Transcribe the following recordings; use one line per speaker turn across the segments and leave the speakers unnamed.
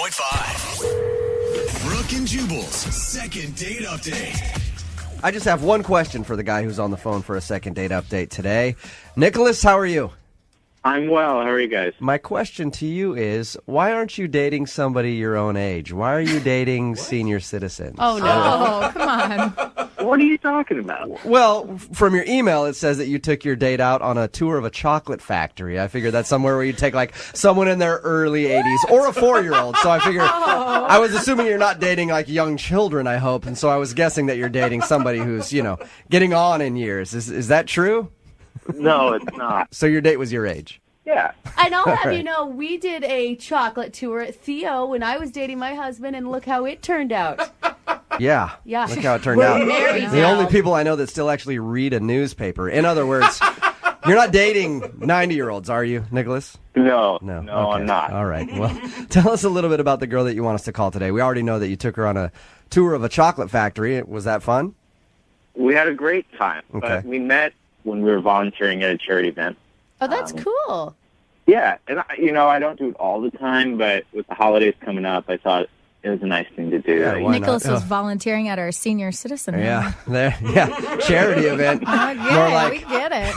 92.5. Brooke and Jubal's second date update.
I just have one question for the guy who's on the phone for a second date update today. Nicholas, how are you?
I'm well. How are you guys?
My question to you is, why aren't you dating somebody your own age? Why are you dating senior citizens?
Oh, no. Come on.
What are you talking about?
Well, from your email, it says that you took your date out on a tour of a chocolate factory. I figured that's somewhere where you take, like, someone in their early 80s or a 4-year-old. So I figured, I was assuming you're not dating, like, young children, I hope. And so I was guessing that you're dating somebody who's, getting on in years. Is that true?
No, it's not.
So your date was your age?
Yeah.
And I'll have you know, we did a chocolate tour at Theo when I was dating my husband, and look how it turned out.
Yeah.
Yeah.
Look how it turned out.
Married
The
now.
only people I know that still actually read a newspaper. In other words, you're not dating 90-year-olds, are you, Nicholas?
No,
Okay.
I'm not.
All right. Well, tell us a little bit about the girl that you want us to call today. We already know that you took her on a tour of a chocolate factory. Was that fun?
We had a great time.
Okay.
But we met when we were volunteering at a charity event.
Oh, that's cool.
Yeah, and I don't do it all the time, but with the holidays coming up, I thought it was a nice thing to do.
Yeah, why
Nicholas
not?
was volunteering at our senior citizen.
Yeah. Charity event.
Yeah,
More like
we get it.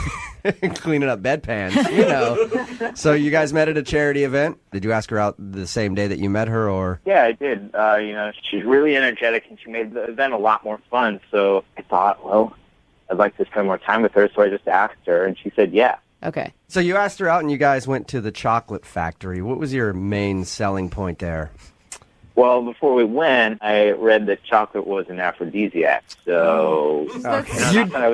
cleaning up bedpans, So you guys met at a charity event. Did you ask her out the same day that you met her, or?
Yeah, I did. She's really energetic, and she made the event a lot more fun. So I thought, well, I'd like to spend more time with her, so I just asked her, and she said, yeah.
Okay.
So you asked her out and you guys went to the chocolate factory. What was your main selling point there?
Well, before we went, I read that chocolate was an aphrodisiac. So, not that I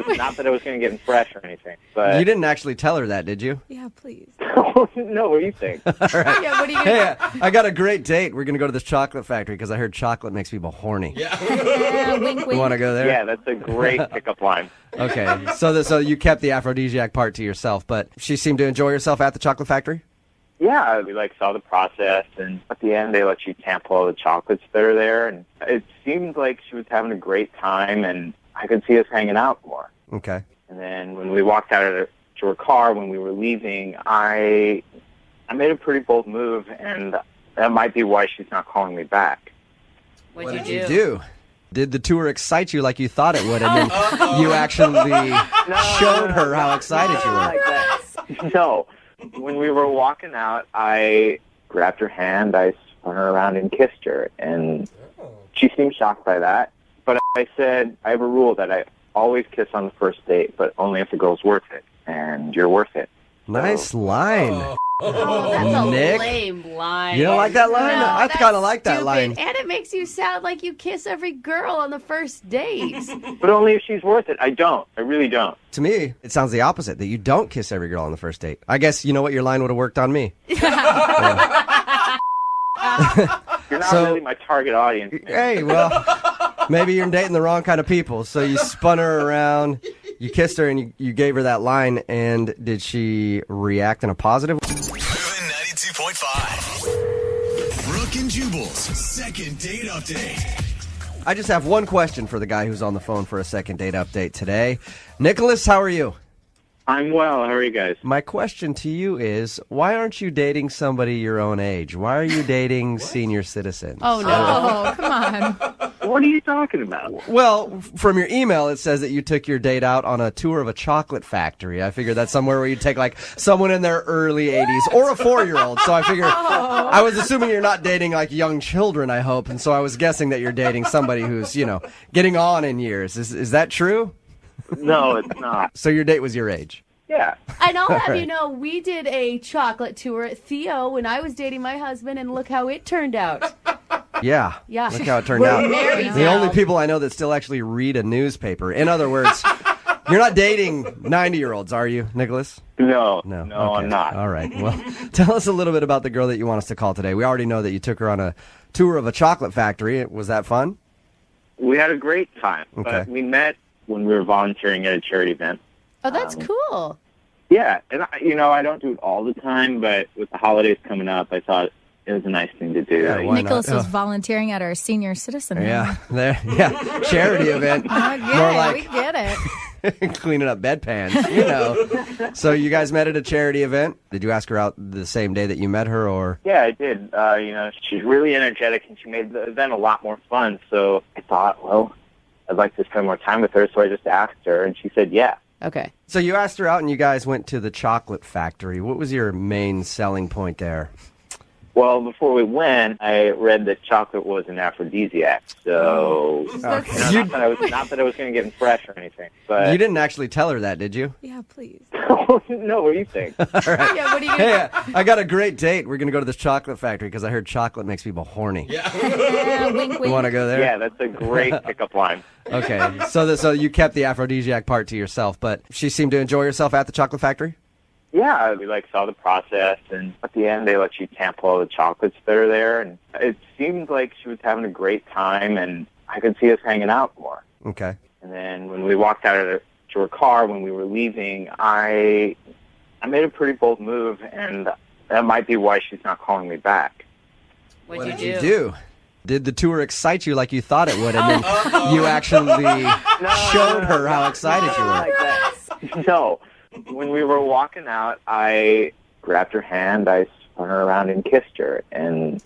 was going to get fresh or anything. But
You didn't actually tell her that, did you?
Yeah, please.
no, what do you think?
All right.
Yeah, what are you
Hey, I got a great date. We're going to go to this chocolate factory because I heard chocolate makes people horny.
Yeah, wink,
You
wink.
want to go there?
Yeah, that's a great pickup line.
Okay. So you kept the aphrodisiac part to yourself, but she seemed to enjoy herself at the chocolate factory?
Yeah, we saw the process, and at the end they let you sample all the chocolates that are there, and it seemed like she was having a great time, and I could see us hanging out more.
Okay.
And then when we walked out to her car, when we were leaving, I made a pretty bold move, and that might be why she's not calling me back.
What
did you do? Did the tour excite you like you thought it would, and then you actually showed her how excited you were?
Like that. No. When we were walking out, I grabbed her hand, I spun her around and kissed her, and she seemed shocked by that. But I said, I have a rule that I always kiss on the first date, but only if the girl's worth it, and you're worth it.
Nice line.
Oh, that's a
Nick?
lame line.
You don't like that line?
No,
I
that's
kind of like that
stupid.
line.
And it makes you sound like you kiss every girl on the first date.
But only if she's worth it. I don't. I really don't.
To me, it sounds the opposite, that you don't kiss every girl on the first date. I guess you know what, your line would have worked on me.
You're not really my target audience. Man.
Hey, well, maybe you're dating the wrong kind of people. So you spun her around, you kissed her, and you gave her that line, and did she react in a positive way?
Moving 92.5. Brooke and Jubal's second date update.
I just have one question for the guy who's on the phone for a second date update today. Nicholas, how are you?
I'm well. How are you guys?
My question to you is, why aren't you dating somebody your own age? Why are you dating senior citizens?
Oh, no.
Oh, come on.
What are you talking about?
Well, from your email, it says that you took your date out on a tour of a chocolate factory. I figured that's somewhere where you take, like, someone in their early 80s or a 4-year-old. So I figured, I was assuming you're not dating, like, young children, I hope. And so I was guessing that you're dating somebody who's, getting on in years. Is that true?
No, it's not.
So your date was your age?
Yeah.
And I'll have you know, we did a chocolate tour at Theo when I was dating my husband, and look how it turned out.
Yeah.
Yeah.
Look how it turned out.
Married
The
now.
only people I know that still actually read a newspaper. In other words, you're not dating 90-year-olds, are you, Nicholas?
No,
Okay.
I'm not.
All right. Well, tell us a little bit about the girl that you want us to call today. We already know that you took her on a tour of a chocolate factory. Was that fun?
We had a great time.
Okay.
But we met when we were volunteering at a charity event.
Oh, that's cool.
Yeah, and I don't do it all the time, but with the holidays coming up, I thought it was a nice thing to do.
Yeah, why
Nicholas
not?
was volunteering at our senior citizen.
Yeah. Charity event.
Yeah,
More like
we get it.
Cleaning up bedpans, you know. So you guys met at a charity event. Did you ask her out the same day that you met her, or?
Yeah, I did. She's really energetic, and she made the event a lot more fun. So I thought, well, I'd like to spend more time with her. So I just asked her, and she said, yeah.
Okay.
So you asked her out, and you guys went to the chocolate factory. What was your main selling point there?
Well, before we went, I read that chocolate was an aphrodisiac. So, not that I was going to get fresh or anything. But
You didn't actually tell her that, did you?
Yeah, please.
No, what do you think?
All right.
Yeah, what are you
Hey, I got a great date. We're going to go to this chocolate factory because I heard chocolate makes people horny.
Yeah, wink, wink.
You want to go there?
Yeah, that's a great pickup line.
Okay. So you kept the aphrodisiac part to yourself, but she seemed to enjoy herself at the chocolate factory?
Yeah, we saw the process, and at the end they let you sample all the chocolates that are there, and it seemed like she was having a great time, and I could see us hanging out more.
Okay.
And then when we walked out to her car, when we were leaving, I made a pretty bold move, and that might be why she's not calling me back.
What
did you do? Did the tour excite you like you thought it would, and then you actually showed her how excited you were?
Like that. No. When we were walking out, I grabbed her hand, I spun her around and kissed her, and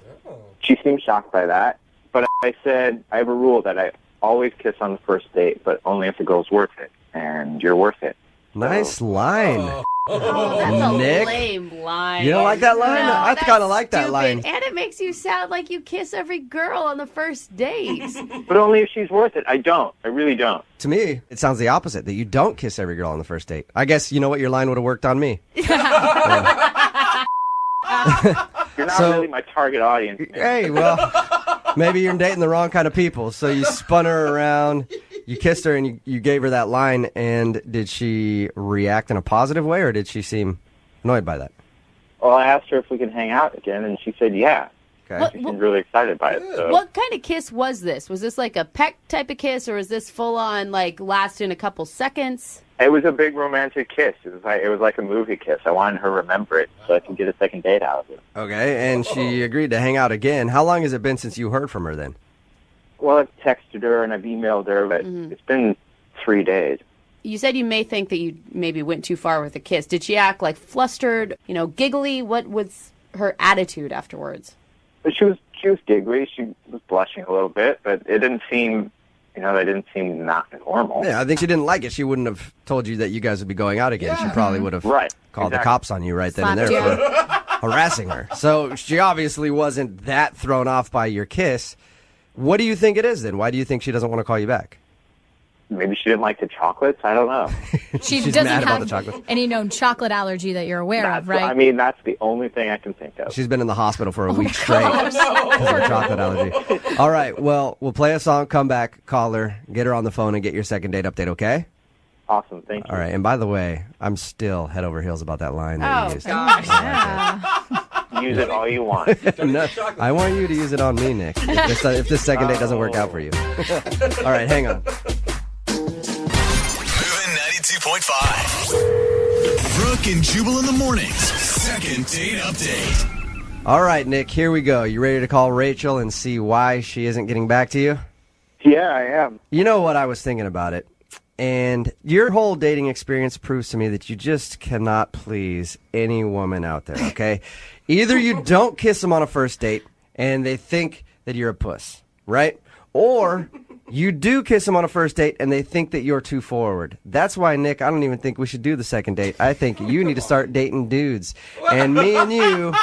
she seemed shocked by that. But I said, I have a rule that I always kiss on the first date, but only if the girl's worth it, and you're worth it.
Nice line.
Oh, that's a
Nick?
lame line.
You don't like that line?
No,
I
that's
kind of like that
stupid.
line.
And it makes you sound like you kiss every girl on the first date.
But only if she's worth it. I don't. I really don't.
To me, it sounds the opposite, that you don't kiss every girl on the first date. I guess you know what, your line would have worked on me.
You're not really my target audience.
Hey, well, maybe you're dating the wrong kind of people. So you spun her around, you kissed her, and you gave her that line. And did she react in a positive way, or did she seem annoyed by that?
Well, I asked her if we could hang out again, and she said yeah.
Okay.
She seemed really excited by it. So.
What kind of kiss was this? Was this like a peck type of kiss, or was this full on, like, lasting a couple seconds?
It was a big romantic kiss. It was like a movie kiss. I wanted her to remember it so I could get a second date out of it.
Okay, and she agreed to hang out again. How long has it been since you heard from her then?
Well, I've texted her and I've emailed her, but it's been 3 days.
You said you may think that you maybe went too far with the kiss. Did she act like flustered, giggly? What was her attitude afterwards?
But she was giggly. She was blushing a little bit, but it didn't seem, that didn't seem not normal.
Yeah, I think she didn't like it. She wouldn't have told you that you guys would be going out again. She probably would have called the cops on you right then and there for harassing her. So she obviously wasn't that thrown off by your kiss. What do you think it is then? Why do you think she doesn't want to call you back?
Maybe she didn't like the chocolates. I don't know.
She
She's
doesn't
mad about
have
the chocolate.
any known chocolate allergy that you're aware of, right?
I mean, that's the only thing I can think of.
She's been in the hospital for a week straight because of her chocolate allergy. All right, well, we'll play a song, come back, call her, get her on the phone, and get your second date update, okay?
Awesome, thank you.
All right, and by the way, I'm still head over heels about that line that you used.
Use it all you want.
No, I want you to use it on me, Nick, if this second date doesn't work out for you. All right, hang on.
Moving 92.5. Brooke and Jubal in the mornings. Second date update.
All right, Nick, here we go. You ready to call Rachel and see why she isn't getting back to you?
Yeah, I am.
You know what, I was thinking about it. And your whole dating experience proves to me that you just cannot please any woman out there, okay? Either you don't kiss them on a first date and they think that you're a puss, right? Or you do kiss them on a first date and they think that you're too forward. That's why, Nick, I don't even think we should do the second date. I think you need to start dating dudes. And me and you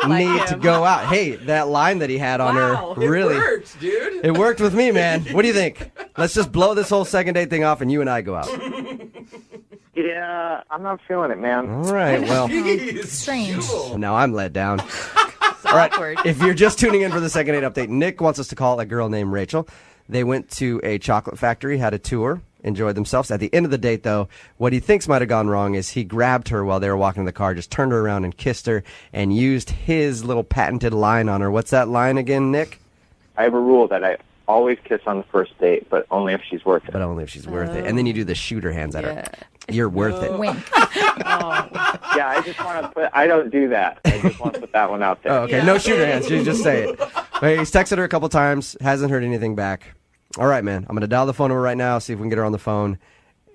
need to go out. Hey, that line that he had on her, really.
It worked, dude.
It worked with me, man. What do you think? Let's just blow this whole second date thing off and you and I go out.
Yeah, I'm not feeling it, man.
All right, well.
Strange.
Now I'm let down. All right, if you're just tuning in for the second date update, Nick wants us to call a girl named Rachel. They went to a chocolate factory, had a tour, enjoyed themselves. At the end of the date, though, what he thinks might have gone wrong is he grabbed her while they were walking in the car, just turned her around and kissed her, and used his little patented line on her. What's that line again, Nick?
I have a rule that I always kiss on the first date, but only if she's worth it.
But only if she's worth it. And then you do the shooter hands at her. You're worth it.
Wink.
Yeah, I just want to put. I don't do that. I just want to put that one out there.
Oh, okay, no shooter hands. You just say it. But he's texted her a couple times, hasn't heard anything back. All right, man. I'm going to dial the phone number right now, see if we can get her on the phone.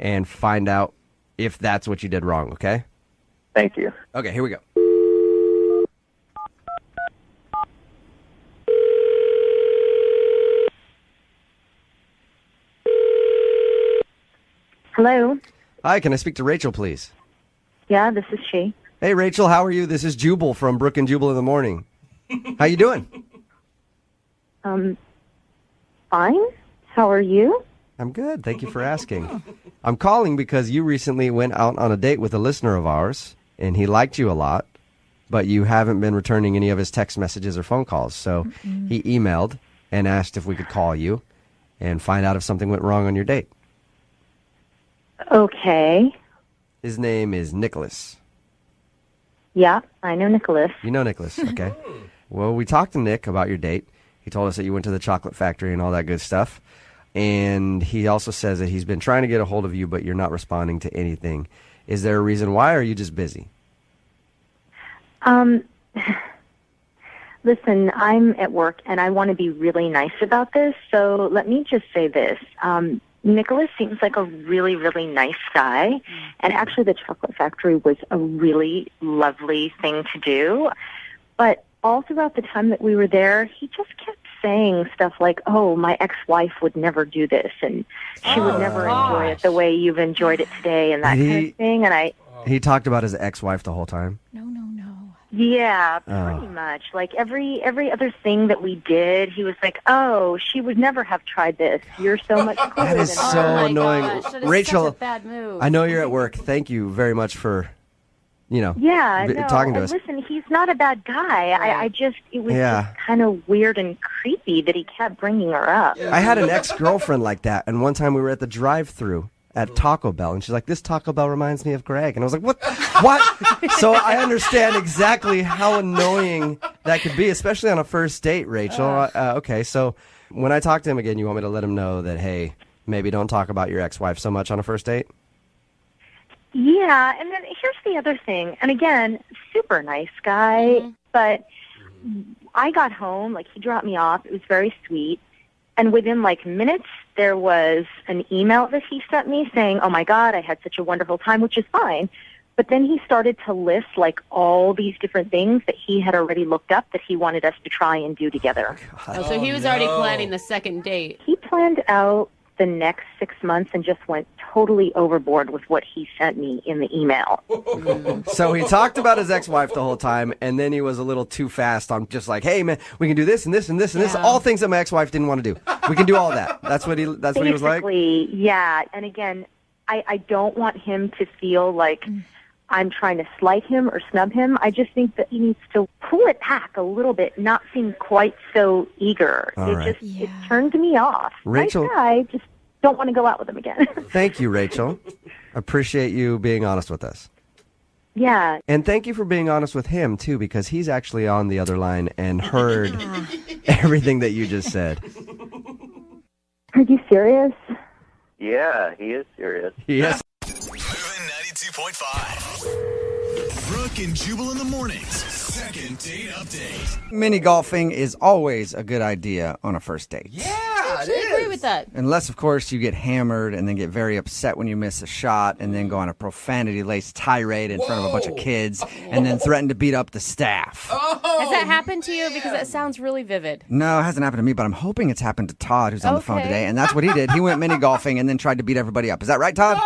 and find out if that's what you did wrong, okay?
Thank you.
Okay, here we go.
Hello.
Hi, can I speak to Rachel, please?
Yeah, this is she.
Hey, Rachel, how are you? This is Jubal from Brooke and Jubal in the morning. How you doing?
Fine. How are you?
I'm good. Thank you for asking. I'm calling because you recently went out on a date with a listener of ours, and he liked you a lot, but you haven't been returning any of his text messages or phone calls. So he emailed and asked if we could call you and find out if something went wrong on your date.
Okay.
His name is Nicholas.
Yeah, I know Nicholas.
You know Nicholas, okay. Well, we talked to Nick about your date. He told us that you went to the chocolate factory and all that good stuff. And he also says that he's been trying to get a hold of you, but you're not responding to anything. Is there a reason why, or are you just busy?
Listen, I'm at work, and I want to be really nice about this, so let me just say this. Nicholas seems like a really, really nice guy, and actually the chocolate factory was a really lovely thing to do. But all throughout the time that we were there, he just kept saying stuff like, oh, my ex-wife would never do this, and she would never enjoy it the way you've enjoyed it today, and that kind of thing. And
He talked about his ex-wife the whole time?
No.
yeah, pretty much. Like every other thing that we did, he was like, oh, she would never have tried this. You're so much cooler
That is
than her.
so
Oh my
annoying.
gosh, that is
Rachel,
such a bad move.
I know you're at work. Thank you very much for,
Yeah, no,
talking to us.
listen, he's not a bad guy. It was
Yeah.
just kind of weird and creepy that he kept bringing her up.
I had an ex-girlfriend like that, and one time we were at the drive-thru at Taco Bell, and she's like, this Taco Bell reminds me of Greg. And I was like, what? So I understand exactly how annoying that could be, especially on a first date, Rachel. Okay, so when I talk to him again, you want me to let him know that, hey, maybe don't talk about your ex-wife so much on a first date?
Yeah, and then here's the other thing. And again, super nice guy, but I got home, like he dropped me off. It was very sweet. And within like minutes, there was an email that he sent me saying, oh my God, I had such a wonderful time, which is fine. But then he started to list like all these different things that he had already looked up that he wanted us to try and do together.
Oh, so he was already planning the second date.
He planned out the next 6 months and just went totally overboard with what he sent me in the email.
So he talked about his ex-wife the whole time, and then he was a little too fast on just like, hey, man, we can do this and this and this and this. All things that my ex-wife didn't want to do. We can do all that. That's what he was like?
Basically, yeah. And again, I don't want him to feel like I'm trying to slight him or snub him. I just think that he needs to pull it back a little bit, not seem quite so eager. It turned me off.
Rachel,
nice guy, just don't want to go out with him again.
Thank you, Rachel. Appreciate you being honest with us.
Yeah.
And thank you for being honest with him, too, because he's actually on the other line and heard everything that you just said.
Are you serious?
Yeah, he is serious.
Yes.
Moving 92.5. Brooke and Jubal in the mornings. Second date update.
Mini golfing is always a good idea on a first date.
I agree with that.
Unless, of course, you get hammered and then get very upset when you miss a shot and then go on a profanity-laced tirade in front of a bunch of kids and then threaten to beat up the staff.
Has that happened to you? Because that sounds really vivid.
No, it hasn't happened to me, but I'm hoping it's happened to Todd, who's on the phone today, and that's what he did. He went mini golfing and then tried to beat everybody up. Is that right, Todd?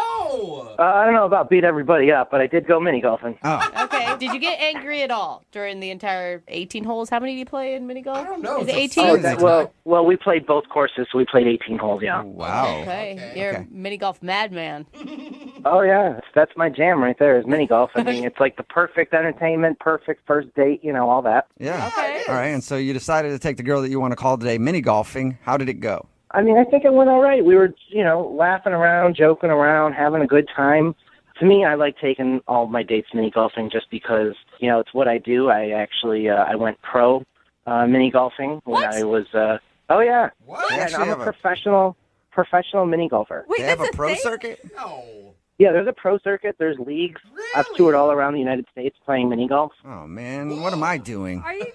I don't know about beat everybody up, but I did go mini golfing.
Oh.
Okay. Did you get angry at all during the entire 18 holes? How many do you play in mini golf? I don't know. Is it 18?
Well, we played both courses, so we played 18 holes, yeah.
Wow.
Okay. You're a mini golf madman.
Oh, yeah. That's my jam right there is mini golf. I mean, it's like the perfect entertainment, perfect first date, all that.
Yeah.
Okay.
All right, and so you decided to take the girl that you want to call today mini golfing. How did it go?
I mean, I think it went all right. We were, laughing around, joking around, having a good time. To me, I like taking all my dates mini golfing just because, it's what I do. I actually, I went pro mini golfing when I was, oh yeah.
What?
Yeah, I'm a professional mini golfer.
They have a pro circuit?
No.
Yeah, there's a pro circuit. There's leagues.
Really?
I've toured all around the United States playing mini golf.
Oh, man, what am I doing?
Are you?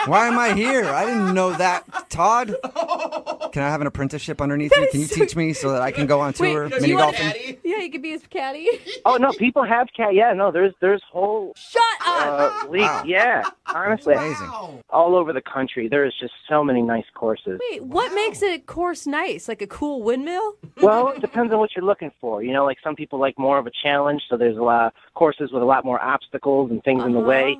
Why am I here? I didn't know that, Todd. Can I have an apprenticeship underneath you? Can you teach me so that I can go on tour
Wait,
mini
you want
golfing?
Yeah, you could be his caddy.
Oh no, people have cat. Yeah, no, there's whole
Shut up.
league.
Wow.
Yeah, honestly,
Amazing.
all over the country. There is just so many nice courses.
Wait, what makes a course nice? Like a cool windmill?
Well, it depends on what you're looking for. You know, like some people like more of a challenge, so there's a lot of courses with a lot more obstacles and things in the way.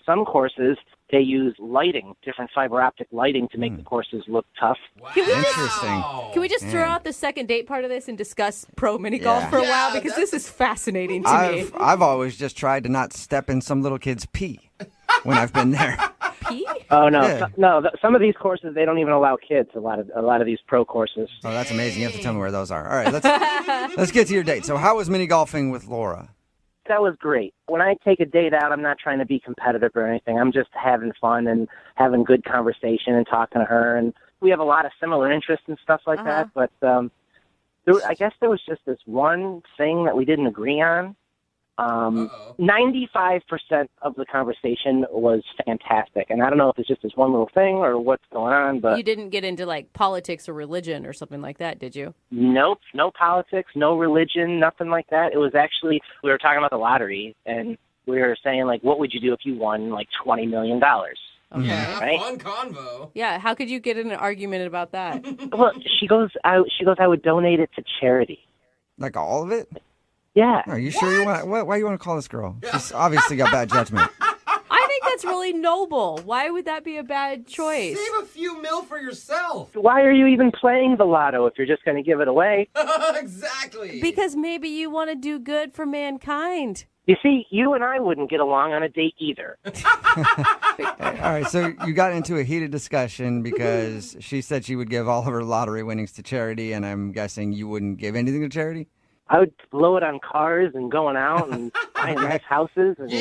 Some courses, they use lighting, different fiber optic lighting to make the courses look tough.
Interesting.
Can we just throw out the second date part of this and discuss pro mini golf
Yeah.
for a while? Because this is fascinating to me.
I've always just tried to not step in some little kid's pee when I've been there.
Pee?
Oh no,
Yeah.
some of these courses they don't even allow kids. A lot of these pro courses.
Oh, that's amazing. You have to tell me where those are. All right, let's get to your date. So how was mini golfing with Laura?
That was great. When I take a date out, I'm not trying to be competitive or anything. I'm just having fun and having good conversation and talking to her. And we have a lot of similar interests and stuff like that. But I guess there was just this one thing that we didn't agree on. 95% of the conversation was fantastic. And I don't know if it's just this one little thing or what's going on, but
You didn't get into like politics or religion or something like that, did you?
nope, no politics, no religion, nothing like that. It was actually, we were talking about the lottery, and we were saying, like, what would you do if you won, like, $20 million?
Okay.
Yeah,
Right?
fun convo.
Yeah, how could you get in an argument about that?
Well, she goes, I would donate it to charity.
Like all of it?
Yeah.
Are you sure you want? Why you want to call this girl? She's obviously got bad judgment.
I think that's really noble. Why would that be a bad choice?
Save a few mil for yourself.
Why are you even playing the lotto if you're just going to give it away?
Exactly.
Because maybe you want to do good for mankind.
You see, you and I wouldn't get along on a date either.
All right, so you got into a heated discussion because she said she would give all of her lottery winnings to charity, and I'm guessing you wouldn't give anything to charity?
I would blow it on cars and going out and buying nice houses and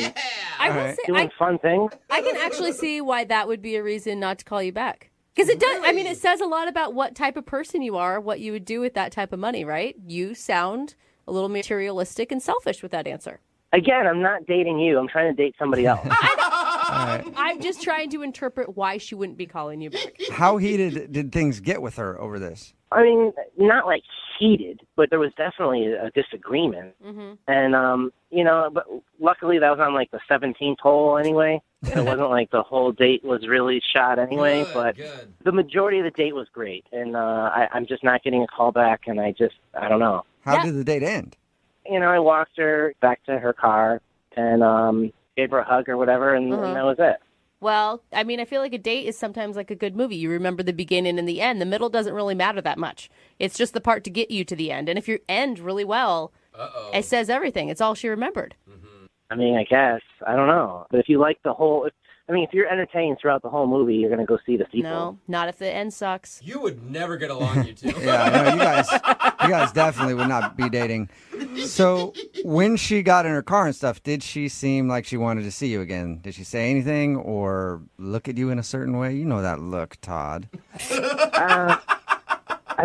I will
right.
say,
doing fun things.
I can actually see why that would be a reason not to call you back. Because it does, I mean, it says a lot about what type of person you are, what you would do with that type of money, right? You sound a little materialistic and selfish with that answer.
Again, I'm not dating you. I'm trying to date somebody else.
I'm just trying to interpret why she wouldn't be calling you back.
How heated did things get with her over this?
I mean, not like heated, but there was definitely a disagreement. And, you know, but luckily that was on like the 17th hole anyway. It wasn't like the whole date was really shot anyway, but the majority of the date was great. And I'm just not getting a call back, and I don't know.
How did the date end?
You know, I walked her back to her car and gave her a hug or whatever, and that was it.
Well, I mean, I feel like a date is sometimes like a good movie. You remember the beginning and the end. The middle doesn't really matter that much. It's just the part to get you to the end. And if you end really well, it says everything. It's all she remembered.
I mean, I guess. I don't know. But if you like the whole... if you're entertained throughout the whole movie, you're going to go see the sequel.
No, not if the end sucks.
You would never get along, you two.
Yeah, I know, you guys definitely would not be dating. So when she got in her car and stuff, did she seem like she wanted to see you again? Did she say anything or look at you in a certain way? You know that look, Todd.
I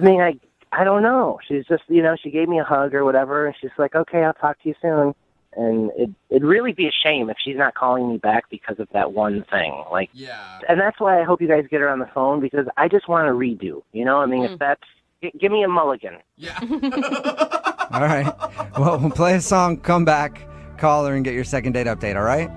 mean, I don't know. She's just, she gave me a hug or whatever, and she's like, okay, I'll talk to you soon. And it'd really be a shame if she's not calling me back because of that one thing. Like,
Yeah.
And that's why I hope you guys get her on the phone, because I just want to redo. If that's... Give me a mulligan.
Yeah.
All right. Well, we'll play a song, come back, call her, and get your second date update, all right?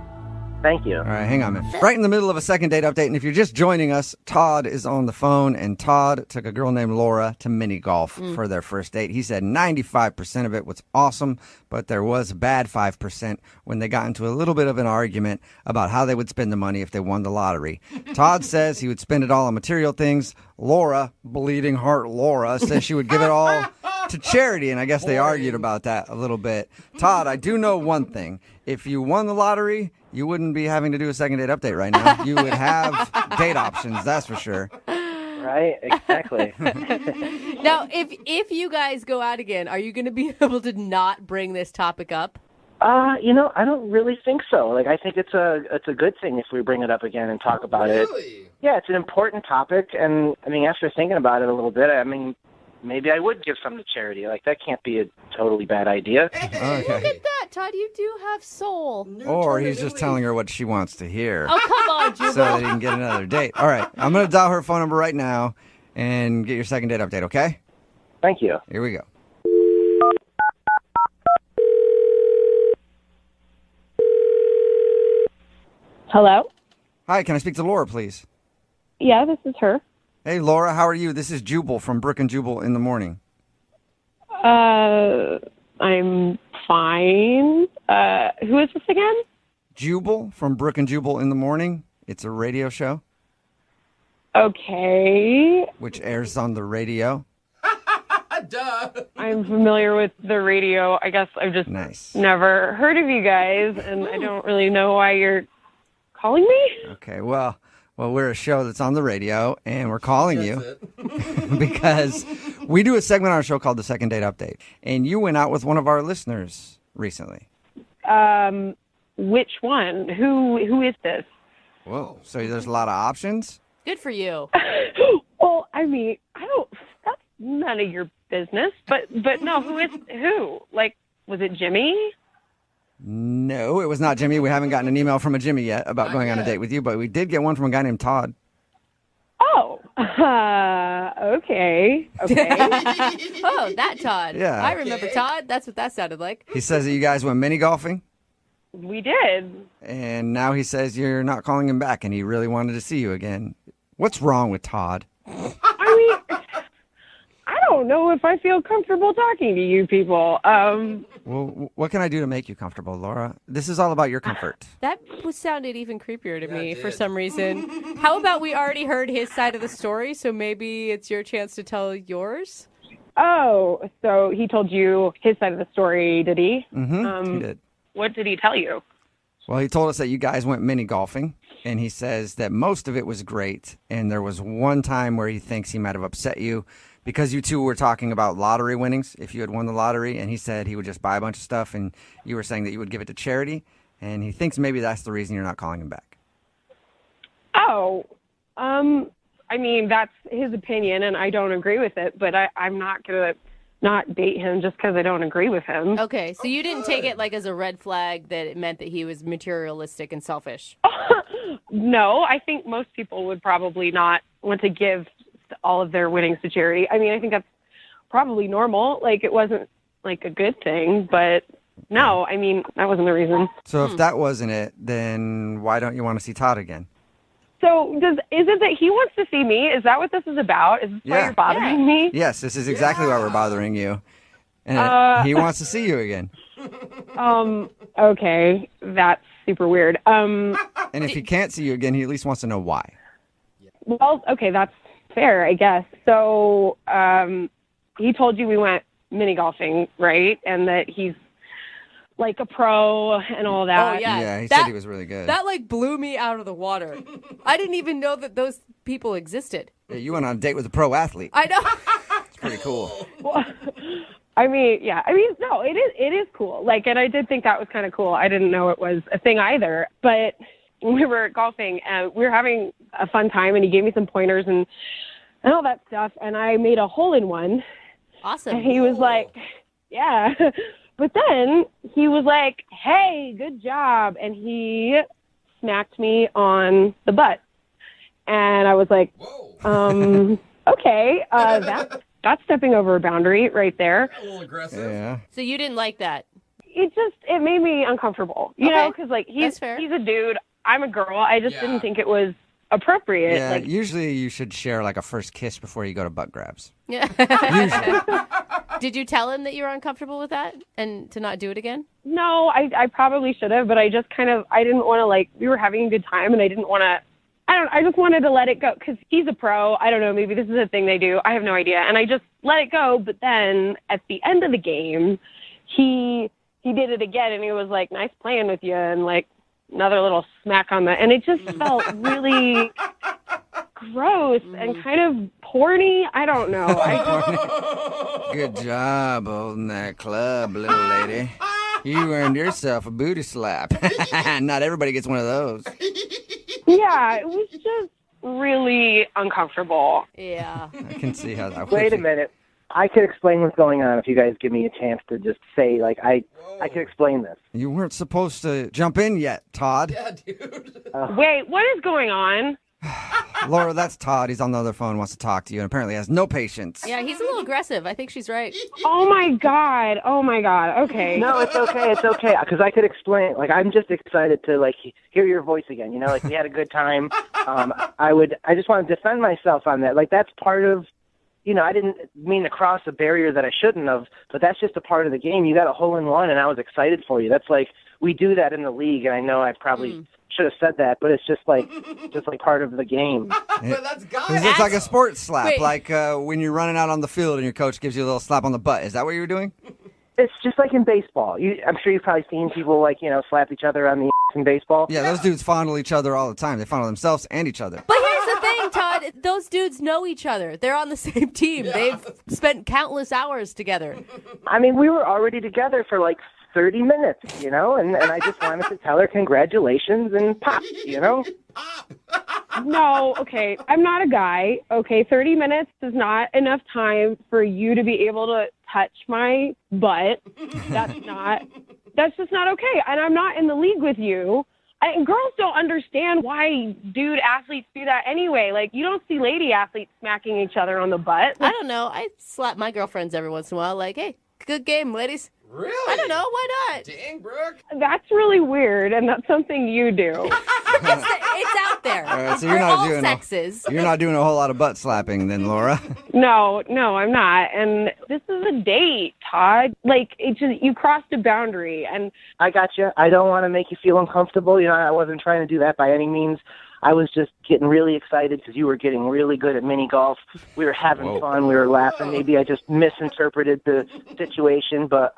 Thank you.
All right, hang on a minute. Right in the middle of a second date update, and if you're just joining us, Todd is on the phone, and Todd took a girl named Laura to mini golf for their first date. He said 95% of it was awesome, but there was a bad 5% when they got into a little bit of an argument about how they would spend the money if they won the lottery. Todd says he would spend it all on material things. Laura, bleeding heart Laura, says she would give it all to charity, and I guess they argued about that a little bit. Todd, I do know one thing. If you won the lottery, you wouldn't be having to do a second date update right now. You would have date options, that's for sure.
Right? Exactly.
Now, if you guys go out again, are you going to be able to not bring this topic up?
I don't really think so. Like, I think it's a good thing if we bring it up again and talk about it. Yeah, it's an important topic, and after thinking about it a little bit, maybe I would give some to charity. Like, that can't be a totally bad idea.
Look at that, Todd. You do have soul.
Or he's just telling her what she wants to hear.
Oh, come on, Jubal.
So that he can get another date. All right, I'm going to dial her phone number right now, and get your second date update, okay?
Thank you.
Here we go.
Hello?
Hi, can I speak to Laura, please?
Yeah, this is her.
Hey, Laura, how are you? This is Jubal from Brooke and Jubal in the morning.
I'm fine. Who is this again?
Jubal from Brooke and Jubal in the morning. It's a radio show.
Okay.
Which airs on the radio.
Duh.
I'm familiar with the radio. I guess I've just never heard of you guys, and I don't really know why you're calling me.
Okay, well, we're a show that's on the radio, and we're calling you because we do a segment on our show called The Second Date Update, and you went out with one of our listeners recently.
Which one? Who is this?
Whoa, so there's a lot of options?
Good for you.
Well, I mean, that's none of your business, but no, who? Like, was it Jimmy?
No, it was not Jimmy. We haven't gotten an email from a Jimmy yet about going on a date with you, but we did get one from a guy named Todd.
Oh, okay.
Oh, that Todd.
Yeah.
I remember Todd. That's what that sounded like.
He says that you guys went mini golfing.
We did.
And now he says you're not calling him back, and he really wanted to see you again. What's wrong with Todd?
I mean, I don't know if I feel comfortable talking to you people.
Well, what can I do to make you comfortable, Laura? This is all about your comfort.
That sounded even creepier to me for some reason. How about we already heard his side of the story, so maybe it's your chance to tell yours?
Oh, so he told you his side of the story, did he?
Mm-hmm, he did.
What did he tell you?
Well, he told us that you guys went mini golfing, and he says that most of it was great, and there was one time where he thinks he might have upset you because you two were talking about lottery winnings, if you had won the lottery, and he said he would just buy a bunch of stuff, and you were saying that you would give it to charity, and he thinks maybe that's the reason you're not calling him back.
Oh, I mean, that's his opinion, and I don't agree with it, but I'm not going to not date him just because I don't agree with him.
Okay, so you didn't take it like as a red flag that it meant that he was materialistic and selfish.
No, I think most people would probably not want to give all of their winnings to charity. I mean, I think that's probably normal. Like, it wasn't like a good thing, but no, I mean, that wasn't the reason.
So if that wasn't it, then why don't you want to see Todd again?
So is it that he wants to see me? Is that what this is about? Is this why you're bothering me?
Yes, this is exactly why we're bothering you. And he wants to see you again.
Okay, that's super weird.
And if he can't see you again, he at least wants to know why.
Well, okay, that's fair, I guess. So he told you we went mini golfing, right? And that he's like a pro and all that.
Oh, yeah.
Yeah, he said he was really good.
That, like, blew me out of the water. I didn't even know that those people existed.
Yeah, you went on a date with a pro athlete.
I know.
It's pretty cool.
Well, I mean, no, it is cool. Like, and I did think that was kind of cool. I didn't know it was a thing either. But when we were golfing, we were having a fun time, and he gave me some pointers and all that stuff, and I made a hole-in-one.
Awesome.
And he was like, yeah. But then he was like, hey, good job. And he smacked me on the butt. And I was like, okay, that's stepping over a boundary right there.
A little aggressive.
Yeah.
So you didn't like that?
It made me uncomfortable, you know, because like he's a dude, I'm a girl. I just didn't think it was appropriate.
Yeah,
like,
usually you should share like a first kiss before you go to butt grabs.
Yeah.
Usually.
Did you tell him that you were uncomfortable with that and to not do it again?
no, I probably should have, but I just I didn't want to, like, we were having a good time, and I didn't want to, I just wanted to let it go, because he's a pro. I don't know, maybe this is a thing they do. I have no idea. And I just let it go, but then at the end of the game, he did it again, and he was like, nice playing with you, and, like, another little smack on the, and it just felt really gross and kind of porny. I don't know.
Good job holding that club, little lady. You earned yourself a booty slap. Not everybody gets one of those.
Yeah, it was just really uncomfortable.
Yeah.
I can see how that
Wait a minute. I could explain what's going on if you guys give me a chance to just say, like, I could explain this.
You weren't supposed to jump in yet, Todd.
Yeah, dude.
Wait, what is going on?
Laura, that's Todd. He's on the other phone, wants to talk to you, and apparently has no patience.
Yeah, he's a little aggressive. I think she's right.
Oh my god. Okay.
No, it's okay. It's okay. Because I could explain. Like, I'm just excited to like hear your voice again. You know, like we had a good time. I just want to defend myself on that. Like, that's part of. You know, I didn't mean to cross a barrier that I shouldn't have, but that's just a part of the game. You got a hole in one, and I was excited for you. That's like we do that in the league, and I know I probably should have said that, but it's just like part of the game.
That's
It's like a sports slap,
Wait.
like when you're running out on the field and your coach gives you a little slap on the butt. Is that what you were doing?
It's just like in baseball. I'm sure you've probably seen people like slap each other on the in baseball.
Yeah, those dudes fondle each other all the time. They fondle themselves and each other.
But here's the thing, Todd. Those dudes know each other. They're on the same team.
Yeah.
They've spent countless hours together.
I mean, we were already together for like 30 minutes, and I just wanted to tell her congratulations and pop,
No, okay. I'm not a guy. Okay, 30 minutes is not enough time for you to be able to touch my butt. That's just not okay. And I'm not in the league with you. And girls don't understand why dude athletes do that anyway. Like, you don't see lady athletes smacking each other on the butt.
I don't know. I slap my girlfriends every once in a while. Like, hey, good game, ladies.
Really?
I don't know. Why not?
Dang, Brooke.
That's really weird, and that's something you do.
It's out there.
All right, so
For
you're not
all
doing
sexes.
You're not doing a whole lot of butt slapping then, Laura.
No, I'm not. And this is a date, Todd. Like, it's just, you crossed a boundary, and
I got you. I don't want to make you feel uncomfortable. I wasn't trying to do that by any means. I was just getting really excited because you were getting really good at mini golf. We were having fun. We were laughing. Maybe I just misinterpreted the situation, but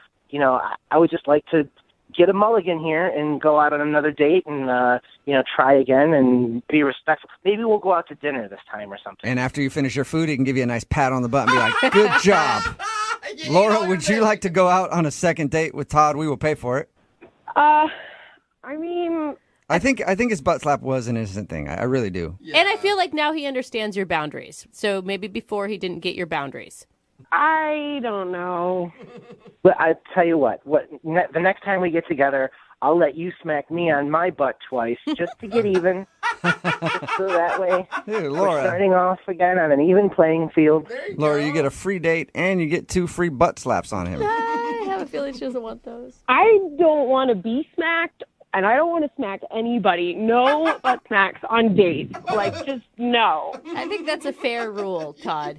I would just like to get a mulligan here and go out on another date and, try again and be respectful. Maybe we'll go out to dinner this time or something.
And after you finish your food, he can give you a nice pat on the butt and be like, good job. Laura, would you like to go out on a second date with Todd? We will pay for it.
I mean...
I think his butt slap was an innocent thing. I really do.
Yeah. And I feel like now he understands your boundaries. So maybe before he didn't get your boundaries.
I don't know.
But I tell you what, the next time we get together, I'll let you smack me on my butt twice just to get even. Just so that way,
Dude,
we're
Laura.
starting off again on an even playing field.
Laura, you get a free date and you get 2 free butt slaps on him.
I have a feeling she doesn't want those.
I don't want to be smacked, and I don't want to smack anybody. No butt smacks on dates. Like, just no.
I think that's a fair rule, Todd.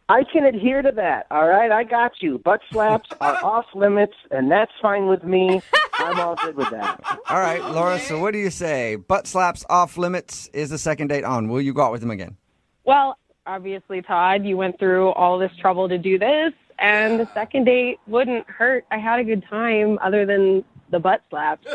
I can adhere to that, all right? I got you. Butt slaps are off limits, and that's fine with me. I'm all good with that.
All right, Laura, so what do you say? Butt slaps off limits, is the second date on? Will you go out with him again?
Well, obviously, Todd, you went through all this trouble to do this, and the second date wouldn't hurt. I had a good time other than the butt slaps.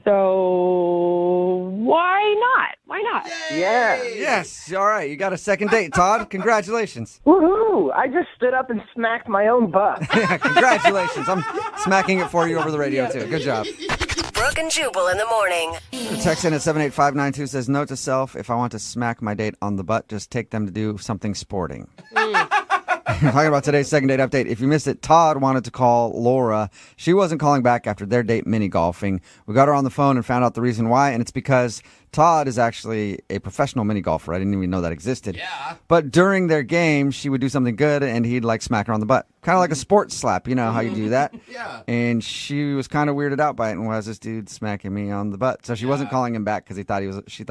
So why not? Why not?
Yeah.
Yes, all right, you got a second date, Todd. Congratulations.
Woohoo! I just stood up and smacked my own butt.
Yeah, congratulations. I'm smacking it for you over the radio, too. Good job.
Brooke and Jubal in the morning.
Text in at 78592 says, note to self, if I want to smack my date on the butt, just take them to do something sporting. Talking about today's second date update. If you missed it, Todd wanted to call Laura. She wasn't calling back after their date mini golfing. We got her on the phone and found out the reason why, and it's because Todd is actually a professional mini golfer. I didn't even know that existed.
Yeah.
But during their game, she would do something good, and he'd smack her on the butt. Kind of like a sports slap. You know how you do that?
Yeah.
And she was kind of weirded out by it, and why is this dude smacking me on the butt? So she wasn't calling him back because she thought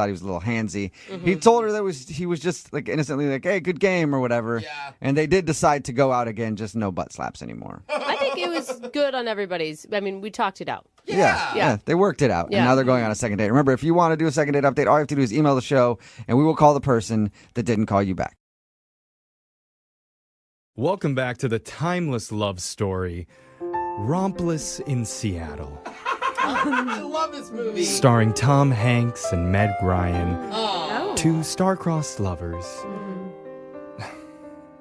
he was a little handsy. He told her that he was just innocently hey, good game or whatever.
Yeah.
And they did decide to go out again, just no butt slaps anymore.
I think it was good on everybody's. I mean, we talked it out.
Yeah, they worked it out.
Yeah.
And now they're going on a second date. Remember, if you want to do a second date update, all you have to do is email the show, and we will call the person that didn't call you back.
Welcome back to the timeless love story, Rompless in Seattle.
I love this movie.
Starring Tom Hanks and Meg Ryan,
Oh.
2 star-crossed lovers.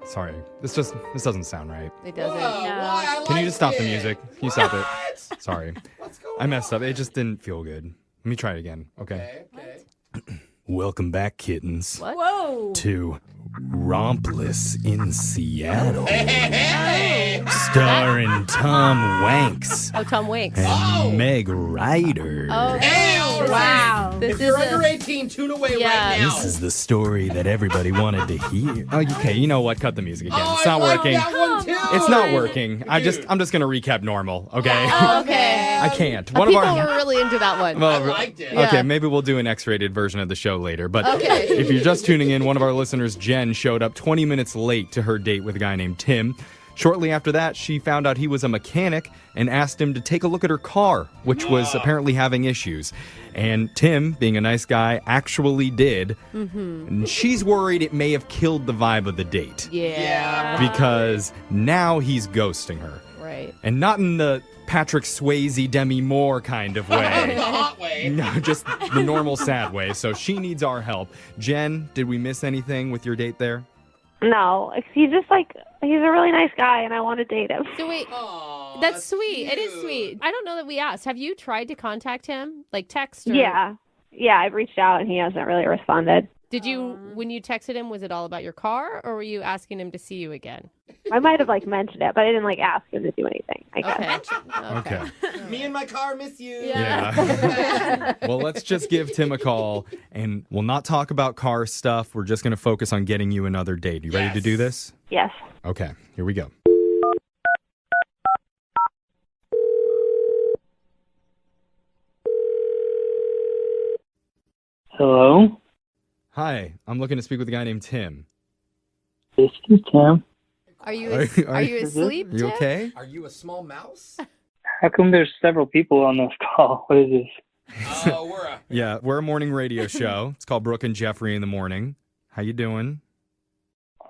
Sorry, this doesn't sound right.
It doesn't.
Why? I
Can you
like
just stop the
it.
music? Can you stop it?
What?
Sorry.
What's going
I messed up. It just didn't feel good. Let me try it again, okay?
Okay.
Welcome back, kittens,
What? Whoa.
to Rompless in Seattle.
Hey.
Starring Tom Wanks
Oh, Tom Waits.
and Meg Ryder.
Oh.
Hey, all Wow.
This
If
is
you're
a-
under 18, tune away
Yeah.
right now.
This is the story that everybody wanted to hear. Oh, okay, you know what? Cut the music again.
Oh,
It's not
I like
working.
that one too.
It's not working. I'm just gonna recap normal, okay?
Okay.
I can't.
People were really into that one.
Well,
I liked it.
Okay,
Yeah.
maybe we'll do an X-rated version of the show later. But
Okay.
if you're just tuning in, one of our listeners, Jen, showed up 20 minutes late to her date with a guy named Tim. Shortly after that, she found out he was a mechanic and asked him to take a look at her car, which was apparently having issues. And Tim, being a nice guy, actually did. And she's worried it may have killed the vibe of the date.
Yeah.
Because now he's ghosting her.
Right.
And not in the Patrick Swayze, Demi Moore kind of way.
The hot way.
No, just the normal sad way. So she needs our help. Jen, did we miss anything with your date there?
No, he's just like, he's a really nice guy, and I want to date him.
So wait,
Aw,
that's sweet. It is
cute.
sweet. I don't know that we asked. Have you tried to contact him? Like text? Or...
Yeah, I've reached out, and he hasn't really responded.
Did you, when you texted him, was it all about your car, or were you asking him to see you again?
I might have mentioned it, but I didn't ask him to do anything. I guess.
Okay.
Okay.
Me and my car miss you.
Yeah. Well, let's just give Tim a call, and we'll not talk about car stuff. We're just going to focus on getting you another date. You ready to do this?
Yes.
Okay, here we go.
Hello,
Hi, I'm looking to speak with a guy named Tim.
this is Tim.
Are you
Are
you asleep?
You
Tim?
okay?
Are you a small mouse?
How come there's several people on this call? What is this?
Oh,
We're a morning radio show. It's called Brooke and Jeffrey in the morning. How you doing?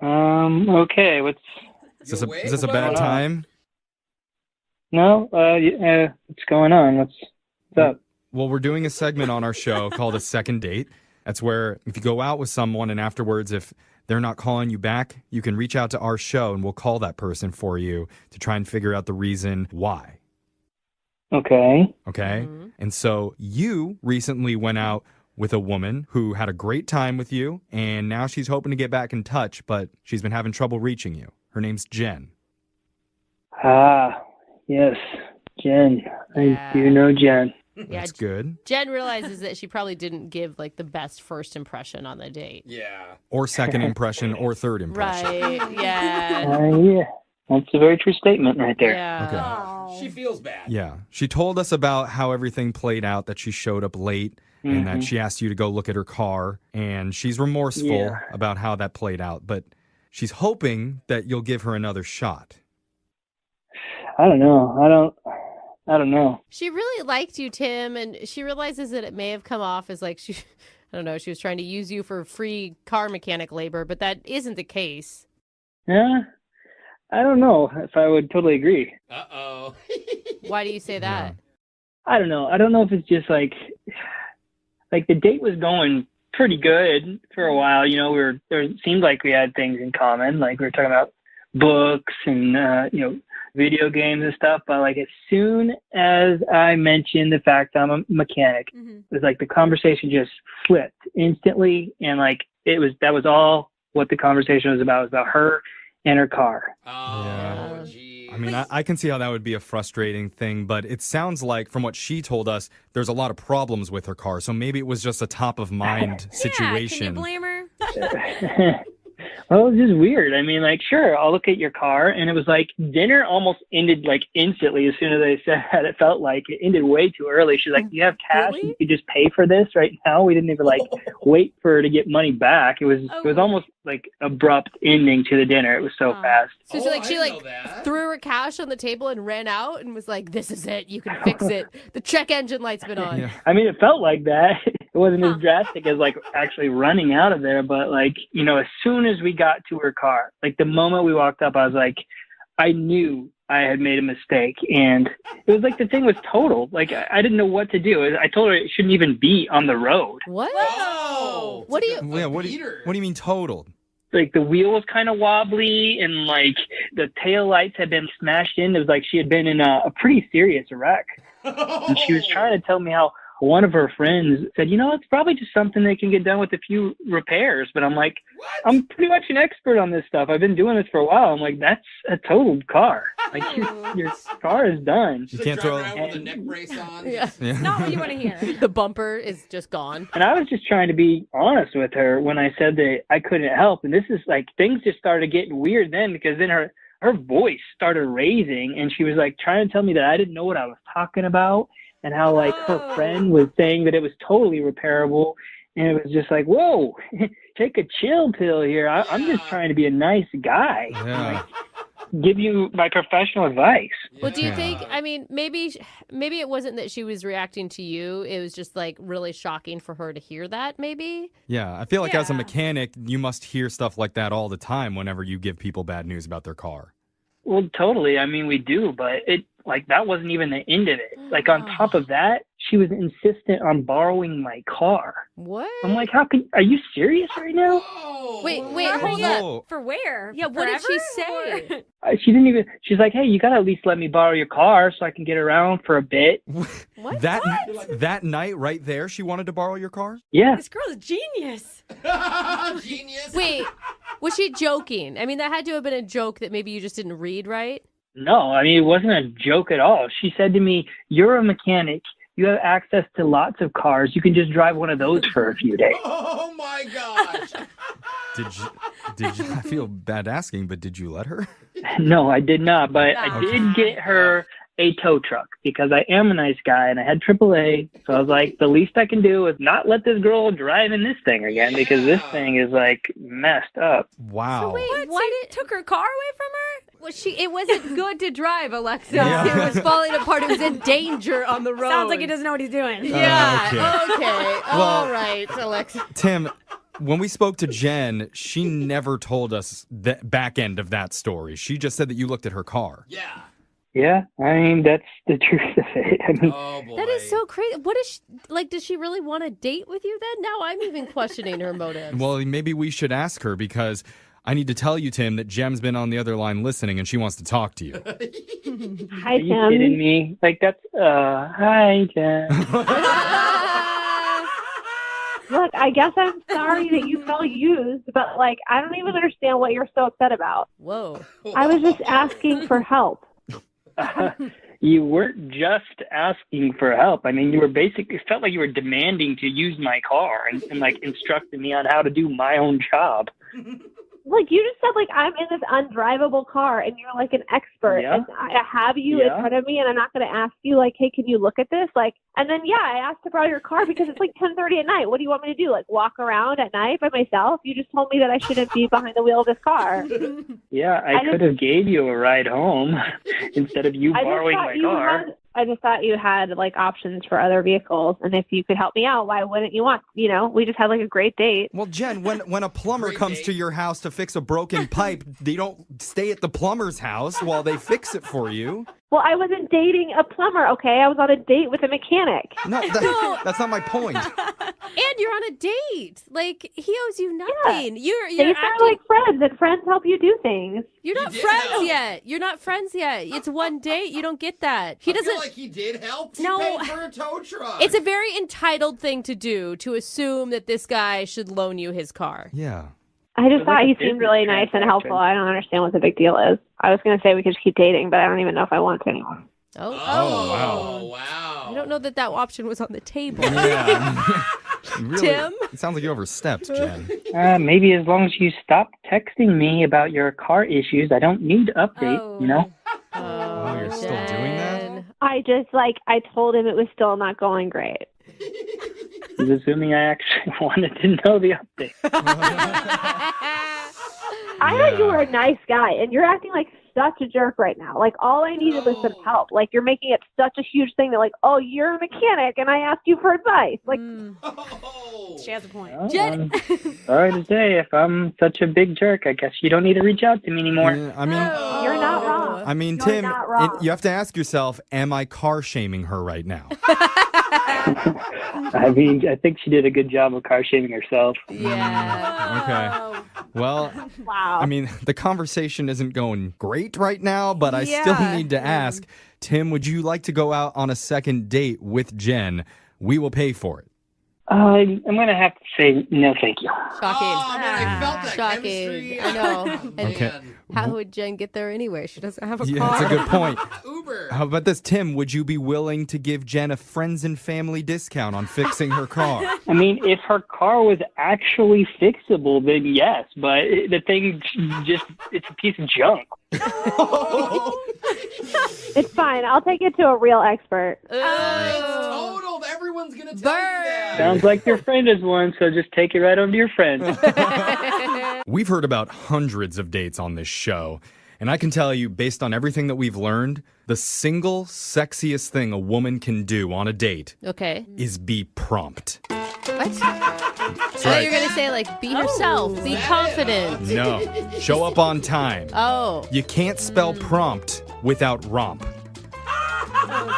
Okay.
Is this a bad time?
No, what's going on? What's up?
Well, we're doing a segment on our show called A Second Date. That's where if you go out with someone and afterwards, if they're not calling you back, you can reach out to our show and we'll call that person for you to try and figure out the reason why.
Okay.
Okay? And so you recently went out with a woman who had a great time with you, and now she's hoping to get back in touch, but she's been having trouble reaching you. Her name's Jen.
Yes, Jen.
Yeah.
I do know Jen.
Yeah,
That's good.
Jen realizes that she probably didn't give like the best first impression on the date.
Yeah.
Or second impression or third impression.
Right. Yeah.
Yeah. That's a very true statement right there.
Yeah.
Okay.
She feels bad.
Yeah. She told us about how everything played out, that she showed up late and that she asked you to go look at her car, and she's remorseful about how that played out, but she's hoping that you'll give her another shot.
I don't know. I don't know.
She really liked you, Tim, and she realizes that it may have come off as like she was trying to use you for free car mechanic labor, but that isn't the case.
Yeah. I don't know if I would totally agree.
Uh-oh.
Why do you say that?
I don't know. I don't know if it's just like the date was going pretty good for a while. You know, it seemed like we had things in common. Like we were talking about books and, video games and stuff. But like as soon as I mentioned the fact I'm a mechanic, it was like the conversation just flipped instantly. And like that was all what the conversation was about. It was about her and her car.
Oh, geez.
I mean, I can see how that would be a frustrating thing, but it sounds like, from what she told us, there's a lot of problems with her car. So maybe it was just a top-of-mind situation.
Can you blame her?
Well, it was just weird. I mean, like, sure, I'll look at your car. And it was like dinner almost ended like instantly as soon as I said that. It felt like it ended way too early. She's like, do you have cash?
Really?
You could just pay for this right now. We didn't even like wait for her to get money back. It was almost like abrupt ending to the dinner. It was so fast.
So she threw her cash on the table and ran out and was like, "This is it. You can fix it. The check engine light's been on."
Yeah.
I mean, it felt like that. It wasn't as drastic as like actually running out of there, but like, you know, as soon as we got to her car, like the moment we walked up, I was like, I knew I had made a mistake, and it was like the thing was totaled. Like I didn't know what to do. I told her it shouldn't even be on the road.
What?
Whoa!
What do you?
Yeah, what do you mean totaled?
Like the wheel was kind of wobbly, and like the tail lights had been smashed in. It was like she had been in a pretty serious wreck. And she was trying to tell me how one of her friends said, it's probably just something that can get done with a few repairs. But I'm like, I'm pretty much an expert on this stuff. I've been doing this for a while. I'm like, that's a totaled car. Like your car is done.
You can't throw around with a neck brace on.
Yeah.
Not what you want to hear.
The bumper is just gone.
And I was just trying to be honest with her when I said that I couldn't help. And this is like, things just started getting weird then, because then her voice started raising and she was like trying to tell me that I didn't know what I was talking about, and how like her friend was saying that it was totally repairable. And it was just like, whoa, take a chill pill here. I'm just trying to be a nice guy.
Yeah.
Give you my professional advice.
Well, do you think, I mean, maybe it wasn't that she was reacting to you. It was just like really shocking for her to hear that, maybe?
Yeah, I feel like as a mechanic, you must hear stuff like that all the time whenever you give people bad news about their car.
Well, totally. I mean, we do, but that wasn't even the end of it. Like, on top of that, she was insistent on borrowing my car.
What?
I'm like, are you serious right now?
Wait, hold up.
For where?
Yeah, what did she say?
She didn't even, she's like, hey, you got to at least let me borrow your car so I can get around for a bit.
What?
That night right there, she wanted to borrow your car?
Yeah.
This girl is genius.
Genius.
Wait, was she joking? I mean, that had to have been a joke that maybe you just didn't read right.
No, I mean, it wasn't a joke at all. She said to me, you're a mechanic. You have access to lots of cars. You can just drive one of those for a few days.
Oh my gosh.
Did you, I feel bad asking, but did you let her?
No, I did not, but I did get her a tow truck because I am a nice guy and I had AAA. So I was like, the least I can do is not let this girl drive in this thing again because this thing is like messed up.
Wow.
So wait,
What? Took her car away from her?
Well, it wasn't good to drive, Alexa.
Yeah.
It was falling apart. It was in danger on the road.
Sounds like he doesn't know what he's doing.
Yeah. Okay.
Well,
All right, Alexa.
Tim, when we spoke to Jen, she never told us the back end of that story. She just said that you looked at her car.
Yeah.
Yeah, I mean, that's the truth of it. I mean,
Oh boy.
That is so crazy. What is she, like, does she really want to date with you then? Now I'm even questioning her motives.
Well, maybe we should ask her because I need to tell you, Tim, that Jem's been on the other line listening and she wants to talk to you.
Hi,
are you kidding
Tim.
me? Like, that's, hi, Jen.
Look, I guess I'm sorry that you felt used, but like, I don't even understand what you're so upset about.
Whoa.
I was just asking for help.
You weren't just asking for help. I mean, you were basically, it felt like you were demanding to use my car and like instructing me on how to do my own job.
Like, you just said, like, I'm in this undrivable car, and you're, like, an expert,
Yeah.
and I have you in front of me, and I'm not going to ask you, like, hey, can you look at this? Like, and then, yeah, I asked to borrow your car because it's, like, 10:30 at night. What do you want me to do, like, walk around at night by myself? You just told me that I shouldn't be behind the wheel of this car.
Yeah, I could have gave you a ride home instead of you borrowing my car.
I just thought you had, like, options for other vehicles, and if you could help me out, why wouldn't you want, we just had, like, a great date.
Well, Jen, when a plumber comes to your house to fix a broken pipe, they don't stay at the plumber's house while they fix it for you.
Well, I wasn't dating a plumber, okay? I was on a date with a mechanic.
No, that's not my point.
And you're on a date. Like, he owes you nothing. You're
Dates are like friends, and friends help you do things.
You're not friends yet. You're not friends yet. It's one date. You don't get that. He doesn't.
I feel like he did help. He
No.
paid for a tow truck.
It's a very entitled thing to do, to assume that this guy should loan you his car.
Yeah.
I just thought he seemed really nice and helpful. I don't understand what the big deal is. I was going to say we could just keep dating, but I don't even know if I want to anymore.
Oh,
wow.
I don't know that option was on the table.
Yeah. Really,
Tim?
It sounds like you overstepped, Jen.
Maybe as long as you stop texting me about your car issues, I don't need to update,
Oh, you're still doing that?
I told him it was still not going great.
He's assuming I actually wanted to know the update.
I thought you were a nice guy, and you're acting like such a jerk right now. Like, all I needed was some help. Like, you're making it such a huge thing that, like, oh, you're a mechanic, and I asked you for advice. Like,
She has a point.
Well, sorry to say, if I'm such a big jerk, I guess you don't need to reach out to me anymore.
Yeah, I mean,
you're not wrong.
I mean,
You're
Tim,
not wrong.
you have to ask yourself, am I car shaming her right now?
I mean, I think she did a good job of car shaming herself.
Yeah.
Okay. Well,
wow.
I mean, the conversation isn't going great right now, but I still
Yeah.
need to ask, Tim, would you like to go out on a second date with Jen we will pay for it.
I'm going to have to say no, thank you.
Shocking.
Oh, man, I felt that
Shocking.
chemistry.
I know. And
Okay.
how would Jen get there anyway? She doesn't have a
Yeah,
car.
that's a good point.
Uber.
How about this, Tim? Would you be willing to give Jen a friends and family discount on fixing her car?
I mean, if her car was actually fixable, then yes. But the thing it's a piece of junk.
It's fine. I'll take it to a real expert.
It's totaled. Everyone's going to tell you that.
Sounds like your friend is one, so just take it right on to your friend.
We've heard about hundreds of dates on this show, and I can tell you, based on everything that we've learned, the single sexiest thing a woman can do on a date
Okay.
is be prompt.
What? I thought
right.
you were going to say, like, be yourself, be confident.
No, show up on time.
Oh.
You can't spell prompt without romp.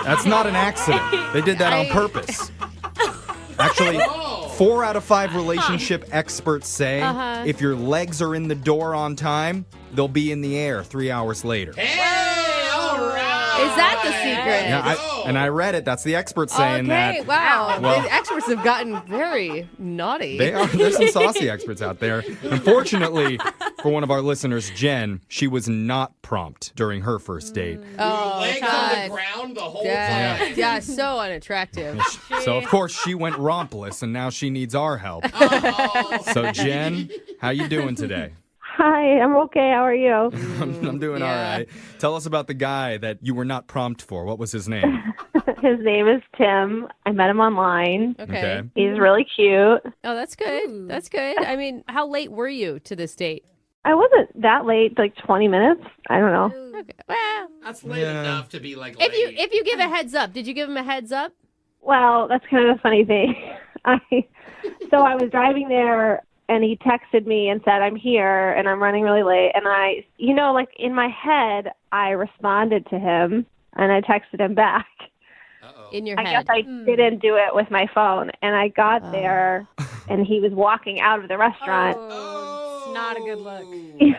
That's not an accident. They did that on purpose. Actually, 4 out of 5 relationship experts say if your legs are in the door on time, they'll be in the air 3 hours later.
Hey, all right.
Is that the secret?
Yeah, I read it. That's the expert saying
Okay,
that.
wow.
Well-
the experts have gotten very naughty.
There's some saucy experts out there. Unfortunately, for one of our listeners, Jen, she was not prompt during her first date.
Oh,
Legs
God.
on the ground the whole
Yeah.
time.
Yeah, so unattractive.
So, of course, she went rompless, and now she needs our help. So, Jen, how you doing today?
Hi, I'm okay. How are you?
I'm doing all right. Tell us about the guy that you were not prompt for. What was his name?
His name is Tim. I met him online.
Okay.
He's really cute.
Oh, that's good. That's good. I mean, how late were you to this date?
I wasn't that late, like 20 minutes. I don't know.
Okay. Well,
That's late enough to be like
if you give a heads up, did you give him a heads up?
Well, that's kind of a funny thing. So I was driving there, and he texted me and said, I'm here, and I'm running really late. And I, like in my head, I responded to him, and I texted him back.
In your
I
head.
guess I didn't do it with my phone. And I got there, and he was walking out of the restaurant.
It's not a good look.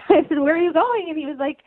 I said, where are you going? And he was like,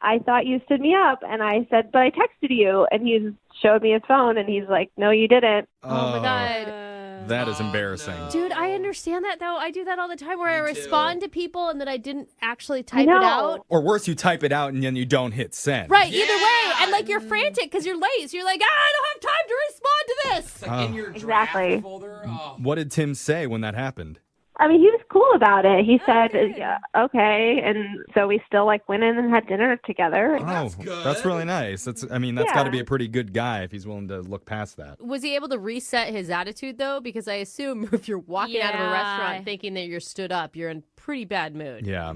I thought you stood me up. And I said, but I texted you. And he showed me his phone, and he's like, no, you didn't.
Oh, my God.
That is embarrassing.
Dude, I understand that, though. I do that all the time where I respond to people and then I didn't actually type it out.
Or worse, you type it out and then you don't hit send.
Right, either way. And, like, you're frantic because you're late. So you're like, I don't have time to respond to this.
It's like in your
Exactly.
folder. Oh.
What did Tim say when that happened?
I mean, he was cool about it. He said, yeah, okay. And so we still went in and had dinner together.
That's really nice. That's got to be a pretty good guy if he's willing to look past that.
Was he able to reset his attitude, though? Because I assume if you're walking out of a restaurant thinking that you're stood up, you're in pretty bad mood.
Yeah.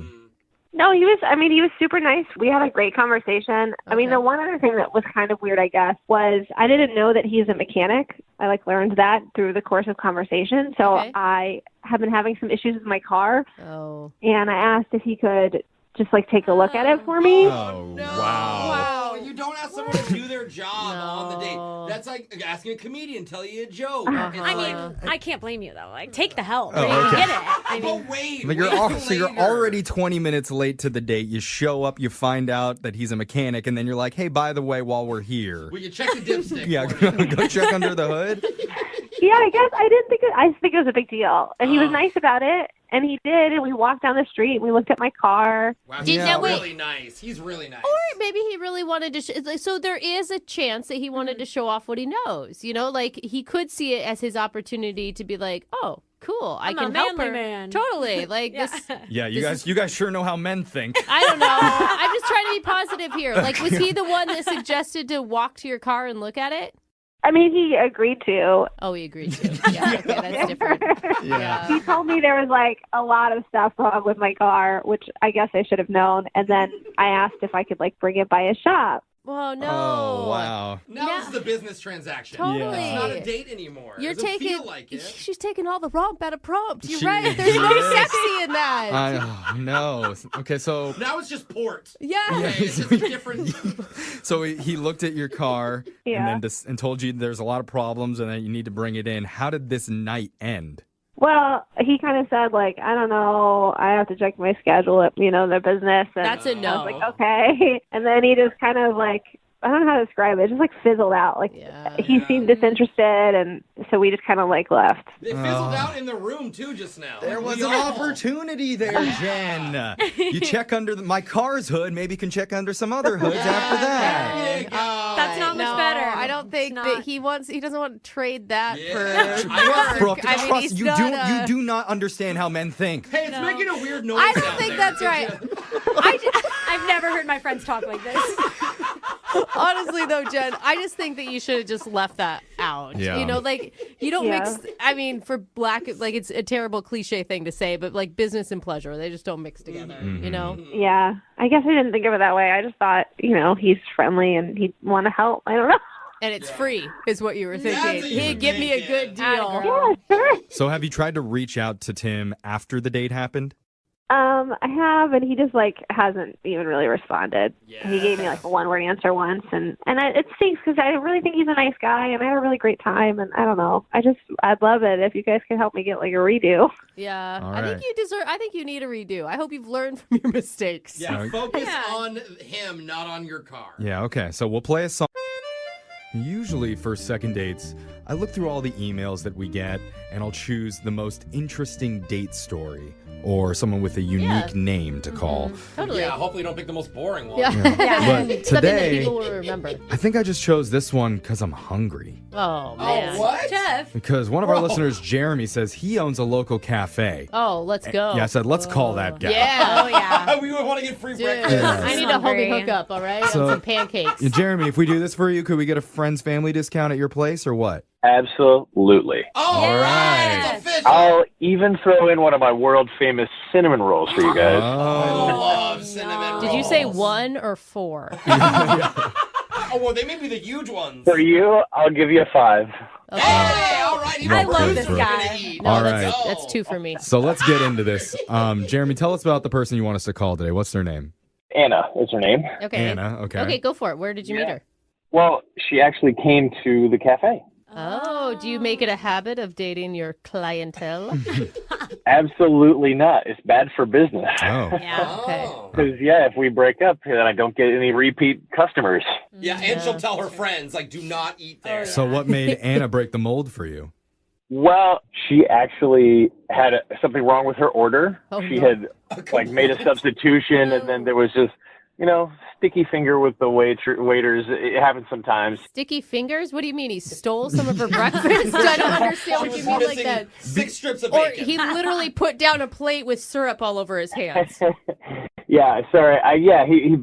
No, he was super nice. We had a great conversation. I mean, the one other thing that was kind of weird, I guess, was I didn't know that he's a mechanic. I learned that through the course of conversation. So I have been having some issues with my car.
Oh.
And I asked if he could just take a look at it for me.
Oh, wow.
You don't ask someone to do their job on the date. That's like asking a comedian to tell you a joke.
I mean, I can't blame you, though. Take the help.
Oh,
You
okay.
get it. I mean,
But wait.
But you're already 20 minutes late to the date. You show up, you find out that he's a mechanic, and then you're like, hey, by the way, while we're here.
Will you check the dipstick?
Yeah, go check under the hood.
Yeah, I guess I think it was a big deal. And he was nice about it. And he did. And we walked down the street. And we looked at my car.
Wow, he's really nice. He's really nice.
Or maybe he really wanted to. So there is a chance that he wanted to show off what he knows. He could see it as his opportunity to be like, oh, cool, I can help her.
Man.
Totally. This.
Yeah, you guys sure know how men think.
I don't know. I'm just trying to be positive here. Was he the one that suggested to walk to your car and look at it?
I mean, he agreed to.
Oh, he agreed to. Yeah, okay, that's different.
Yeah.
He told me there was a lot of stuff wrong with my car, which I guess I should have known. And then I asked if I could bring it by his shop.
Oh, no.
Oh, wow.
Now this is a business transaction.
Totally.
It's not a date anymore.
You're
It doesn't
taking.
feel like it.
She's taking all the romp out of prompt. You're
She
right. There's no
is.
sexy in that.
Oh, no. Okay, so
Now it's just port.
Yeah.
Okay, it's just a different.
so he looked at your car and then and told you there's a lot of problems and that you need to bring it in. How did this night end?
Well, he kind of said, I don't know, I have to check my schedule at, their business. And
That's a no.
I was like, okay. And then he just kind of, I don't know how to describe it. It just like fizzled out. Like he seemed disinterested, and so we just kind of like left.
It fizzled out in the room too just now.
There was an opportunity there, Jen. You check under my car's hood, maybe you can check under some other hoods after that.
That's not much better.
I don't think that he doesn't want to trade that for
Brooke,
I mean,
trust
he's
you
not
do not understand how men think.
Hey, it's making a weird noise.
I don't think that's right.
I've never heard my friends talk like this.
Honestly, though, Jen, I just think that you should have just left that out.
Yeah.
You know, like, you don't mix, I mean, for black, like, it's a terrible cliche thing to say, but, like, business and pleasure, they just don't mix together, you know?
Yeah, I guess I didn't think of it that way. I just thought, you know, he's friendly and he'd want to help. I don't know.
And it's free, is what you were thinking. Hey, give me a good deal.
Yeah, sure.
So have you tried to reach out to Tim after the date happened?
I have, and he just like hasn't even really responded. He gave me like a one-word answer once, and it stinks because I really think he's a nice guy, and I had a really great time, and I don't know. I'd love it if you guys could help me get like a redo.
Yeah,
All
I think I think you need a redo. I hope you've learned from your mistakes.
Yeah, focus on him, not on your car.
Yeah, okay. So we'll play a song. Usually for second dates, I look through all the emails that we get, and I'll choose the most interesting date story or someone with a unique name to call.
Totally.
Yeah, hopefully you don't pick the most boring one.
Yeah.
But
Something that
today,
people will remember.
I think I just chose this one because I'm hungry.
Oh, man.
what?
Jeff.
Because one of our listeners, Jeremy, says he owns a local cafe.
Oh, let's go.
Yeah, I said, let's call that guy.
Yeah.
Oh, yeah.
We would want to get free
Dude,
breakfast.
I need a homie
Hungry.
hookup, all right?
So-
and some pancakes.
Yeah, Jeremy, if we do this for you, could we get a friend's family discount at your place or what?
Absolutely.
All right.
right.
It's official.
I'll even throw in one of my world famous cinnamon rolls for you guys.
I love cinnamon rolls.
Did you say 1 or 4?
Oh, well, they may be the huge ones.
For you, I'll give you a 5.
Hey, all right.
I love
this guy.
No,
All
that's,
right.
that's 2 for me.
So let's get into this. Jeremy, tell us about the person you want us to call today. What's their name?
Anna is her name.
Okay.
Anna, okay.
Okay, go for it. Where did you meet her?
Well, she actually came to the cafe.
Oh, do you make it a habit of dating your clientele?
Absolutely not. It's bad for business.
Oh.
Yeah.
Okay.
Because, if we break up, then I don't get any repeat customers.
Yeah, and she'll tell her friends, like, do not eat there.
So what made Anna break the mold for you?
Well, she actually had something wrong with her order.
Oh,
She
no.
had made a substitution, and then there was just, sticky finger with the waiters. It happens sometimes.
Sticky fingers? What do you mean? He stole some of her breakfast? I don't understand what you mean like that.
6 strips of
Or
bacon.
he literally put down a plate with syrup all over his hands.
Yeah, sorry.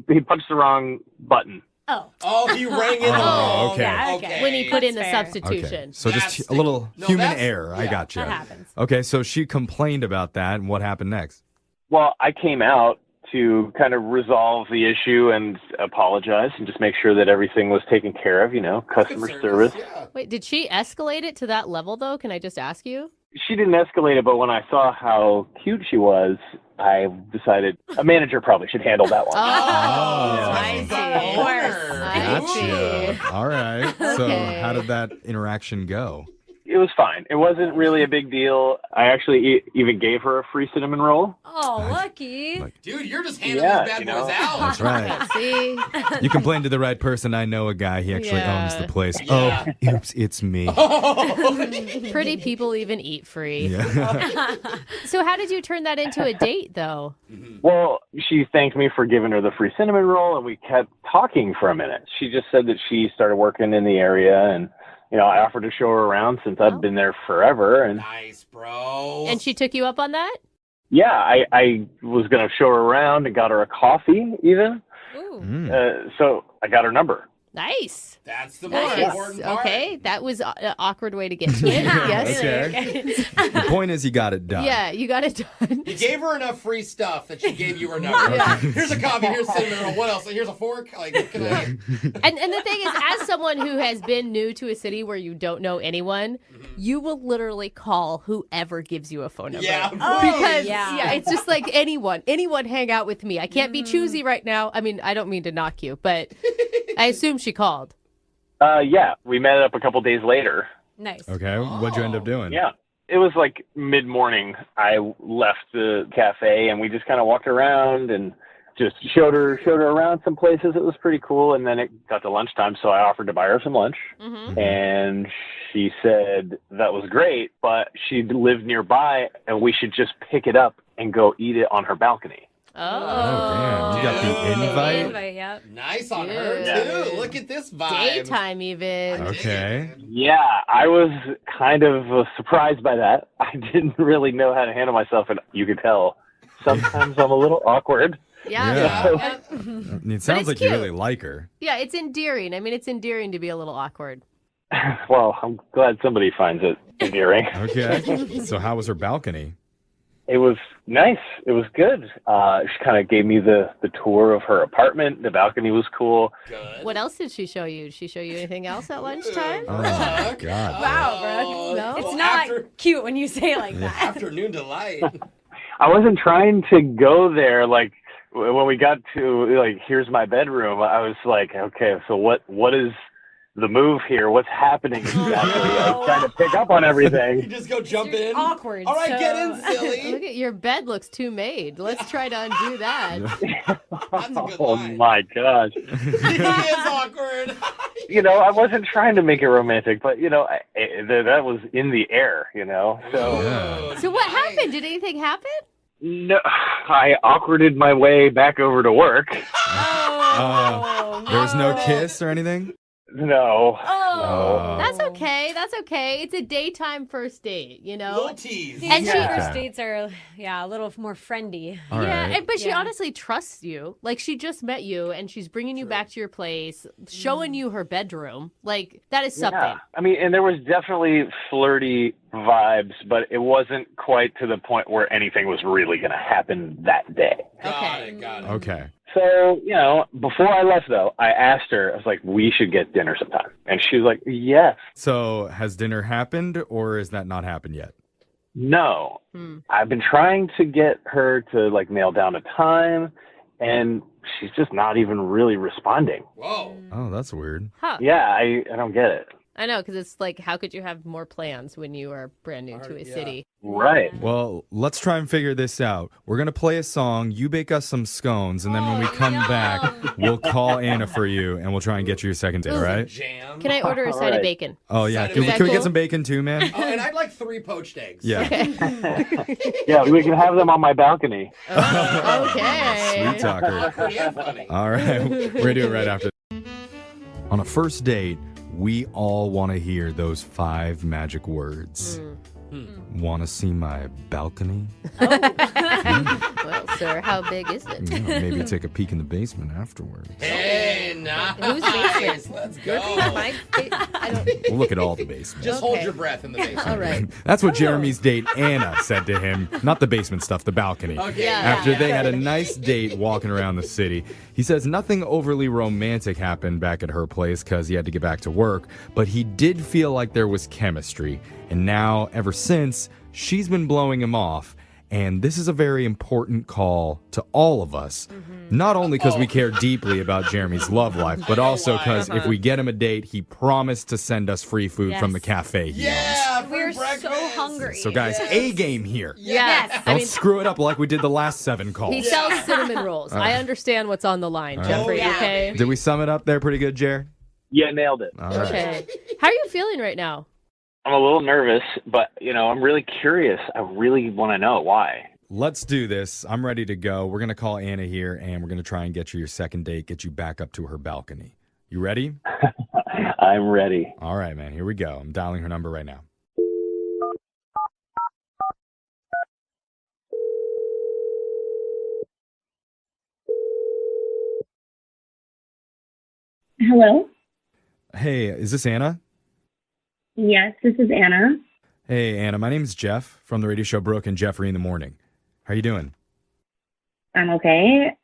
He punched the wrong button.
Oh, he rang in the wrong.
okay.
Yeah,
Okay.
When he put in the
That's fair.
substitution.
Okay. So
That's
just a little
sticky. No,
human
that's-
error. I
yeah,
got you.
That happens.
Okay, so she complained about that, and what happened next?
Well, I came out to kind of resolve the issue and apologize and just make sure that everything was taken care of, customer service.
Yeah.
Wait, did she escalate it to that level, though? Can I just ask you?
She didn't escalate it, but when I saw how cute she was, I decided a manager probably should handle that one.
Oh,
I
see.
Of course.
Gotcha. All right. So
Okay.
how did that interaction go?
It was fine. It wasn't really a big deal. I actually even gave her a free cinnamon roll.
Oh, lucky.
Dude, you're just handing
Yeah,
these bad
you
boys
know.
out.
That's right.
See?
You complained to the right person. I know a guy. He actually owns the place.
Yeah.
Oh, oops, it's me.
Pretty people even eat free.
Yeah.
So how did you turn that into a date, though?
Well, she thanked me for giving her the free cinnamon roll, and we kept talking for a minute. She just said that she started working in the area, and I offered to show her around since I've been there forever. And
Nice, bro.
And she took you up on that?
yeah, I was going to show her around and got her a coffee even.
Ooh.
So I got her number.
Nice.
That's the most
Nice.
important part.
Okay, that was an awkward way to get to it. Yes.
Okay. The point is, you got it done.
Yeah, you got it done.
You gave her enough free stuff that she gave you her number.
Yeah.
Here's a coffee, here's cinnamon roll. What else? Here's a fork. Like, can I?
And the thing is, as someone who has been new to a city where you don't know anyone, you will literally call whoever gives you a phone number.
Yeah.
Because
yeah.
it's just like anyone hang out with me. I can't be choosy right now. I mean, I don't mean to knock you, but I assume she called.
Yeah, we met up a couple days later.
Nice.
Okay. What'd you end up doing?
Yeah. It was like mid-morning. I left the cafe, and we just kind of walked around, and just showed her around some places. It was pretty cool. And then it got to lunchtime, so I offered to buy her some lunch.
Mm-hmm.
And she said that was great, but she lived nearby, and we should just pick it up and go eat it on her balcony.
Damn. You got the invite?
Yep.
Nice on
Dude.
her, too. Look at this vibe.
Daytime even.
Okay.
Yeah, I was kind of surprised by that. I didn't really know how to handle myself, and you could tell sometimes I'm a little awkward.
Yeah.
It
But
sounds
it's
like you
cute.
really like her.
Yeah, it's endearing. I mean, it's endearing to be a little awkward.
Well, I'm glad somebody finds it endearing.
Okay. So how was her balcony?
It was nice. It was good. She kind of gave me the tour of her apartment. The balcony was cool.
What else did she show you? Did she show you anything else at lunchtime?
Oh, my God.
Wow, Brooke.
No?
It's not cute when you say it like that.
Afternoon delight.
I wasn't trying to go there. Like, when we got to, like, here's my bedroom, I was like, okay, so what is the move here? What's happening exactly? I was trying to pick up on everything.
You just go jump in.
Awkward.
All right,
so-
get in, silly.
Look at your bed looks too made. Let's try to undo that.
That's a good
Oh
line.
my gosh.
He is awkward.
I wasn't trying to make it romantic, but, that was in the air, so.
So what happened? Did anything happen?
No, I awkwarded my way back over to work.
There was no kiss or anything?
No.
Oh, that's okay. That's okay. It's a daytime first date,
Little tease.
And first dates are, a little more friendly.
All right.
But she honestly trusts you. Like, she just met you, and she's bringing you back to your place, showing you her bedroom. Like, that is something.
Yeah. I mean, and there was definitely flirty vibes, but it wasn't quite to the point where anything was really going to happen that day.
Got it.
Okay.
So, before I left, though, I asked her, I was like, we should get dinner sometime. And she was like, yes.
So has dinner happened, or is that not happened yet?
No. I've been trying to get her to, nail down a time, and she's just not even really responding.
Whoa.
Oh, that's weird.
Huh.
Yeah, I don't get it.
I know, because it's like, how could you have more plans when you are brand new to a city?
Right.
Well, let's try and figure this out. We're going to play a song. You bake us some scones, and then when we come back, we'll call Anna for you, and we'll try and get you your second date, all right?
Jam.
Can I order a side of bacon?
Oh, yeah.
Side of
Can we
bacon.
get some bacon, too, man?
Oh, and I'd like 3 poached eggs.
Yeah.
Yeah, we can have them on my balcony.
Okay.
Sweet talker.
Pretty and funny.
All right. We're going to do it right after. On a first date, we all want to hear those 5 magic words. Want to see my balcony?
Well, sir, how big is it?
Maybe take a peek in the basement afterwards.
Hey, nice.
Whose basement?
Let's
Your
go.
basement? I don't.
We'll look at all the basements.
Just hold your breath in the basement.
All right.
That's what Jeremy's date Anna said to him. Not the basement stuff, the balcony.
Okay.
Yeah.
After they had a nice date walking around the city. He says nothing overly romantic happened back at her place because he had to get back to work, but he did feel like there was chemistry. And now, ever since, she's been blowing him off. And this is a very important call to all of us. Not only because we care deeply about Jeremy's love life, but also because if we get him a date, he promised to send us free food from the cafe he owns.
We're so hungry.
So guys, A game here.
Yes.
Don't screw it up like we did the last 7 calls.
He sells cinnamon rolls. I understand what's on the line, Jeffrey. Okay.
Did we sum it up there pretty good, Jer?
Yeah, nailed it.
All right.
Okay. How are you feeling right now?
I'm a little nervous, but, I'm really curious. I really want to know why.
Let's do this. I'm ready to go. We're going to call Anna here, and we're going to try and get you your second date, get you back up to her balcony. You ready?
I'm ready.
All right, man. Here we go. I'm dialing her number right now.
Hello?
Hey, is this Anna?
Yes, this is Anna.
Hey, Anna. My name's Jeff from the radio show Brooke and Jeffrey in the Morning. How you doing?
I'm okay.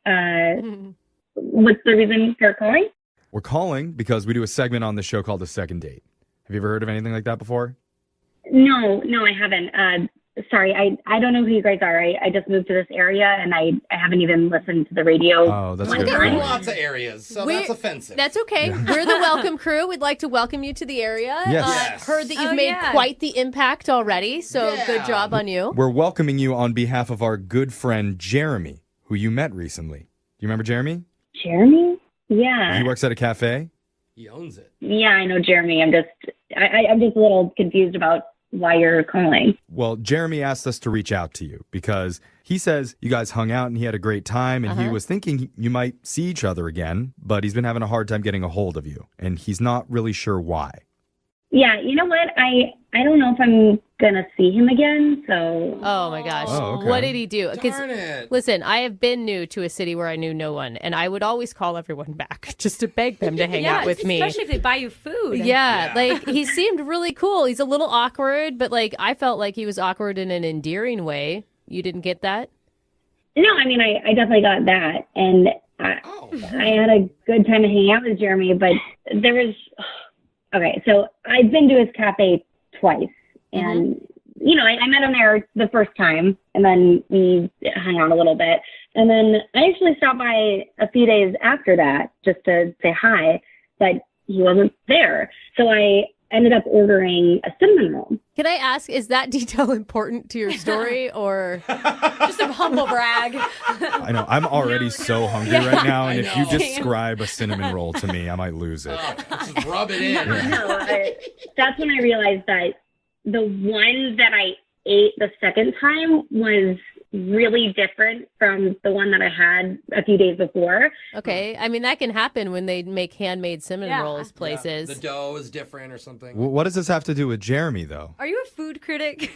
What's the reason for calling?
We're calling because we do a segment on the show called The Second Date. Have you ever heard of anything like that before?
No, I haven't. Sorry, I don't know who you guys are. I just moved to this area, and I haven't even listened to the radio.
Oh, that's
one
good.
time.
Lots of areas, so that's offensive.
That's okay. We're the welcome crew. We'd like to welcome you to the area.
Yes.
Heard that you've made quite the impact already, so good job on you.
We're welcoming you on behalf of our good friend Jeremy, who you met recently. Do You remember Jeremy?
Jeremy? Yeah.
He works at a cafe.
He owns it.
Yeah, I know Jeremy. I'm just a little confused about why you're calling.
Well, Jeremy asked us to reach out to you because he says you guys hung out and he had a great time and he was thinking you might see each other again, but he's been having a hard time getting a hold of you and he's not really sure why.
Yeah, you know what? I don't know if I'm going to see him again, so...
Oh, my gosh.
Oh, okay.
What did he do?
Darn it.
Listen, I have been new to a city where I knew no one, and I would always call everyone back just to beg them to hang out with me.
Especially if they buy you food.
Yeah, like, he seemed really cool. He's a little awkward, but, like, I felt like he was awkward in an endearing way. You didn't get that?
No, I mean, I definitely got that, and I had a good time hanging out with Jeremy, but there was... Okay, so I've been to his cafe twice, and, you know, I met him there the first time, and then we hung out a little bit. And then I actually stopped by a few days after that just to say hi, but he wasn't there. So I ended up ordering a cinnamon roll.
Can I ask, is that detail important to your story, or
just a humble brag?
I know. I'm already so hungry right now, and if you describe a cinnamon roll to me, I might lose it.
Just rub it in.
No, that's when I realized that the one that I ate the second time was really different from the one that I had a few days before.
Okay, I mean, that can happen when they make handmade cinnamon rolls places.
The dough is different or something.
What does this have to do with Jeremy, though?
Are you a food critic?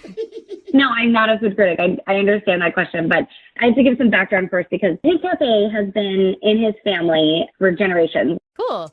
No, I'm not a food critic. I understand that question, but I have to give some background first because his cafe has been in his family for generations.
Cool.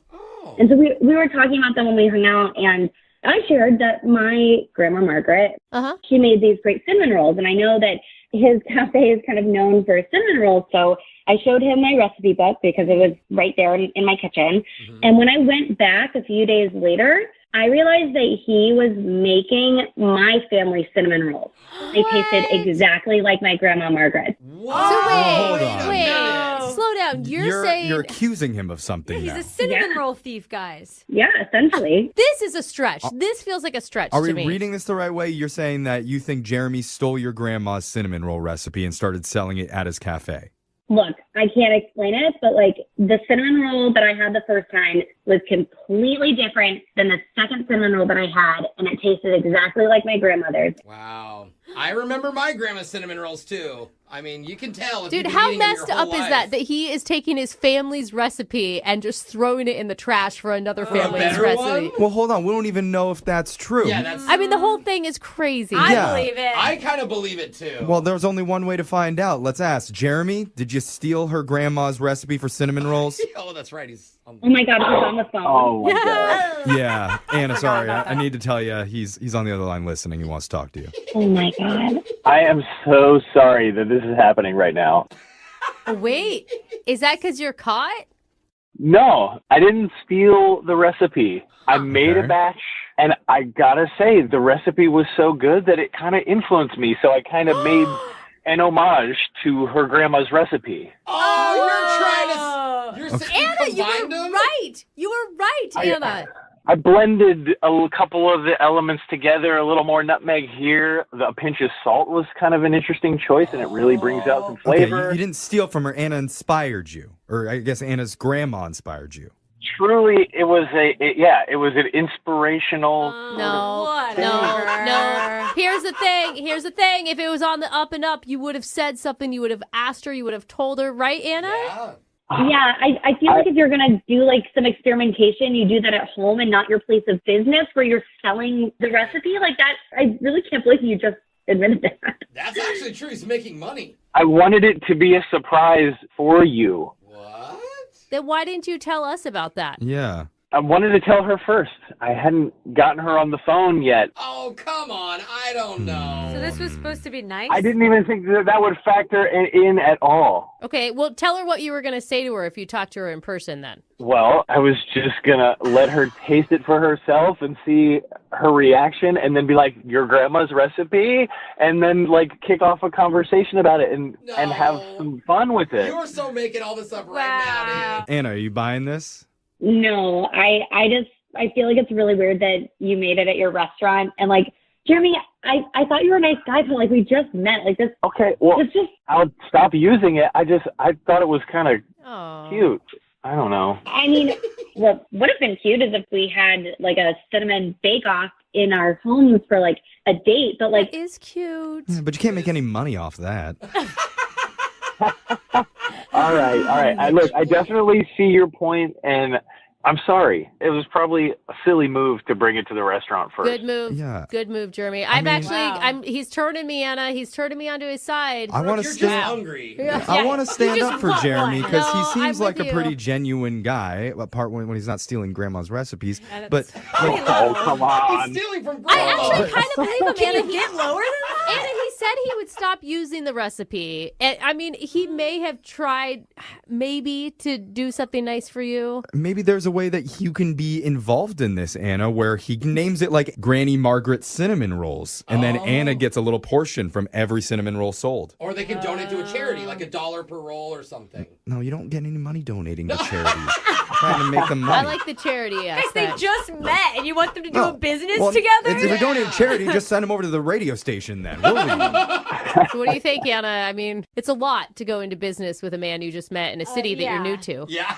And so we were talking about them when we hung out, and I shared that my grandma Margaret, she made these great cinnamon rolls, and I know that his cafe is kind of known for cinnamon rolls, so I showed him my recipe book because it was right there in my kitchen. And when I went back a few days later, I realized that he was making my family cinnamon rolls. They tasted exactly like my grandma Margaret.
So wait, slow down. You're saying
you're accusing him of something
He's
now.
a cinnamon roll thief, guys.
Yeah, essentially.
This is a stretch. This feels like a stretch
Are
to
we
me.
reading this the right way? You're saying that you think Jeremy stole your grandma's cinnamon roll recipe and started selling it at his cafe.
Look, I can't explain it, but like the cinnamon roll that I had the first time was completely different than the second cinnamon roll that I had, and it tasted exactly like my grandmother's.
Wow. I remember my grandma's cinnamon rolls too. I mean, you can tell. If
Dude,
you've been
how
eating them your
messed
whole
up is
life.
that he is taking his family's recipe and just throwing it in the trash for another family's
better
recipe?
one?
Well, hold on. We don't even know if that's true.
Yeah, that's.
I mean, the whole thing is crazy.
Yeah.
I believe it.
I kind of believe it too.
Well, there's only one way to find out. Let's ask. Jeremy, did you steal her grandma's recipe for cinnamon rolls?
Oh, that's right. He's on
Oh my God, he's on the phone.
Oh my god.
Yeah. Anna, sorry. I need to tell you, he's on the other line listening. He wants to talk to you.
Oh my God.
I am so sorry that this is happening right now.
Wait, is that because you're caught?
No, I didn't steal the recipe. I made a
Okay.
batch, and I gotta say, the recipe was so good that it kind of influenced me. So I kind of made an homage to her grandma's recipe.
Oh, you're trying to.
Anna, you
combined
were
them?
right. You were right, Anna.
I blended a couple of the elements together, a little more nutmeg here. A pinch of salt was kind of an interesting choice, and it really brings out some
Okay,
flavor.
you didn't steal from her. Anna inspired you. Or I guess Anna's grandma inspired you.
Truly, it was an inspirational.
No. Here's the thing. If it was on the up and up, you would have said something. You would have asked her. You would have told her, right, Anna?
Yeah, I feel like if you're going to do like some experimentation, you do that at home and not your place of business where you're selling the recipe like that. I really can't believe you just admitted that.
That's actually true. He's making money.
I wanted it to be a surprise for you.
Then why didn't you tell us about that?
Yeah.
I wanted to tell her first. I hadn't gotten her on the phone yet.
Oh, come on. I don't know.
So this was supposed to be nice?
I didn't even think that would factor in at all.
Okay, well, tell her what you were going to say to her if you talked to her in person then.
Well, I was just going to let her taste it for herself and see her reaction and then be like, your grandma's recipe? And then, like, kick off a conversation about it and have some fun with it.
You're so making all this up right now, dude.
Anna, are you buying this?
No, I feel like it's really weird that you made it at your restaurant. And like, Jeremy, I thought you were a nice guy, but like we just met. Like this.
Okay, well,
It's just.
I'll stop using it. I thought it was kind of cute. I don't know.
I mean, what would have been cute is if we had like a cinnamon bake-off in our homes for like a date, but like
That is cute.
Yeah, but you can't make any money off that.
All right. Look, I definitely see your point, and I'm sorry. It was probably a silly move to bring it to the restaurant first.
Good move.
Yeah.
Good move, Jeremy. He's turning me, Anna. He's turning me onto his side.
I want to
You're just
stand.
hungry.
I want to stand up for Jeremy because
No,
he seems
I'm
like
with
a
you.
pretty genuine guy. Apart when he's not stealing grandma's recipes, but
Oh, come on.
He's stealing from
I
grandma.
actually kind of believe him,
Can
Anna.
you get lower than that?
Anna, he said he would stop using the recipe. And, I mean, he may have tried maybe to do something nice for you.
maybe there's a way that you can be involved in this, Anna, where he names it like Granny Margaret cinnamon rolls, and then Anna gets a little portion from every cinnamon roll sold.
Or they can donate to a charity, like $1 per roll or something.
No, you don't get any money donating to charities. Trying to make them money.
I like the charity
Guys,
aspect.
they just met and you want them to do
No.
a business
Well,
together?
If you're donating to charity, just send them over to the radio station then. Will we?
So what do you think, Anna? I mean, it's a lot to go into business with a man you just met in a city that you're new to.
Yeah.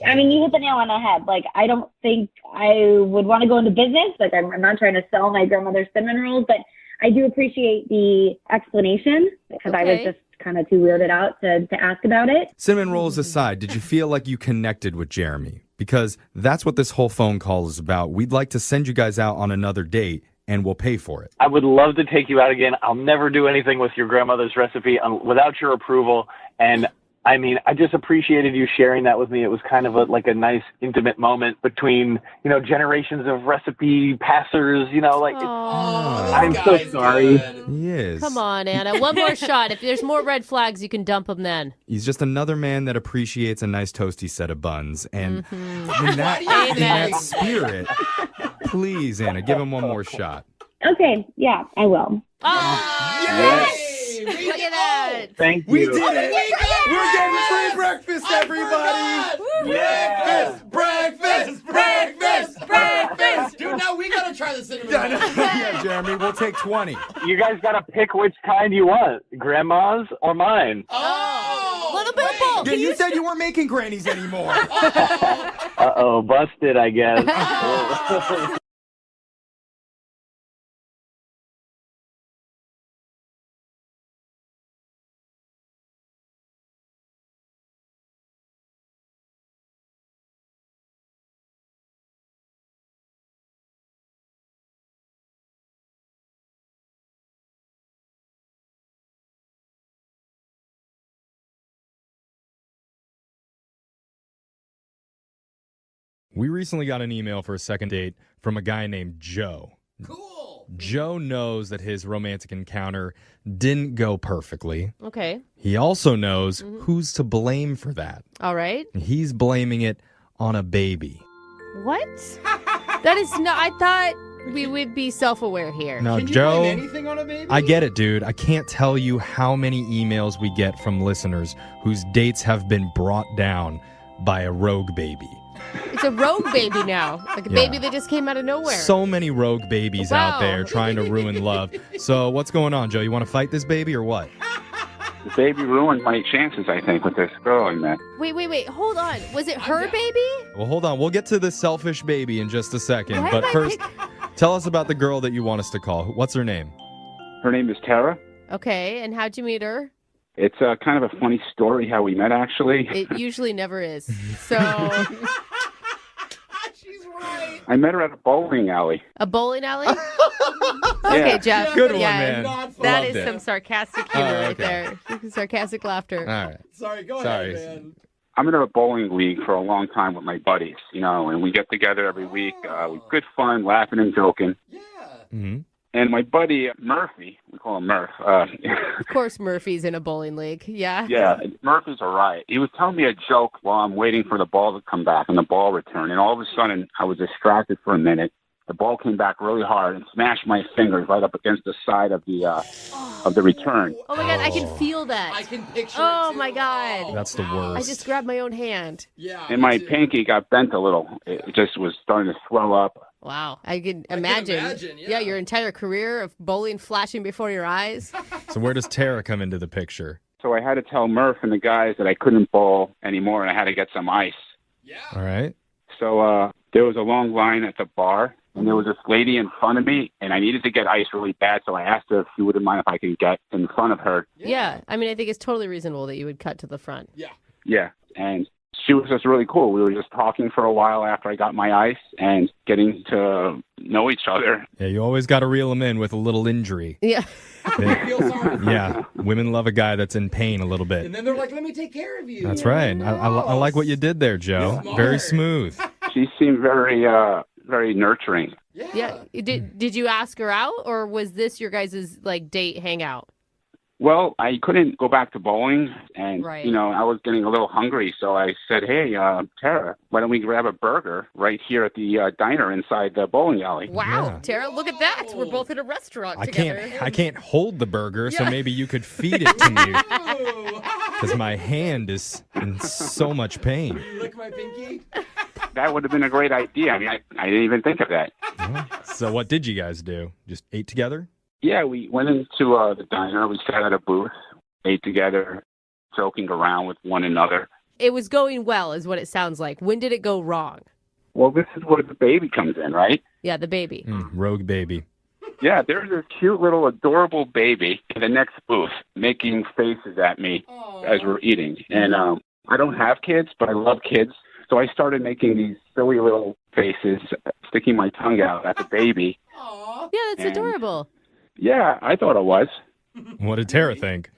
I mean, you hit the nail on the head. Like, I don't think I would want to go into business. Like, I'm not trying to sell my grandmother's cinnamon rolls, but I do appreciate the explanation because I was
Okay.
just kind of too weirded out to ask about it.
Cinnamon rolls aside, did you feel like you connected with Jeremy? Because that's what this whole phone call is about. We'd like to send you guys out on another date, and we'll pay for it.
I would love to take you out again. I'll never do anything with your grandmother's recipe without your approval. And I mean, I just appreciated you sharing that with me. It was kind of like a nice, intimate moment between, generations of recipe passers, I'm so sorry.
He is.
Come on, Anna. One more shot. If there's more red flags, you can dump them then.
He's just another man that appreciates a nice toasty set of buns. And in that
Amen.
spirit, please, Anna, give him one more shot.
Okay, yeah, I will.
Yes! Look at that.
Thank you.
We did it! We're getting free breakfast, everybody!
Breakfast! Dude, now we gotta try the cinnamon roll.
Yeah, Jeremy, we'll take 20.
You guys got to pick which kind you want, grandma's or mine.
Little bit of both.
Yeah, you said you weren't making grannies anymore.
Uh-oh, busted, I guess.
We recently got an email for a second date from a guy named Joe.
Cool.
Joe knows that his romantic encounter didn't go perfectly.
Okay.
He also knows who's to blame for that.
All right.
He's blaming it on a baby.
What? That is not. I thought we would be self-aware here.
Now,
Can you
Joe,
blame anything on a baby?
I get it, dude. I can't tell you how many emails we get from listeners whose dates have been brought down by a rogue baby.
It's a rogue baby now. Like a baby that just came out of nowhere.
So many rogue babies out there trying to ruin love. So what's going on, Joe? You want to fight this baby or what?
The baby ruined my chances, I think, with this girl I met.
Wait. Hold on. Was it her baby?
Well, hold on. We'll get to the selfish baby in just a second.
Why
But
am I
first, tell us about the girl that you want us to call. What's her name?
Her name is Tara.
Okay, and how'd you meet her?
It's kind of a funny story how we met, actually.
It usually never is. So,
I met her at a bowling alley.
a bowling alley? Okay,
Yeah.
Jeff.
Good one,
yeah,
man.
That
Loved
is
it.
some sarcastic humor right
okay.
there. Sarcastic laughter.
All right.
Sorry, go
Sorry.
ahead, man.
I'm in a bowling league for a long time with my buddies, and we get together every week. Good fun, laughing and joking.
Mm-hmm.
And my buddy Murphy, we call him Murph.
Of course, Murphy's in a bowling league. Yeah.
Yeah, Murphy's all right. He was telling me a joke while I'm waiting for the ball to come back and the ball return. And all of a sudden, I was distracted for a minute. The ball came back really hard and smashed my fingers right up against the side of the return.
Oh my God, I can feel that.
I can picture
Oh
it too.
my God.
That's the worst.
I just grabbed my own hand.
Yeah.
And my pinky got bent a little. It just was starting to swell up.
Wow. I can imagine. Yeah, your entire career of bowling flashing before your eyes.
So where does Tara come into the picture?
So I had to tell Murph and the guys that I couldn't bowl anymore, and I had to get some ice.
All right.
So there was a long line at the bar, and there was this lady in front of me, and I needed to get ice really bad, so I asked her if she wouldn't mind if I could get in front of her.
Yeah. I mean, I think it's totally reasonable that you would cut to the front.
Yeah, and she was just really cool. We were just talking for a while after I got my ice and getting to know each other.
Yeah, you always got to reel them in with a little injury.
Yeah.
Yeah, women love a guy that's in pain a little bit.
And then they're like, let me take care of you.
That's right. I like what you did there, Joe. Very smooth.
She seemed very nurturing.
Yeah. Did you ask her out, or was this your guys' like date hangout?
Well, I couldn't go back to bowling, and,
Right.
I was getting a little hungry, so I said, hey, Tara, why don't we grab a burger right here at the diner inside the bowling alley?
Wow, Tara, look at that. We're both in a restaurant together.
I can't hold the burger, so maybe you could feed it to me. Because my hand is in so much pain.
Lick my pinky?
That would have been a great idea. I mean, I didn't even think of that.
So what did you guys do? Just ate together?
Yeah, we went into the diner. We sat at a booth, ate together, joking around with one another.
It was going well, is what it sounds like. When did it go wrong?
Well, this is where the baby comes in, right?
Yeah, the baby.
Rogue baby.
Yeah, there's this cute little adorable baby in the next booth making faces at me as we're eating. And I don't have kids, but I love kids. So I started making these silly little faces, sticking my tongue out at the baby.
Yeah, that's adorable.
Yeah, I thought it was.
What did Tara think?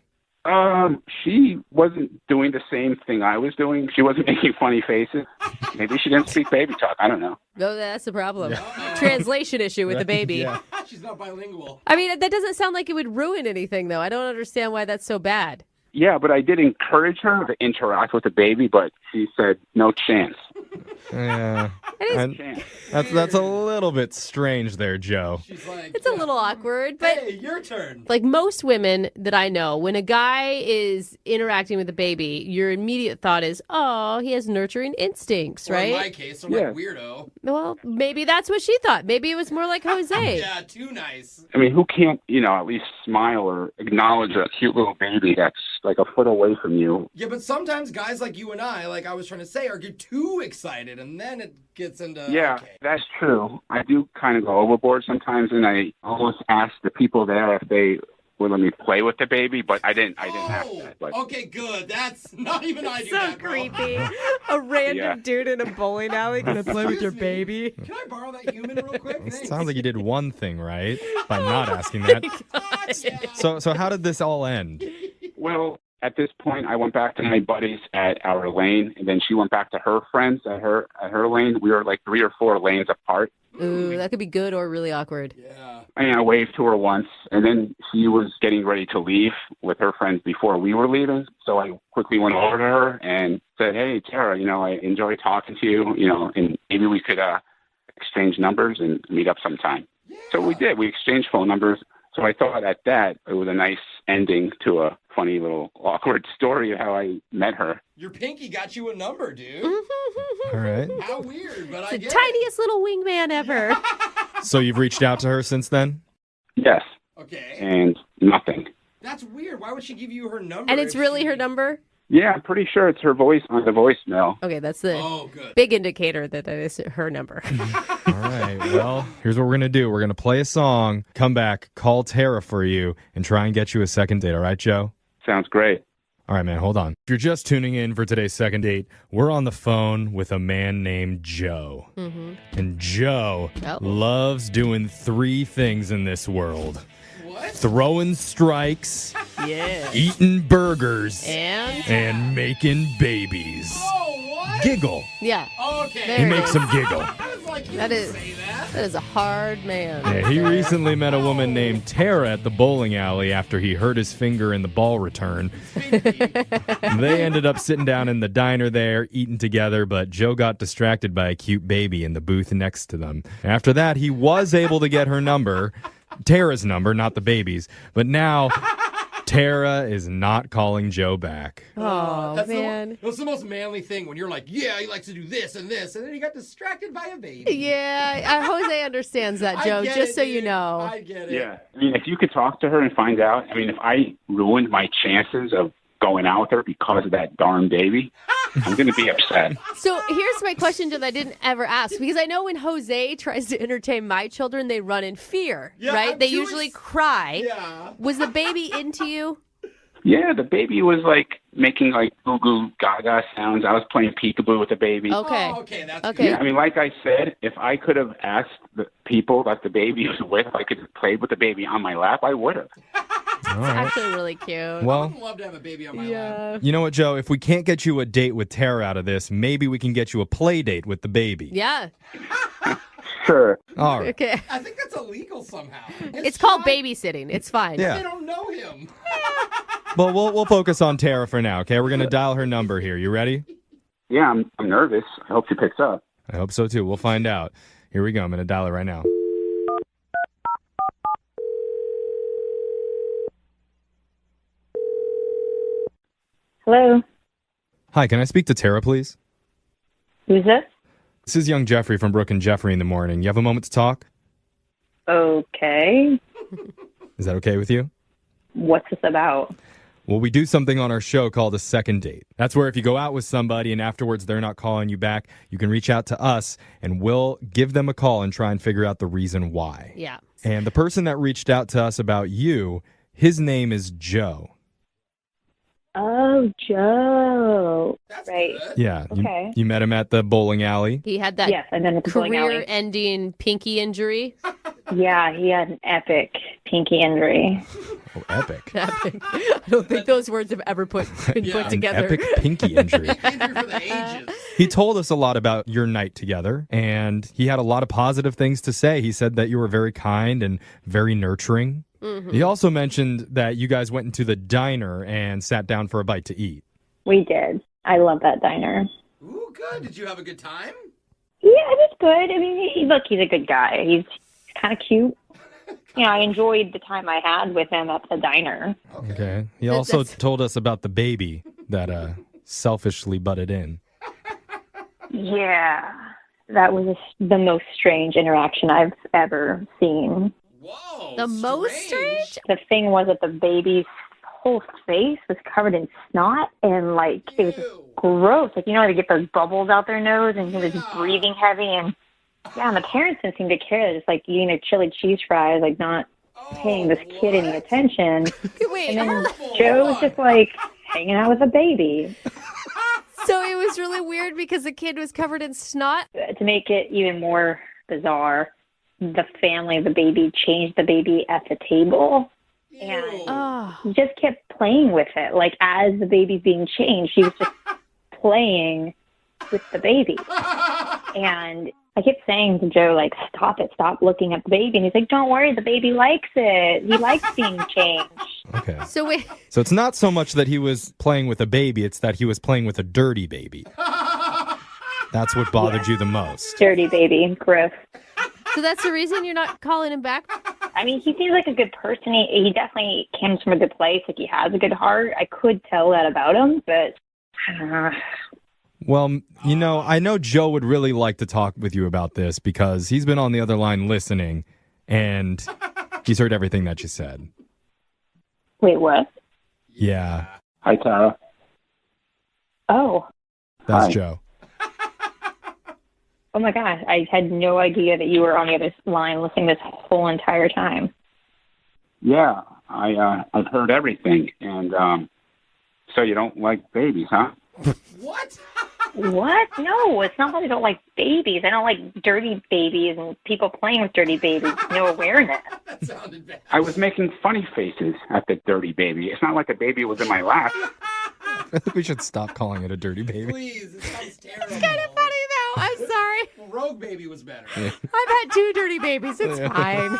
She wasn't doing the same thing I was doing. She wasn't making funny faces. Maybe she didn't speak baby talk. I don't know.
No, that's the problem. Translation issue with the baby.
Yeah. She's not bilingual.
I mean, that doesn't sound like it would ruin anything, though. I don't understand why that's so bad.
Yeah, but I did encourage her to interact with the baby, but she said no chance.
Yeah. That's a little bit strange there, Joe.
She's like,
it's a little awkward, but
hey, your turn.
Like most women that I know, when a guy is interacting with a baby, your immediate thought is, oh, he has nurturing instincts,
Or
right?
in my case, I'm like, weirdo.
Well, maybe that's what she thought. Maybe it was more like Jose.
Yeah, too nice.
I mean, who can't, at least smile or acknowledge a cute little baby that's like a foot away from you?
Yeah, but sometimes guys like you and I, like I was trying to say, get too excited, and then it gets into,
Yeah, that's true. I do kind of go overboard sometimes, and I almost ask the people there if they would let me play with the baby, but I didn't ask that. But
Okay, good. That's not even I do
So
that, bro.
creepy. A random dude in a bowling alley gonna play with your baby.
Can I borrow that human real quick?
It
Thanks.
sounds like you did one thing right by not asking that. So how did this all end?
Well, at this point, I went back to my buddies at our lane, and then she went back to her friends at her lane. We were like 3 or 4 lanes apart.
Ooh, that could be good or really awkward.
I waved to her once, and then she was getting ready to leave with her friends before we were leaving. So I quickly went over to her and said, hey, Tara, I enjoy talking to you, and maybe we could exchange numbers and meet up sometime. So we did. We exchanged phone numbers. So I thought at that it was a nice ending to a funny little awkward story of how I met her.
Your pinky got you a number, dude.
All right.
How weird, but
It's
I
the
get
tiniest little wingman ever.
So you've reached out to her since then?
Yes.
Okay.
And nothing.
That's weird. Why would she give you her number?
And it's really her number?
Yeah, I'm pretty sure it's her voice on the voicemail.
Okay, that's the big indicator that is her number.
All right. Well, here's what we're going to do. We're going to play a song, come back, call Tara for you, and try and get you a second date. All right, Joe?
Sounds great.
All right, man, hold on. If you're just tuning in for today's second date, we're on the phone with a man named Joe.
Mm-hmm.
And Joe loves doing 3 things in this world.
What?
Throwing strikes, eating burgers, and making babies.
Oh, what?
Giggle.
Yeah.
Okay.
He makes them giggle.
That is a hard man.
Yeah, he recently met a woman named Tara at the bowling alley after he hurt his finger in the ball return. They ended up sitting down in the diner there, eating together, but Joe got distracted by a cute baby in the booth next to them. After that, he was able to get her number, Tara's number, not the baby's, but now Tara is not calling Joe back.
Oh,
That's
man.
That's the most manly thing when you're like, yeah, he likes to do this and this, and then he got distracted by a baby.
Yeah, Jose understands that, Joe, just so you know.
I get it.
Yeah. I mean, if you could talk to her and find out, I mean, if I ruined my chances of going out with her because of that darn baby, I'm going to be upset.
So here's my question that I didn't ever ask, because I know when Jose tries to entertain my children, they run in fear, right? They usually cry.
Yeah.
Was the baby into you?
Yeah, the baby was like making like goo goo gaga sounds. I was playing peekaboo with the baby.
Okay.
Okay, that's
Okay.
Yeah, I mean, like I said, if I could have asked the people that the baby was with, if I could have played with the baby on my lap, I would have.
All
It's
right.
actually really cute.
Well,
I would love to have a baby on my lap.
you know what, Joe? If we can't get you a date with Tara out of this, maybe we can get you a play date with the baby.
Yeah.
Sure.
All right.
Okay.
I think that's illegal somehow.
It's called babysitting. It's fine.
Yeah.
They don't know him.
Well, we'll focus on Tara for now, okay? We're going to dial her number here. You ready?
Yeah, I'm nervous. I hope she picks up.
I hope so, too. We'll find out. Here we go. I'm going to dial her right now.
Hello.
Hi, can I speak to Tara, please?
Who's this?
This is young Jeffrey from Brooke and Jeffrey in the morning. You have a moment to talk?
Okay.
Is that okay with you?
What's this about?
Well, we do something on our show called a second date. That's where if you go out with somebody and afterwards they're not calling you back, you can reach out to us and we'll give them a call and try and figure out the reason why.
Yeah.
And the person that reached out to us about you, his name is Joe.
Oh, Joe. Right.
Yeah.
Okay.
You met him at the bowling alley.
He had that
Yes, and then at the bowling alley.
career-ending pinky injury.
Yeah, he had an epic pinky injury.
Oh, epic.
Epic. I don't think those words have ever been put together.
An epic pinky injury.
Injury for the ages.
He told us a lot about your night together, and he had a lot of positive things to say. He said that you were very kind and very nurturing.
Mm-hmm.
He also mentioned that you guys went into the diner and sat down for a bite to eat.
We did. I love that diner.
Ooh, good. Did you have a good time?
Yeah, it was good. I mean, look, he's a good guy. He's kind of cute. You know, I enjoyed the time I had with him at the diner.
Okay. He also told us about the baby that selfishly butted in.
Yeah, that was the most strange interaction I've ever seen.
Whoa.
The most strange?
The thing was that the baby's whole face was covered in snot and like it was gross. Like, you know, they get those bubbles out their nose and he was breathing heavy and yeah, and the parents didn't seem to care. Just like eating a chili cheese fries, like not paying this kid any attention.
Wait,
and then Joe was just like hanging out with the baby.
So it was really weird because the kid was covered in snot?
To make it even more bizarre, the family of the baby changed the baby at the table. And he just kept playing with it. Like, as the baby's being changed, he was just playing with the baby. And I kept saying to Joe, like, stop it, stop looking at the baby. And he's like, don't worry, the baby likes it. He likes being changed.
Okay.
So wait.
So it's not so much that he was playing with a baby, it's that he was playing with a dirty baby. That's what bothered you the most.
Dirty baby, gross.
So that's the reason you're not calling him back?
I mean, he seems like a good person. He definitely comes from a good place. Like, he has a good heart. I could tell that about him, but
Well, you know, I know Joe would really like to talk with you about this because he's been on the other line listening, and he's heard everything that you said.
Wait, what?
Yeah.
Hi, Tara.
Oh.
That's
Hi.
Joe.
Oh, my God. I had no idea that you were on the other line listening this whole entire time.
Yeah, I've heard everything, and so you don't like babies, huh?
What?
What? No, it's not that I don't like babies. I don't like dirty babies and people playing with dirty babies. No awareness.
That sounded bad.
I was making funny faces at the dirty baby. It's not like the baby was in my lap.
I think we should stop calling it a dirty baby.
Please, it sounds terrible.
It's kind of funny, though. I'm sorry.
Rogue baby was better.
Yeah.
I've had 2 dirty babies. It's fine.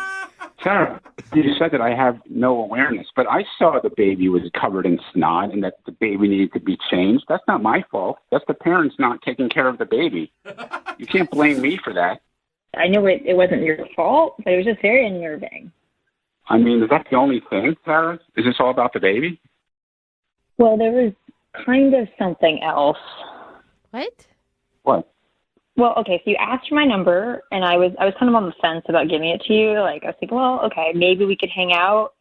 Tara, you said that I have no awareness, but I saw the baby was covered in snot and that the baby needed to be changed. That's not my fault. That's the parents not taking care of the baby. You can't blame me for that.
I know it wasn't your fault, but it was just very unnerving.
I mean, is that the only thing, Sarah? Is this all about the baby?
Well, there was kind of something else.
What?
What?
Well, okay, so you asked for my number, and I was kind of on the fence about giving it to you. Like, I was thinking, well, okay, maybe we could hang out.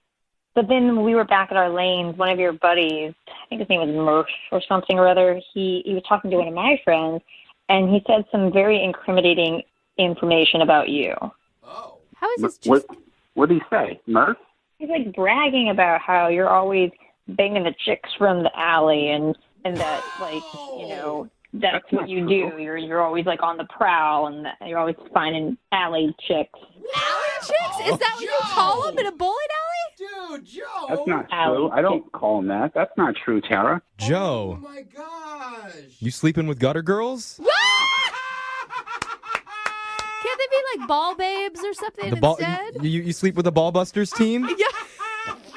But then when we were back at our lanes, one of your buddies, I think his name was Murph or something or other, he was talking to one of my friends, and he said some very incriminating information about you.
How is this just...
What did he say, Murph?
He's like bragging about how you're always banging the chicks from the alley and that, like, you know, that's what you do. You're always like on the prowl and you're always finding alley chicks.
Alley chicks? Is that what you call them in a bowling alley?
Dude, Joe.
That's not true. I don't call him that. That's not true, Tara.
Joe.
Oh my gosh.
You sleeping with gutter girls?
Can't they be like ball babes or something instead?
You sleep with the Ballbusters team?
Yeah.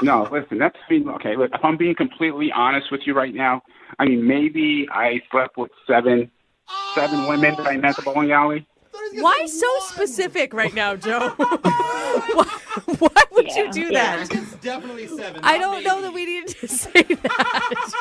No, listen, that's okay. Look, if I'm being completely honest with you right now, I mean, maybe I slept with seven women that I met at the bowling alley.
Why so specific right now, Joe? Why would you do that?
It's definitely 7.
I don't know that we needed to say that.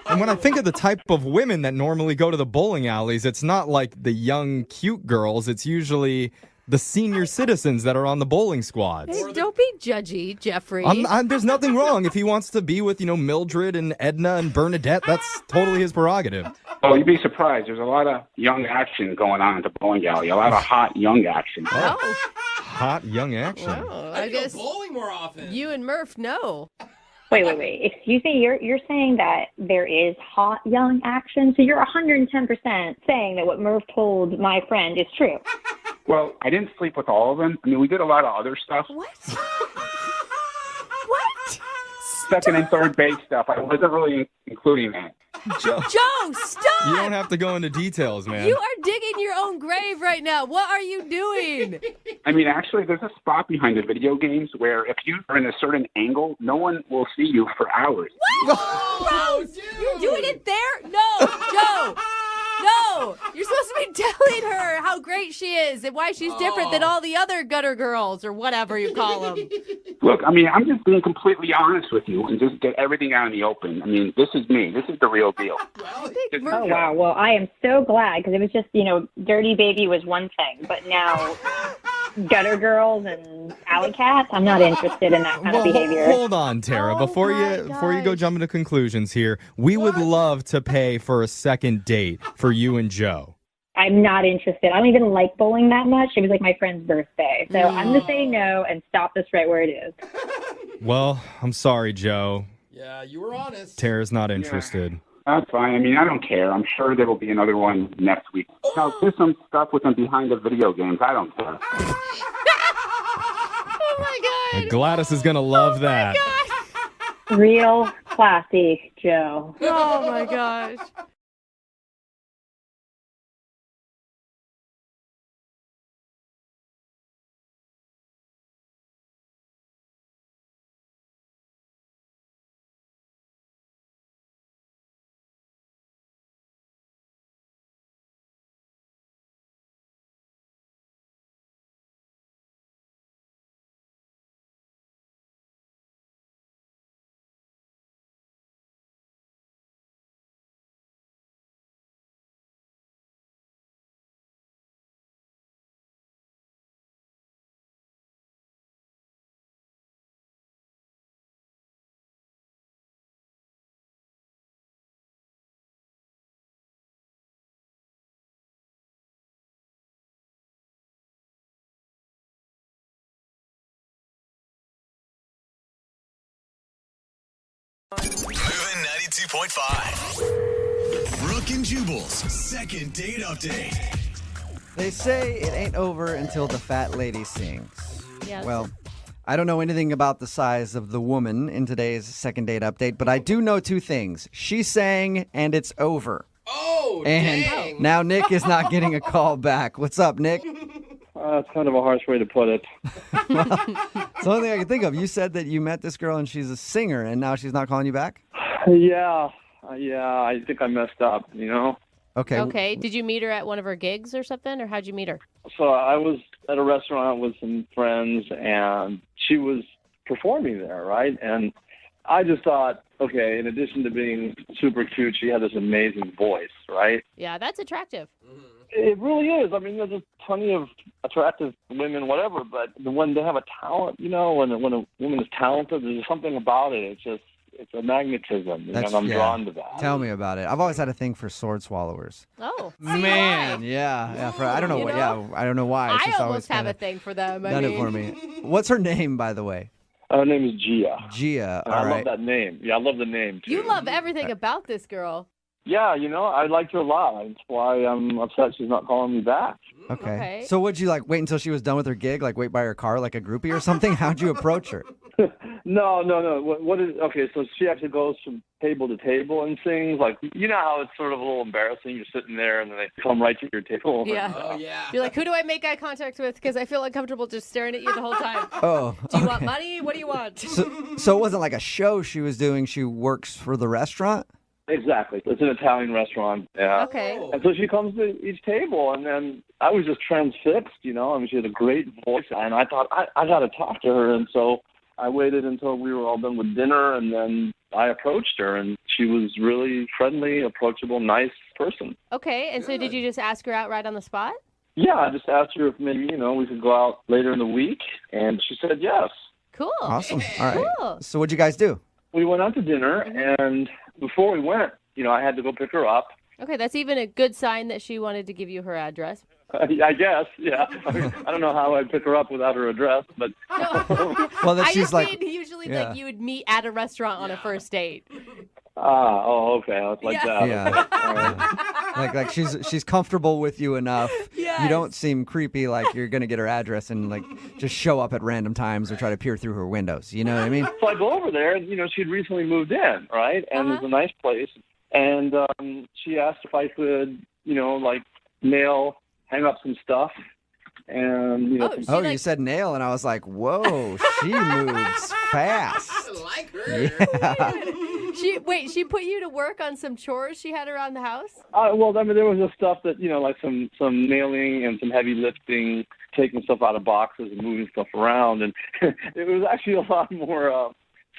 And when I think of the type of women that normally go to the bowling alleys, it's not like the young, cute girls. It's usually the senior citizens that are on the bowling squads.
Hey, don't be judgy, Jeffrey.
There's nothing wrong. If he wants to be with, Mildred and Edna and Bernadette, that's totally his prerogative.
Oh, you'd be surprised. There's a lot of young action going on at the bowling alley. A lot of hot young action.
Oh.
Hot young action.
Well, I guess
bowling more often.
You and Murph know.
Wait. Excuse me. You're saying that there is hot young action? So you're 110% saying that what Murph told my friend is true.
Well, I didn't sleep with all of them. I mean, we did a lot of other stuff.
What? What?
Second and third base stuff. I wasn't really including that.
Joe,
stop!
You don't have to go into details, man.
You are digging your own grave right now. What are you doing?
I mean, actually, there's a spot behind the video games where if you are in a certain angle, no one will see you for hours.
What? Gross! You're doing it there? No, Joe! No! You're supposed to be telling her how great she is and why she's different than all the other gutter girls or whatever you call them.
Look, I mean, I'm just being completely honest with you and just get everything out in the open. I mean, this is me. This is the real deal.
Oh, wow. Well, I am so glad because it was just, Dirty Baby was one thing, but now gutter girls and alley cats, I'm not interested in that kind of behavior.
Hold on, Tara. Before you go jump into conclusions here, we would love to pay for a second date for you and Joe.
I'm not interested. I don't even like bowling that much. It was like my friend's birthday. So I'm going to say no and stop this right where it is.
Well, I'm sorry, Joe.
Yeah, you were honest.
Tara's not interested.
That's fine. I mean, I don't care. I'm sure there will be another one next week. Now, do some stuff with them behind the video games. I don't care.
Oh, my God.
Gladys is going to love that.
Real classy, Joe.
Oh, my gosh.
Moving 92.5. Brooke and Jubal's second date update.
They say it ain't over until the fat lady sings.
Yes.
Well, I don't know anything about the size of the woman in today's second date update, but I do know two things. She sang, and it's over.
Oh,
and
dang.
now Nick is not getting a call back. What's up, Nick?
It's kind of a harsh way to put it.
It's the only thing I can think of. You said that you met this girl and she's a singer, and now she's not calling you back?
Yeah, I think I messed up,
Okay.
Okay. Did you meet her at one of her gigs or something, or how'd you meet her?
So I was at a restaurant with some friends, and she was performing there, right? And I just thought, okay, in addition to being super cute, she had this amazing voice, right?
Yeah, that's attractive.
It really is. I mean, there's plenty of attractive women, whatever, but when they have a talent, when a woman is talented, there's something about it. It's a magnetism, and I'm drawn to that.
Tell me about it. I've always had a thing for sword swallowers.
Oh,
Man, yeah. I don't know what. Yeah, I don't know why. It's
I
just
almost
always
have a thing for them.
done it for me. What's her name, by the way?
Her name is Gia.
Gia.
And
All
I
right.
love that name. Yeah, I love the name too.
You love everything about this girl.
Yeah, I liked her a lot. That's why I'm upset she's not calling me back.
Okay. So would you wait until she was done with her gig, wait by her car like a groupie or something? How'd you approach her?
No. What is okay? So she actually goes from table to table and sings. You know how it's sort of a little embarrassing. You're sitting there and then they come right to your table.
Yeah.
Oh, yeah.
You're like, who do I make eye contact with? Because I feel uncomfortable just staring at you the whole time.
Oh.
Do you want money? What do you want?
So it wasn't like a show she was doing. She works for the restaurant?
Exactly. It's an Italian restaurant. Yeah.
Okay.
And so she comes to each table, and then I was just transfixed, I mean, she had a great voice, and I thought, I got to talk to her. And so I waited until we were all done with dinner, and then I approached her, and she was really friendly, approachable, nice person.
Okay, and so did you just ask her out right on the spot?
Yeah, I just asked her if maybe, we could go out later in the week, and she said yes.
Cool.
Awesome. All right.
Cool.
So what'd you guys do?
We went out to dinner, and before we went, I had to go pick her up.
Okay, that's even a good sign that she wanted to give you her address.
I guess, yeah. I don't know how I'd pick her up without her address, but...
Well, that
I
she's
just mean usually
yeah.
you would meet at a restaurant on a first date.
Okay. It's like that.
Yeah.
All right.
Like she's comfortable with you enough.
Yes.
You don't seem creepy like you're going to get her address and just show up at random times or try to peer through her windows. You know what I mean?
So I go over there, and, she'd recently moved in, right? And it was a nice place. And she asked if I could, hang up some stuff. And,
you said nail, and I was like, whoa, she moves fast.
I like her.
Yeah.
She put you to work on some chores she had around the house?
Well, I mean, there was just stuff that, like some nailing and some heavy lifting, taking stuff out of boxes and moving stuff around. And it was actually a lot more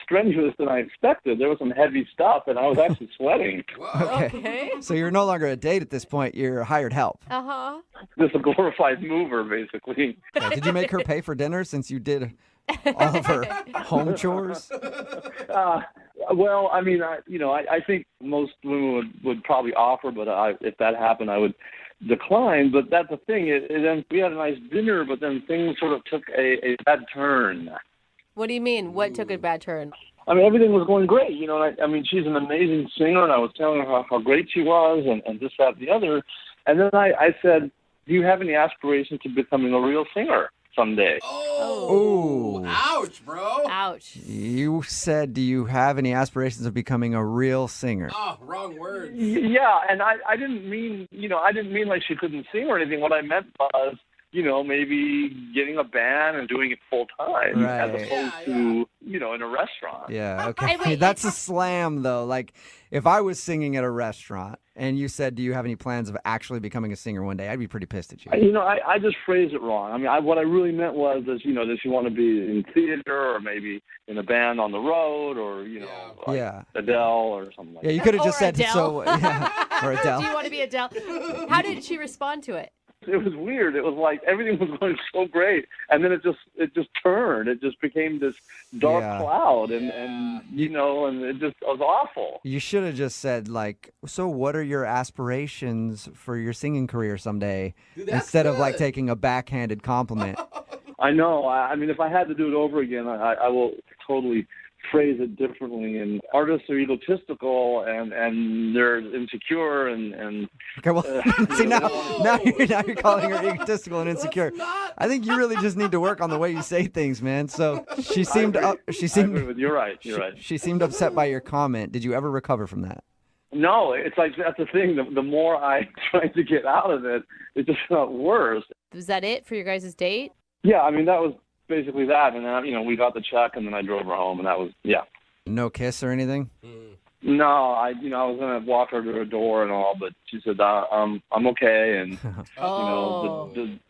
strenuous than I expected. There was some heavy stuff, and I was actually sweating.
Okay.
So you're no longer a date at this point. You're hired help.
Uh-huh.
Just a glorified mover, basically.
Yeah, did you make her pay for dinner since you did all of her home chores?
Well, I mean, I think most women would probably offer, but if that happened, I would decline. But that's the thing. Then we had a nice dinner, but then things sort of took a bad turn.
What do you mean? What took a bad turn?
I mean, everything was going great. I mean, she's an amazing singer, and I was telling her how great she was and this, that, and the other. And then I said, do you have any aspirations to becoming a real singer someday?
Oh.
Ouch, bro.
Ouch.
You said, do you have any aspirations of becoming a real singer?
Oh, wrong word.
Yeah, and I didn't mean, like she couldn't sing or anything. What I meant was, maybe getting a band and doing it full time as opposed to, in a restaurant.
Yeah, okay. That's a slam, though. Like, if I was singing at a restaurant and you said, do you have any plans of actually becoming a singer one day, I'd be pretty pissed at you.
I just phrased it wrong. I mean, what I really meant was, does she want to be in theater or maybe in a band on the road or, Adele or something like that.
Yeah, you could have just said
Adele.
so. Yeah, or Adele.
Do you want to be Adele? How did she respond to it?
It was weird. It was like everything was going so great, and then it just turned. It just became this dark cloud, and it just was awful.
You should have just said so what are your aspirations for your singing career someday, instead of taking a backhanded compliment.
I know. I mean, if I had to do it over again, I will totally phrase it differently. And artists are egotistical and they're insecure and
okay, well, see now you're calling her egotistical and insecure. I think you really just need to work on the way you say things, man. So she seemed
You're right.
She seemed upset by your comment. Did you ever recover from that?
No, it's like that's the thing. The more I tried to get out of it, it just got worse.
Was that it for your guys' date?
Yeah, I mean that was basically that, and then we got the check, and then I drove her home, and that was
No kiss or anything?
No, I was gonna walk her to her door and all, but she said, I'm okay, and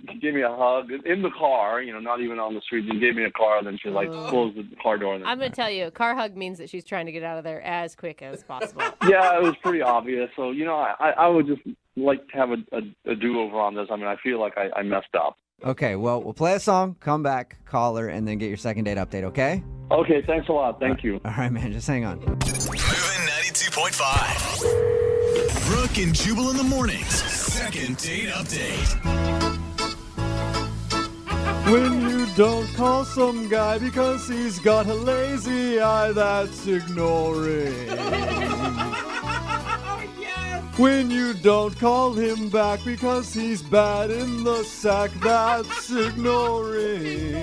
she gave me a hug in the car. Not even on the street. She gave me a car, and then she closed the car door.
I'm going to tell you, a car hug means that she's trying to get out of there as quick as possible.
Yeah, it was pretty obvious. So I would just like to have a do-over on this. I mean, I feel like I messed up.
Okay, well, we'll play a song, come back, call her, and then get your second date update, okay?
Okay, thanks a lot. Thank you.
All right, man, just hang on.
Moving 92.5. Brooke and Jubal in the mornings. Second date update.
When you don't call some guy because he's got a lazy eye, that's ignoring. When you don't call him back because he's bad in the sack, that's ignoring.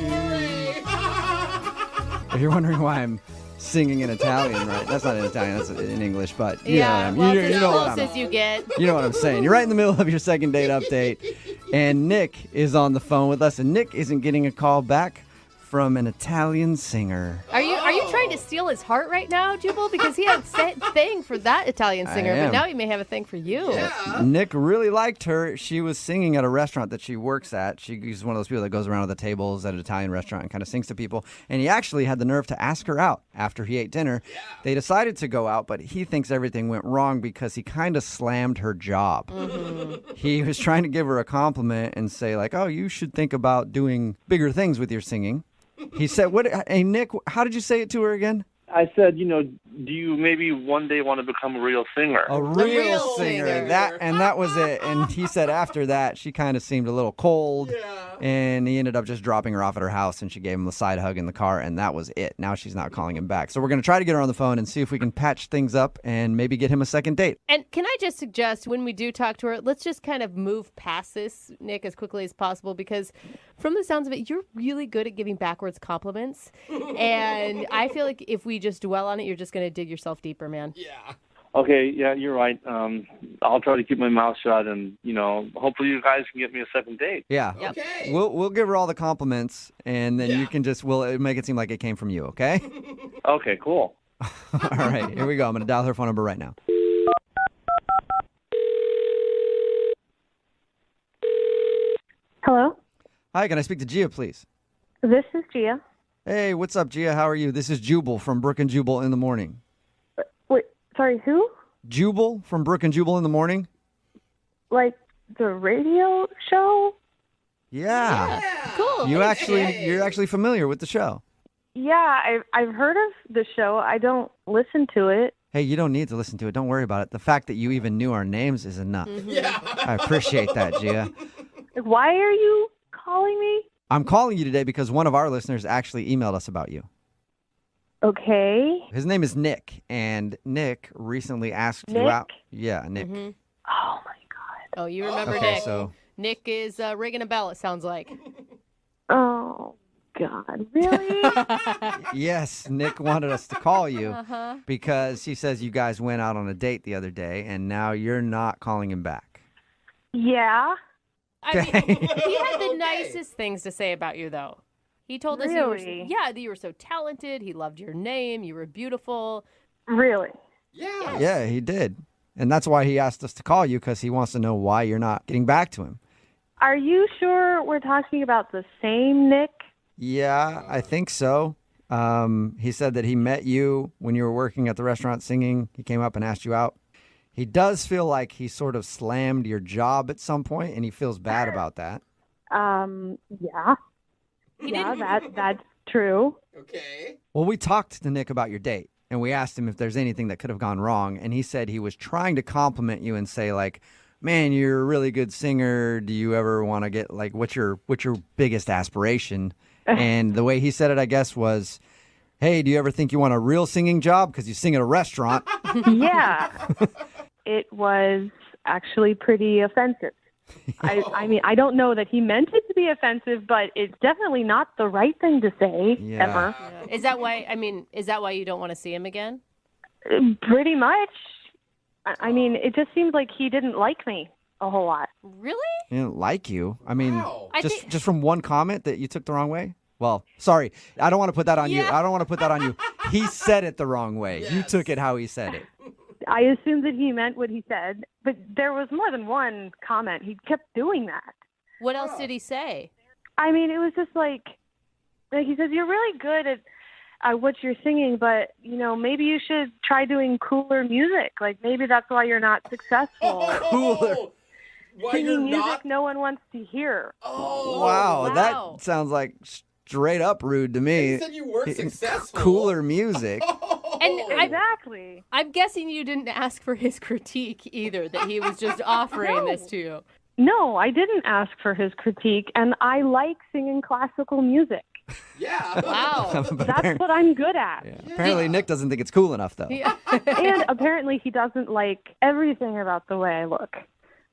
If you're wondering why I'm singing in Italian, right? That's not in Italian, that's in English, but you
Yeah,
know
well,
what
it's
you
as
know what
close as you get.
You know what I'm saying. You're right in the middle of your second date update, and Nick is on the phone with us, and Nick isn't getting a call back from an Italian singer.
Are you trying to steal his heart right now, Jubal? Because he had a thing for that Italian singer, but now he may have a thing for you.
Yeah. Nick really liked her. She was singing at a restaurant that she works at. She's one of those people that goes around with the tables at an Italian restaurant and kind of sings to people. And he actually had the nerve to ask her out after he ate dinner. Yeah. They decided to go out, but he thinks everything went wrong because he kind of slammed her job. Mm-hmm. He was trying to give her a compliment and say, like, oh, you should think about doing bigger things with your singing. He said, hey, Nick, how did you say it to her again?
I said, do you maybe one day want to become a real singer?
A real singer. That was it. And he said after that, she kind of seemed a little cold. Yeah. And he ended up just dropping her off at her house, and she gave him a side hug in the car, and that was it. Now she's not calling him back. So we're going to try to get her on the phone and see if we can patch things up and maybe get him a second date.
And can I just suggest, when we do talk to her, let's just kind of move past this, Nick, as quickly as possible, because from the sounds of it, you're really good at giving backwards compliments. And I feel like if we just dwell on it, you're just going to dig yourself deeper, man.
Yeah. Okay, yeah, you're right. I'll try to keep my mouth shut, and hopefully you guys can get me a second date.
Yeah.
Yep.
Okay.
We'll give her all the compliments, and then you can we'll make it seem like it came from you, okay?
Okay, cool.
All right, here we go. I'm going to dial her phone number right now.
Hello?
Hi, can I speak to Gia, please?
This is Gia.
Hey, what's up, Gia? How are you? This is Jubal from Brooke and Jubal in the morning.
Wait, sorry, who?
Jubal from Brooke and Jubal in the morning?
Like the radio show?
Yeah.
Cool.
You're actually familiar with the show.
Yeah, I've heard of the show. I don't listen to it.
Hey, you don't need to listen to it. Don't worry about it. The fact that you even knew our names is enough.
Mm-hmm.
Yeah.
I appreciate that, Gia.
Why are you calling me?
I'm calling you today because one of our listeners actually emailed us about you.
Okay.
His name is Nick, and Nick recently asked you out. Yeah, Nick.
Mm-hmm.
Oh, my God.
Oh, you remember
Okay,
Nick.
so
Nick is ringing a bell, it sounds like.
Oh, God. Really?
yes, Nick wanted us to call you
Uh-huh.
because he says you guys went out on a date the other day, and now you're not calling him back.
Yeah.
I mean, he had the nicest things to say about you, though. He told us
Really?
that you were so talented. He loved your name. You were beautiful.
Really?
Yeah.
Yeah, he did. And that's why he asked us to call you, because he wants to know why you're not getting back to him.
Are you sure we're talking about the same Nick?
Yeah, I think so. He said that he met you when you were working at the restaurant singing. He came up and asked you out. He does feel like he sort of slammed your job at some point, and he feels bad about that.
Yeah. That's true.
Okay.
Well, we talked to Nick about your date, and we asked him if there's anything that could have gone wrong, and he said he was trying to compliment you and say, like, man, you're a really good singer. Do you ever want to get, like, what's your biggest aspiration? And the way he said it, I guess, was, hey, do you ever think you want a real singing job because you sing at a restaurant?
Yeah. It was actually pretty offensive. I mean, I don't know that he meant it to be offensive, but it's definitely not the right thing to say, ever.
Yeah. Is that why you don't want to see him again?
Pretty much. I mean, it just seems like he didn't like me a whole lot.
Really?
He didn't like you. I mean,
Wow.
just from one comment that you took the wrong way? Well, sorry. I don't want to put that on you. I don't want to put that on you. He said it the wrong way.
Yes.
You took it how he said it.
I assumed that he meant what he said, but there was more than one comment. He kept doing that.
What else did he say?
I mean, it was just like he says, you're really good at what you're singing, but, maybe you should try doing cooler music. Like, maybe that's why you're not successful.
Cooler.
Why
Singing
you're
music
not?
no one wants to hear.
Wow, that sounds like straight up rude to me.
You said you weren't successful.
Cooler music.
And
Exactly.
I'm guessing you didn't ask for his critique either, that he was just offering this to you.
No, I didn't ask for his critique, and I like singing classical music.
Yeah.
Wow.
That's what I'm good at.
Apparently, Nick doesn't think it's cool enough, though.
And apparently he doesn't like everything about the way I look.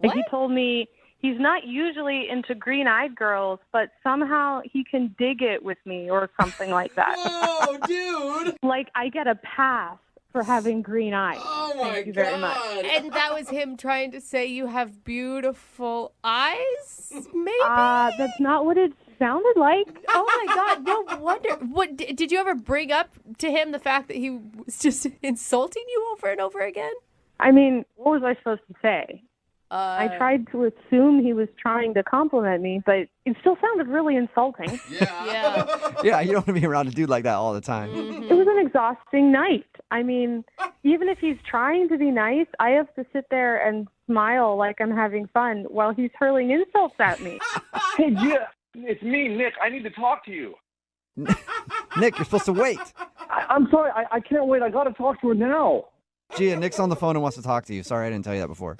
Like, he told me he's not usually into green-eyed girls, but somehow he can dig it with me or something like that.
Whoa, dude.
Like, I get a pass for having green eyes.
Oh, my
Thank you very much.
And that was him trying to say you have beautiful eyes, maybe?
That's not what it sounded like.
Oh, my God. No wonder. What did you ever bring up to him the fact that he was just insulting you over and over again?
I mean, what was I supposed to say? I tried to assume he was trying to compliment me, but it still sounded really insulting.
Yeah, you don't want to be around a dude like that all the time.
It was an exhausting night. I mean, even if he's trying to be nice, I have to sit there and smile like I'm having fun while he's hurling insults at me.
Hey, Gia, it's me, Nick. I need to talk to you.
Nick, you're supposed to wait.
I'm sorry. I can't wait. I got to talk to her now.
Gia, Nick's on the phone and wants to talk to you. Sorry I didn't tell you that before.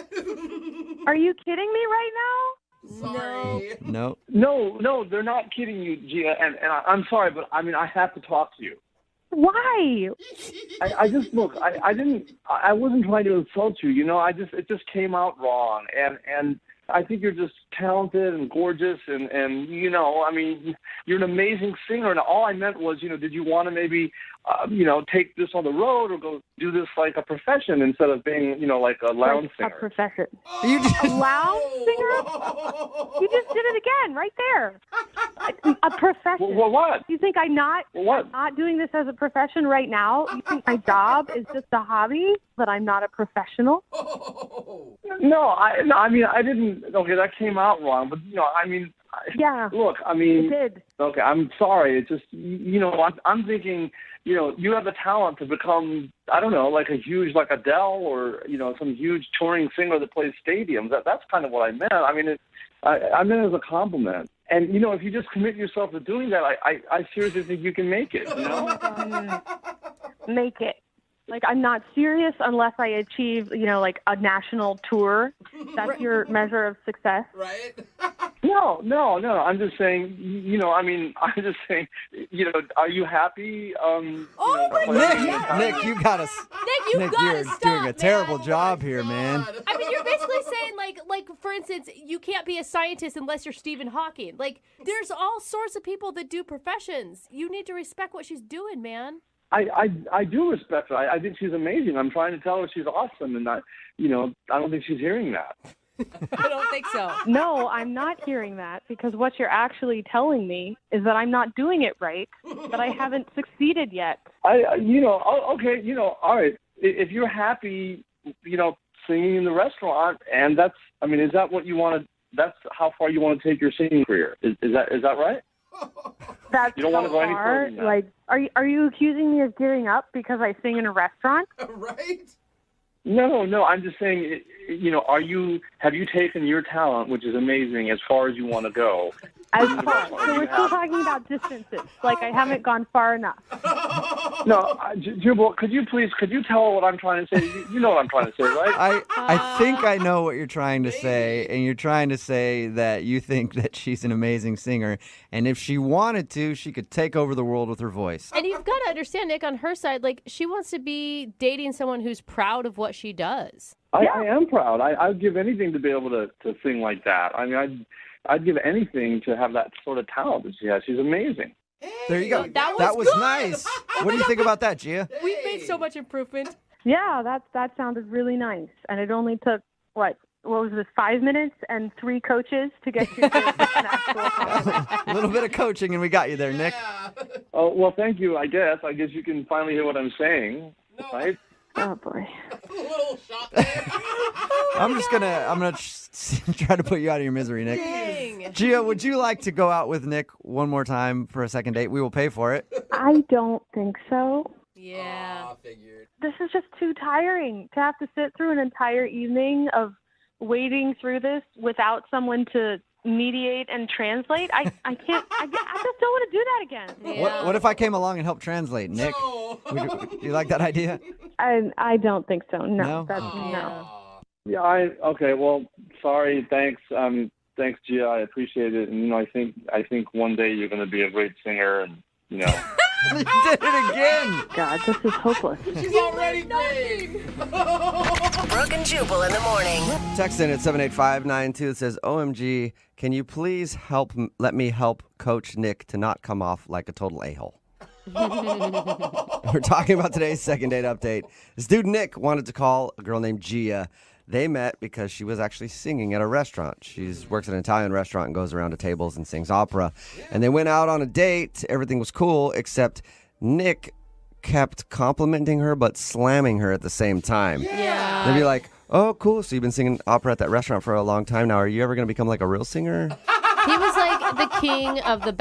Are you kidding me right now?
Sorry.
No.
No, they're not kidding you, Gia. And I'm sorry, but I mean, I have to talk to you.
Why?
I just look. I wasn't trying to insult you. It just came out wrong. And I think you're just talented and gorgeous, and I mean, you're an amazing singer. And all I meant was, did you want to maybe, take this on the road or go do this like a profession instead of being, like a lounge singer?
A profession. A lounge singer? You just did it again, right there. A profession.
Well, what?
You think I'm not doing this as a profession right now? You think my job is just a hobby, that I'm not a professional?
No, I mean, I didn't. Okay, that came out wrong, but I mean,
yeah.
Look, I mean,
it did.
Okay, I'm sorry. It's just, I'm thinking, you have the talent to become, I don't know, like a huge, like Adele or some huge touring singer that plays stadiums. That's kind of what I meant. I mean, I meant it as a compliment. And if you just commit yourself to doing that, I seriously think you can make it.
Make it. Like, I'm not serious unless I achieve, like a national tour. That's your measure of success.
Right?
No. I'm just saying, I'm just saying, are you happy?
Nick, you gotta.
Nick, you gotta
you're
stop,
doing a
man.
terrible job here, man.
I mean, you're basically saying, like, for instance, you can't be a scientist unless you're Stephen Hawking. Like, there's all sorts of people that do professions. You need to respect what she's doing, man.
I do respect her. I think she's amazing. I'm trying to tell her she's awesome, and I don't think she's hearing that.
I don't think so.
No, I'm not hearing that, because what you're actually telling me is that I'm not doing it right, that I haven't succeeded yet.
Okay, all right. If you're happy, singing in the restaurant, and is that what you want to? That's how far you want to take your singing career. Is that right?
That's
you don't want to go any further than that.
Like, are you accusing me of giving up because I sing in a restaurant?
Right?
No. I'm just saying, have you taken your talent, which is amazing, as far as you want to go?
As far. So we're still talking about distances. Like, I haven't gone far enough.
No, Jubal, could you tell her what I'm trying to say? You know what I'm trying to say, right?
I think I know what you're trying to say, and you're trying to say that you think that she's an amazing singer, and if she wanted to, she could take over the world with her voice.
And you've got to understand, Nick, on her side, like, she wants to be dating someone who's proud of what she does.
I am proud. I'd give anything to be able to sing like that. I mean, I'd give anything to have that sort of talent that she has. She's amazing.
There you go.
That was
good. Nice. What do you think about that, Gia?
We've made so much improvement.
Yeah, that sounded really nice. And it only took, what was this, 5 minutes and 3 coaches to get you to an actual compliment.
A little bit of coaching and we got you there, Nick.
Oh, well, thank you, I guess. I guess you can finally hear what I'm saying, right?
Oh boy.
I'm gonna try to put you out of your misery, Nick.
Dang.
Gia, would you like to go out with Nick one more time for a second date? We will pay for it.
I don't think so.
Yeah.
Figured.
This is just too tiring to have to sit through an entire evening of wading through this without someone to mediate and translate. I can't. I just don't want to do that again.
What if I came along and helped translate, Nick? Would you like that idea?
I don't think so. No,
No?
that's no.
Yeah, okay. Well, sorry. Thanks. Thanks, Gia. I appreciate it. And I think one day you're going to be a great singer, and
You did it again.
God, this is hopeless.
She's already great.
Brooke and Jubal in the morning.
Text in at 78592. It says, OMG, can you please let me help Coach Nick to not come off like a total a-hole? We're talking about today's second date update. This dude Nick wanted to call a girl named Gia. They met because she was actually singing at a restaurant. She works at an Italian restaurant and goes around to tables and sings opera. And they went out on a date. Everything was cool, except Nick kept complimenting her but slamming her at the same time.
Yeah.
They'd be like, oh, cool. So you've been singing opera at that restaurant for a long time now. Are you ever going to become like a real singer?
He was like the king of the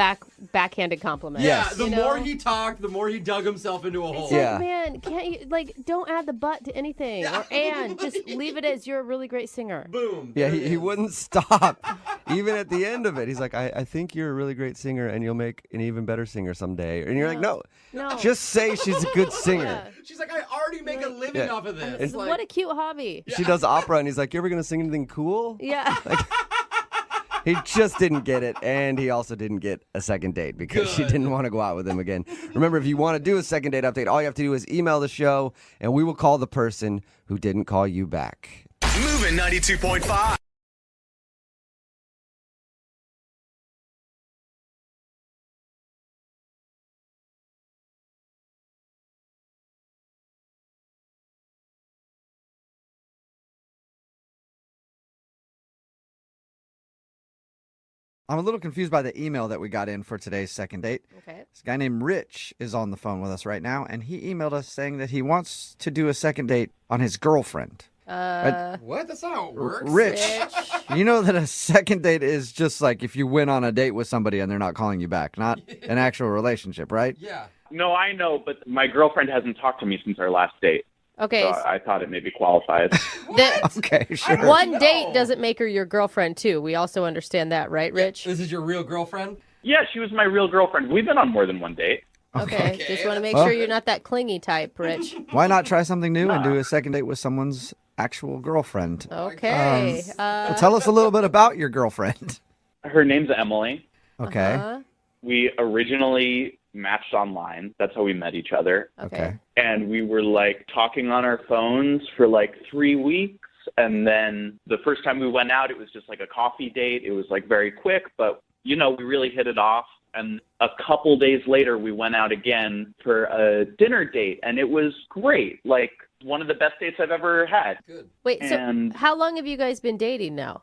backhanded compliments.
Yeah, the
you know?
more he talked, the more he dug himself into a hole.
It's like, man, can't you, don't add the but to anything. Or and, just leave it as you're a really great singer.
Boom.
Yeah, he wouldn't stop. Even at the end of it, he's like, I think you're a really great singer and you'll make an even better singer someday. And you're like, no, just say she's a good singer.
She's like, I already make a living off of this.
What a cute hobby.
She does opera and he's like, you ever going to sing anything cool?
Yeah.
He just didn't get it, and he also didn't get a second date because she didn't want to go out with him again. Remember, if you want to do a second date update, all you have to do is email the show, and we will call the person who didn't call you back.
Moving 92.5.
I'm a little confused by the email that we got in for today's second date.
Okay.
This guy named Rich is on the phone with us right now, and he emailed us saying that he wants to do a second date on his girlfriend.
What? That's not how it works.
Rich, you know that a second date is just like if you went on a date with somebody and they're not calling you back, not an actual relationship, right?
Yeah.
No, I know, but my girlfriend hasn't talked to me since our last date.
Okay.
So I thought it maybe qualifies.
Okay, sure.
One date doesn't make her your girlfriend, too. We also understand that, right, Rich?
This is your real girlfriend?
Yeah, she was my real girlfriend. We've been on more than one date.
Okay. Just want to make sure you're not that clingy type, Rich.
Why not try something new and do a second date with someone's actual girlfriend?
Okay.
Well, tell us a little bit about your girlfriend.
Her name's Emily.
Okay.
We originally matched online. That's how we met each other.
Okay.
And we were talking on our phones for 3 weeks. And then the first time we went out, it was just a coffee date. It was very quick, but we really hit it off. And a couple days later, we went out again for a dinner date. And it was great. One of the best dates I've ever had.
Good.
Wait, so how long have you guys been dating now?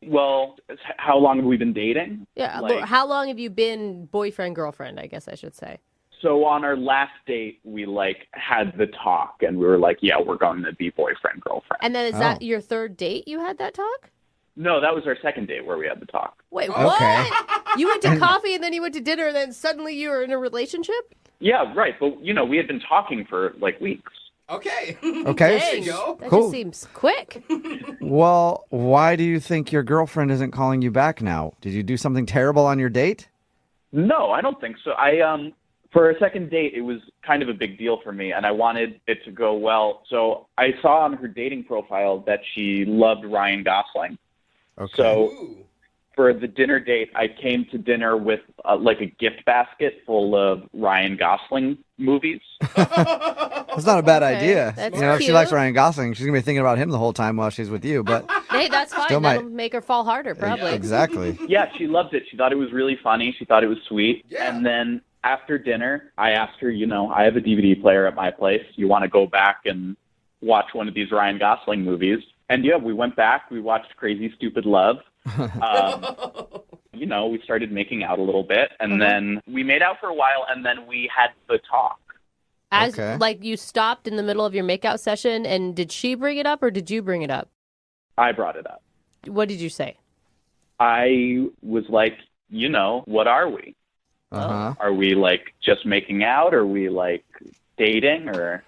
Well, how long have we been dating?
Yeah, how long have you been boyfriend, girlfriend, I guess I should say?
So on our last date, we had the talk and we were yeah, we're going to be boyfriend, girlfriend.
And then is that your third date you had that talk?
No, that was our second date where we had the talk.
Wait, what? You went to coffee and then you went to dinner and then suddenly you were in a relationship?
Yeah, right. But, we had been talking for weeks.
Okay.
Okay.
Dang,
go.
that
Cool.
just seems quick.
Well, why do you think your girlfriend isn't calling you back now? Did you do something terrible on your date?
No, I don't think so. For a second date, it was kind of a big deal for me, and I wanted it to go well. So I saw on her dating profile that she loved Ryan Gosling.
Okay.
So for the dinner date, I came to dinner with a gift basket full of Ryan Gosling movies.
That's not a bad idea.
That's
if she
cute.
likes Ryan Gosling, she's going to be thinking about him the whole time while she's with you. But
Hey, that's fine.
Still
That'll
might-
make her fall harder, probably.
exactly.
Yeah, she loved it. She thought it was really funny. She thought it was sweet.
Yeah.
And then after dinner, I asked her, I have a DVD player at my place. You want to go back and watch one of these Ryan Gosling movies? And yeah, we went back. We watched Crazy Stupid Love. We started making out a little bit. And then we made out for a while. And then we had the talk.
Like you stopped in the middle of your makeout session, and did she bring it up or did you bring it up?
I brought it up.
What did you say?
I was like, what are we?
Uh-huh.
Are we like just making out? Are we like dating or?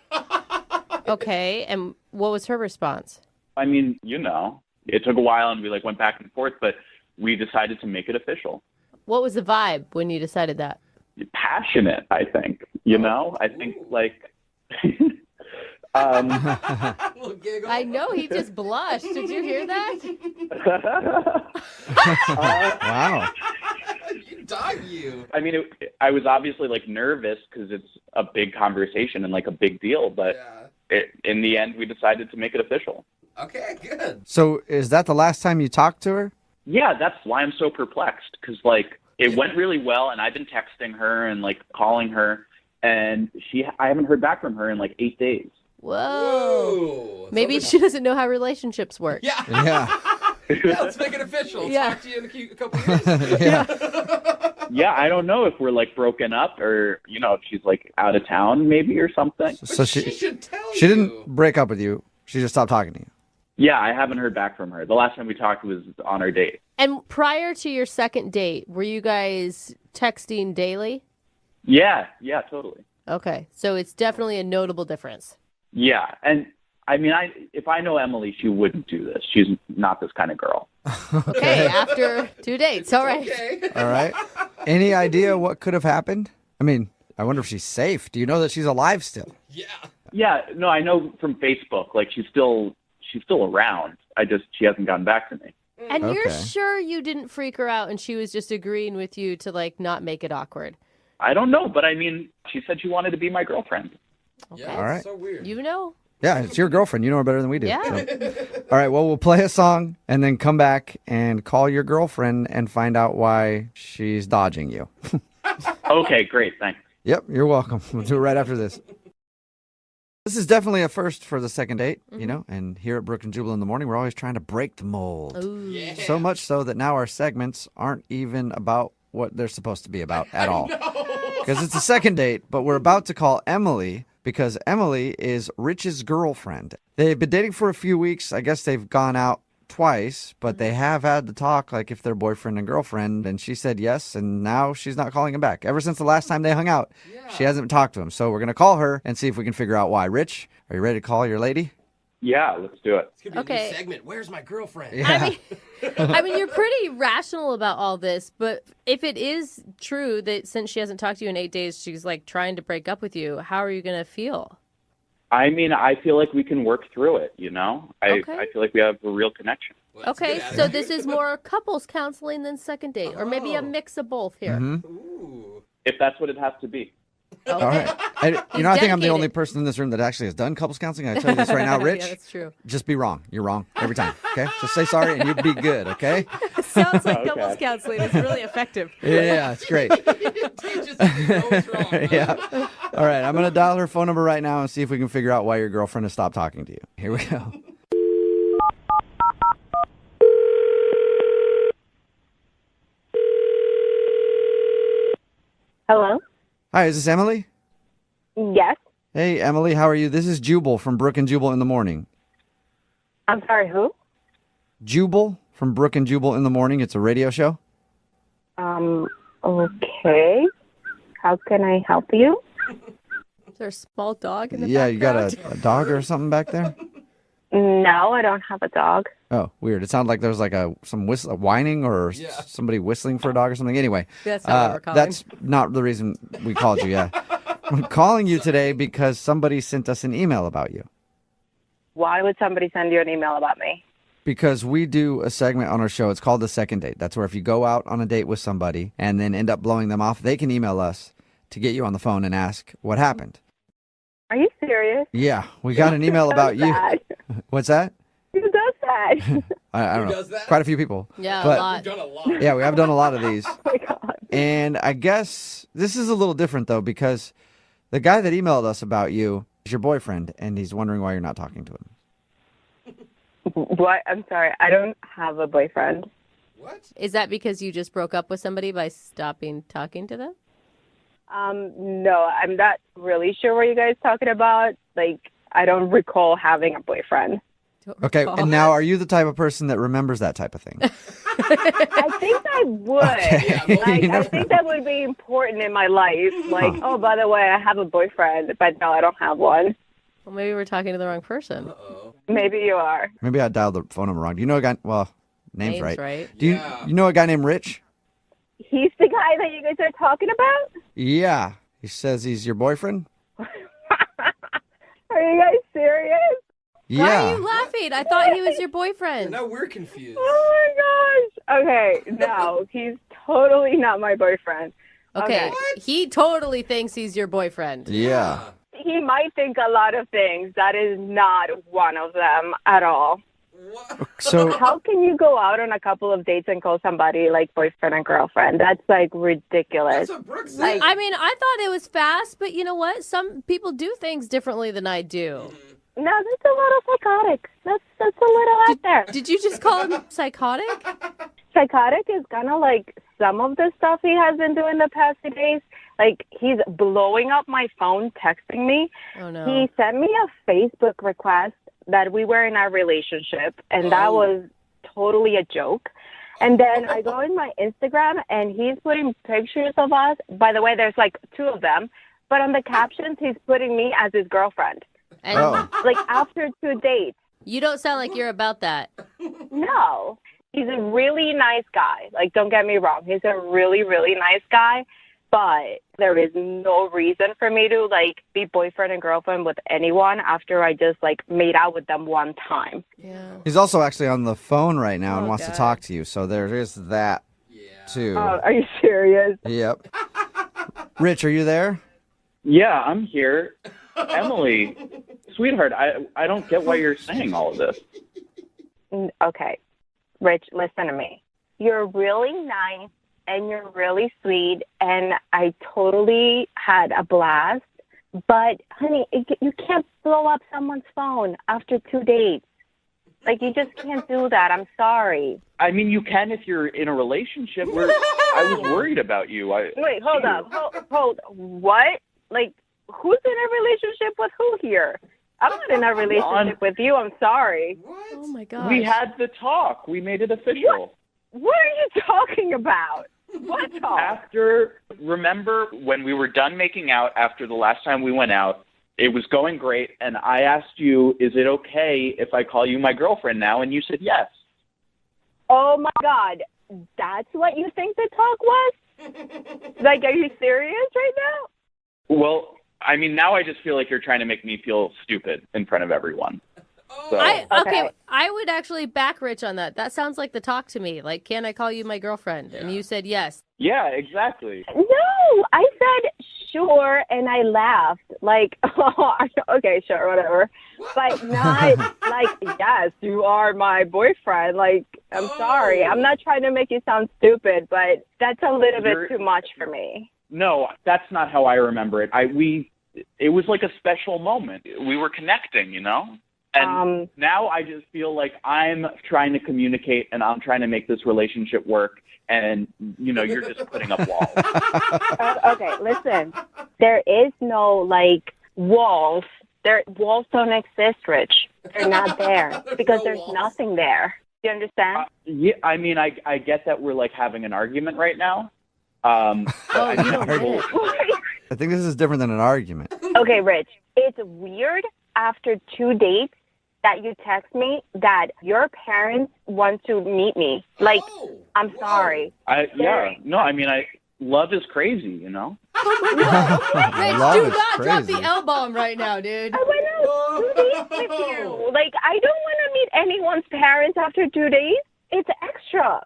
Okay, and what was her response?
I mean, it took a while and we like went back and forth, but we decided to make it official.
What was the vibe when you decided that?
Passionate, I think. I think like.
I know he just blushed. Did you hear that?
Wow.
You.
I mean, I was obviously like nervous because it's a big conversation and like a big deal, but in the end, we decided to make it official.
Okay, good.
So is that the last time you talked to her?
Yeah, that's why I'm so perplexed because like it went really well, and I've been texting her and like calling her, and I haven't heard back from her in like 8 days.
Whoa. Maybe she doesn't know how relationships work.
Yeah.
Yeah,
let's make it official.
Yeah.
Talk to you in a couple years.
Yeah, I don't know if we're like broken up or if she's like out of town maybe or something.
So
she should tell you.
She didn't break up with you. She just stopped talking to you.
Yeah, I haven't heard back from her. The last time we talked was on our date.
And prior to your second date, were you guys texting daily?
Yeah, totally.
Okay, so it's definitely a notable difference.
Yeah, and I mean, if I know Emily, she wouldn't do this. She's not this kind of girl.
Okay, after 2 dates, all right.
Okay.
All right. Any idea what could have happened? I mean, I wonder if she's safe. Do you know that she's alive still?
Yeah, no, I know from Facebook. Like she's still around. She hasn't gotten back to me.
And you're
Okay.
sure you didn't freak her out and she was just agreeing with you to like not make it awkward?
I don't know, but I mean, she said she wanted to be my girlfriend.
Okay.
Yeah,
All right.
so weird.
You know?
Yeah, it's your girlfriend. You know her better than we do.
Yeah.
So. All right, well, we'll play a song and then come back and call your girlfriend and find out why she's dodging you.
Okay, great. Thanks.
Yep, you're welcome. We'll do it right after this. This is definitely a first for the second date, and here at Brooke and Jubal in the morning, we're always trying to break the mold.
Ooh.
Yeah.
So much so that now our segments aren't even about what they're supposed to be about at all. Because it's a second date, but we're about to call Emily because Emily is Rich's girlfriend. They've been dating for a few weeks. I guess they've gone out twice, but they have had the talk like if they're boyfriend and girlfriend, and she said yes, and now she's not calling him back. Ever since the last time they hung out, she hasn't talked to him. So we're going to call her and see if we can figure out why. Rich, are you ready to call your lady?
Yeah, let's do it.
It's gonna be a new segment. Where's my girlfriend?
Yeah.
I mean, you're pretty rational about all this, but if it is true that since she hasn't talked to you in 8 days, she's like trying to break up with you, how are you going to feel?
I mean, I feel like we can work through it, I feel like we have a real connection.
Okay, so this is more couples counseling than second date, or maybe a mix of both here.
Ooh.
If that's what it has to be.
All right. I think I'm the
dedicated.
only person in this room that actually has done couples counseling. I tell you this right now, Rich.
Yeah, that's true.
Just be wrong. You're wrong every time. Okay? Just say sorry and you'll be good, okay?
Sounds like couples counseling is really effective.
Yeah, it's great. Yeah. All right, I'm going to dial her phone number right now and see if we can figure out why your girlfriend has stopped talking to you. Here we go.
Hello?
Hi, is this Emily?
Yes.
Hey, Emily, how are you? This is Jubal from Brooke and Jubal in the morning.
I'm sorry, who?
Jubal from Brooke and Jubal in the morning. It's a radio show.
Okay. How can I help you?
Is there a small dog in the
Yeah,
background?
you got a dog or something back there?
No, I don't have a dog.
Oh, weird. It sounded like there was like some whining or somebody whistling for a dog or something. Anyway,
That's not what we're calling.
that's not the reason we called you, yeah. I'm calling you today because somebody sent us an email about you.
Why would somebody send you an email about me?
Because we do a segment on our show. It's called The Second Date. That's where if you go out on a date with somebody and then end up blowing them off, they can email us to get you on the phone and ask what happened.
Are you serious?
Yeah, we got an email about you.
That?
What's that?
Who does that?
I don't know. Quite a few people.
Yeah,
But-
a lot.
We've done a lot.
Yeah, we have done a lot of these.
Oh my God.
And I guess this is a little different, though, because the guy that emailed us about you is your boyfriend, and he's wondering why you're not talking to him.
What? I'm sorry. I don't have a boyfriend.
What?
Is that because you just broke up with somebody by stopping talking to them?
No, I'm not really sure what you guys talking about. Like, I don't recall having a boyfriend.
Okay, and now are you the type of person that remembers that type of thing?
I think I would.
Okay.
I think that would be important in my life. Like, oh, by the way, I have a boyfriend, but no, I don't have one.
Well, maybe we're talking to the wrong person.
Maybe you are.
Maybe I dialed the phone number wrong. Do you know a guy? Well, name's
Name's
right.
right.
Do you know a guy named Rich?
He's the guy that you guys are talking about?
Yeah. He says he's your boyfriend?
Are you guys serious?
Yeah.
Why are you laughing? I thought he was your boyfriend.
Now we're confused.
Oh my gosh. Okay, no, he's totally not my boyfriend.
Okay, he totally thinks he's your boyfriend.
Yeah.
He might think a lot of things. That is not one of them at all.
So
How can you go out on a couple of dates and call somebody like boyfriend and girlfriend? That's like ridiculous.
That's what Brooke said.
Like,
I mean, I thought it was fast, but you know what? Some people do things differently than I do.
no, that's a little psychotic. That's a little out there.
Did you just call him psychotic?
Psychotic is kind of like some of the stuff he has been doing the past few days. Like, he's blowing up my phone, texting me.
Oh, no.
He sent me a Facebook request that we were in a relationship, and that was totally a joke. And then I go in my Instagram, and he's putting pictures of us. By the way, there's like 2 of them. But on the captions, he's putting me as his girlfriend.
And
Like, after 2 dates.
you don't sound like you're about that.
No. He's a really nice guy. Like, don't get me wrong. He's a really, really nice guy. But there is no reason for me to, like, be boyfriend and girlfriend with anyone after I just, like, made out with them one time.
Yeah.
he's also actually on the phone right now and
Oh,
wants to
God.
talk to you. So there is that, too.
Are you serious?
Yep. Rich, are you there?
Yeah, I'm here. Emily, sweetheart, I don't get why you're saying all of this.
Okay. Rich, listen to me. You're really nice and you're really sweet, and I totally had a blast. But, honey, you can't blow up someone's phone after 2 dates. Like, you just can't do that. I'm sorry.
I mean, you can if you're in a relationship. I was worried about you.
Wait, hold up. Hold. What? Like, who's in a relationship with who here? I'm not in a relationship with you. I'm sorry.
Oh, my gosh.
We had the talk. We made it official.
What are you talking about? What talk?
Remember when we were done making out after the last time we went out, it was going great, and I asked you, is it okay if I call you my girlfriend now? And you said yes.
Oh, my God. That's what you think the talk was? Like, are you serious right now?
Well, I mean, now I just feel like you're trying to make me feel stupid in front of everyone. So.
Okay, I would actually back Rich on that. That sounds like the talk to me. Like, can I call you my girlfriend? And you said yes.
Yeah, exactly.
No, I said sure, and I laughed. Like, oh, okay, sure, whatever. But not like, yes, you are my boyfriend. Like, I'm sorry. I'm not trying to make you sound stupid, but that's a little bit too much for me.
No, that's not how I remember it. It was like a special moment. We were connecting, you know? And now I just feel like I'm trying to communicate and I'm trying to make this relationship work. And, you know, you're just putting up walls.
Okay, listen. There is no, like, walls. Walls don't exist, Rich. They're not there because there's nothing there. Do you understand?
Yeah, I mean, I get that we're, like, having an argument right now. I
think this is different than an argument.
Okay, Rich. It's weird after 2 dates that you text me that your parents want to meet me. Like, I'm sorry.
Love is crazy, you know?
Rich, do not drop the L-bomb right now, dude.
I went out 2 dates with you. Like, I don't want to meet anyone's parents after 2 days. It's extra.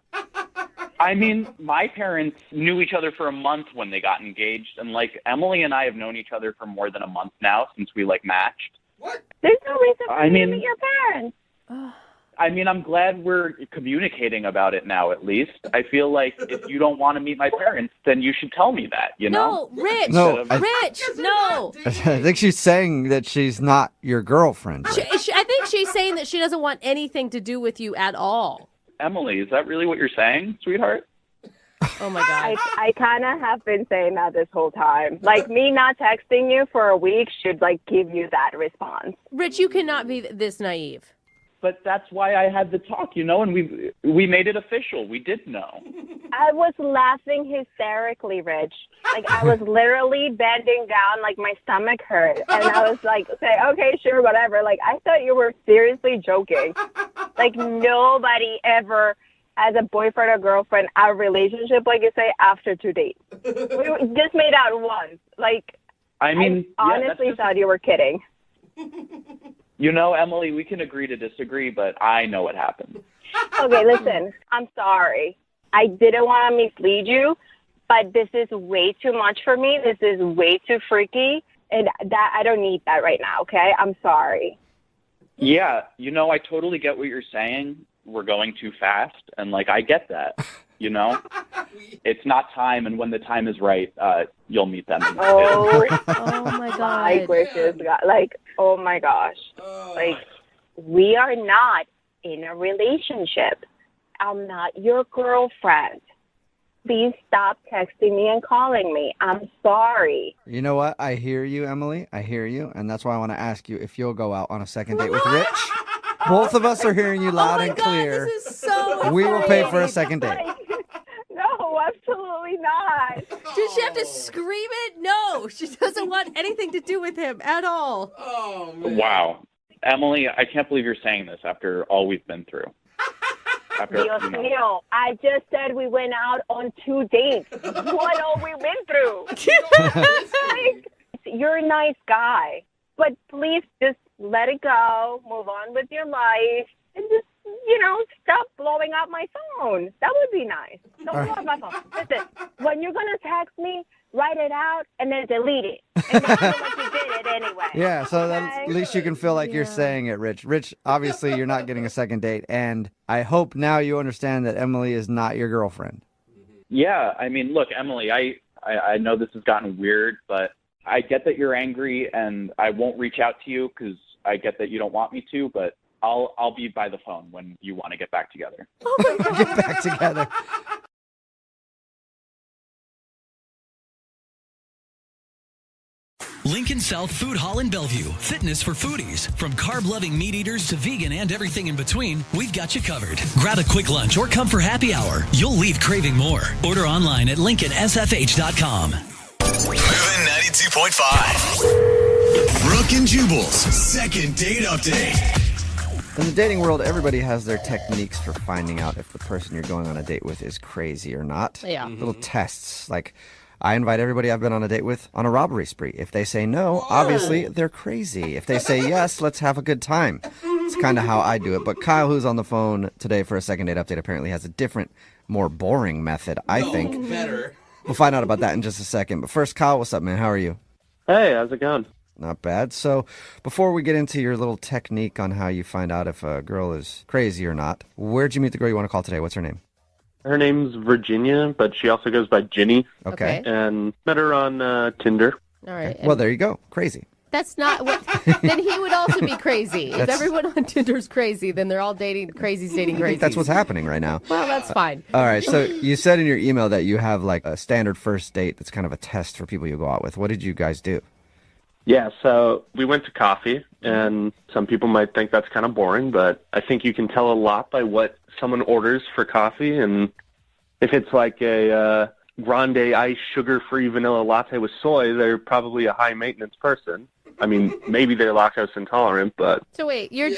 I mean, my parents knew each other for a month when they got engaged. And, like, Emily and I have known each other for more than a month now since we, like, matched.
What? There's no reason for you to meet your parents.
I mean, I'm glad we're communicating about it now, at least. I feel like if you don't want to meet my parents, then you should tell me that, you know?
No, Rich.
No,
Rich, no.
I think she's saying that she's not your girlfriend.
I think she's saying that she doesn't want anything to do with you at all.
Emily, is that really what you're saying, sweetheart?
Oh my God.
I kind of have been saying that this whole time. Like, me not texting you for a week should, like, give you that response.
Rich, you cannot be this naive.
But that's why I had the talk, you know, and we made it official. We did know.
I was laughing hysterically, Rich. Like, I was literally bending down, like, my stomach hurt. And I was like, okay, sure, whatever. Like, I thought you were seriously joking. Like, nobody ever has a boyfriend or girlfriend, our relationship, like you say, after 2 dates. We just made out once. Like,
I mean,
I honestly thought you were kidding.
You know, Emily, we can agree to disagree, but I know what happened.
Okay, listen, I'm sorry. I didn't want to mislead you, but this is way too much for me. This is way too freaky, and that I don't need that right now, okay? I'm sorry.
Yeah, you know, I totally get what you're saying. We're going too fast, and, like, I get that, you know? It's not time, and when the time is right, you'll meet them.
Oh,
my God.
My gracious God. Like, oh, my gosh. Like, we are not in a relationship. I'm not your girlfriend. Please stop texting me and calling me. I'm sorry.
You know what? I hear you, Emily. I hear you. And that's why I want to ask you if you'll go out on a second date with Rich. Both of us are hearing you loud and clear.
This is so
We will pay for a second date.
No, absolutely not.
Does she have to scream it? No, she doesn't want anything to do with him at all.
Oh, man.
Wow. Emily, I can't believe you're saying this after all we've been through.
Dios mío, I just said we went out on 2 dates. What all we went through? Like, you're a nice guy, but please just let it go, move on with your life, and just, you know, stop blowing up my phone. That would be nice. Don't blow up my phone. Listen, when you're going to text me, write it out and then delete it. And then feel like you did it anyway.
Yeah, so then at least you can feel like you're saying it, Rich. Rich, obviously you're not getting a second date, and I hope now you understand that Emily is not your girlfriend.
Yeah, I mean, look, Emily, I know this has gotten weird, but I get that you're angry, and I won't reach out to you because I get that you don't want me to, but I'll be by the phone when you want to get back together.
Oh my God.
Get back together.
Lincoln South Food Hall in Bellevue. Fitness for foodies. From carb-loving meat eaters to vegan and everything in between, we've got you covered. Grab a quick lunch or come for happy hour. You'll leave craving more. Order online at LincolnSFH.com. Moving 92.5. Brooke and Jubal's second date update.
In the dating world, everybody has their techniques for finding out if the person you're going on a date with is crazy or not.
Yeah.
Little tests, like I invite everybody I've been on a date with on a robbery spree. If they say no, obviously they're crazy. If they say yes, let's have a good time. It's kind of how I do it. But Kyle, who's on the phone today for a second date update, apparently has a different, more boring method, I think.
Better.
We'll find out about that in just a second. But first, Kyle, what's up, man? How are you?
Hey, how's it going?
Not bad. So before we get into your little technique on how you find out if a girl is crazy or not, where'd you meet the girl you want to call today? What's her name?
Her name's Virginia, but she also goes by Ginny.
Okay.
And met her on Tinder.
All right.
Well, there you go. Crazy.
That's not what. Then he would also be crazy. If
That's-
everyone on Tinder's crazy, then they're all dating crazies dating
I
crazies.
think that's what's happening right now.
Well, that's fine.
All right. So you said in your email that you have like a standard first date that's kind of a test for people you go out with. What did you guys do?
Yeah, so we went to coffee, and some people might think that's kind of boring, but I think you can tell a lot by what someone orders for coffee. And if it's like a grande ice sugar-free vanilla latte with soy, they're probably a high-maintenance person. I mean, maybe they're lactose intolerant, but
So wait, you're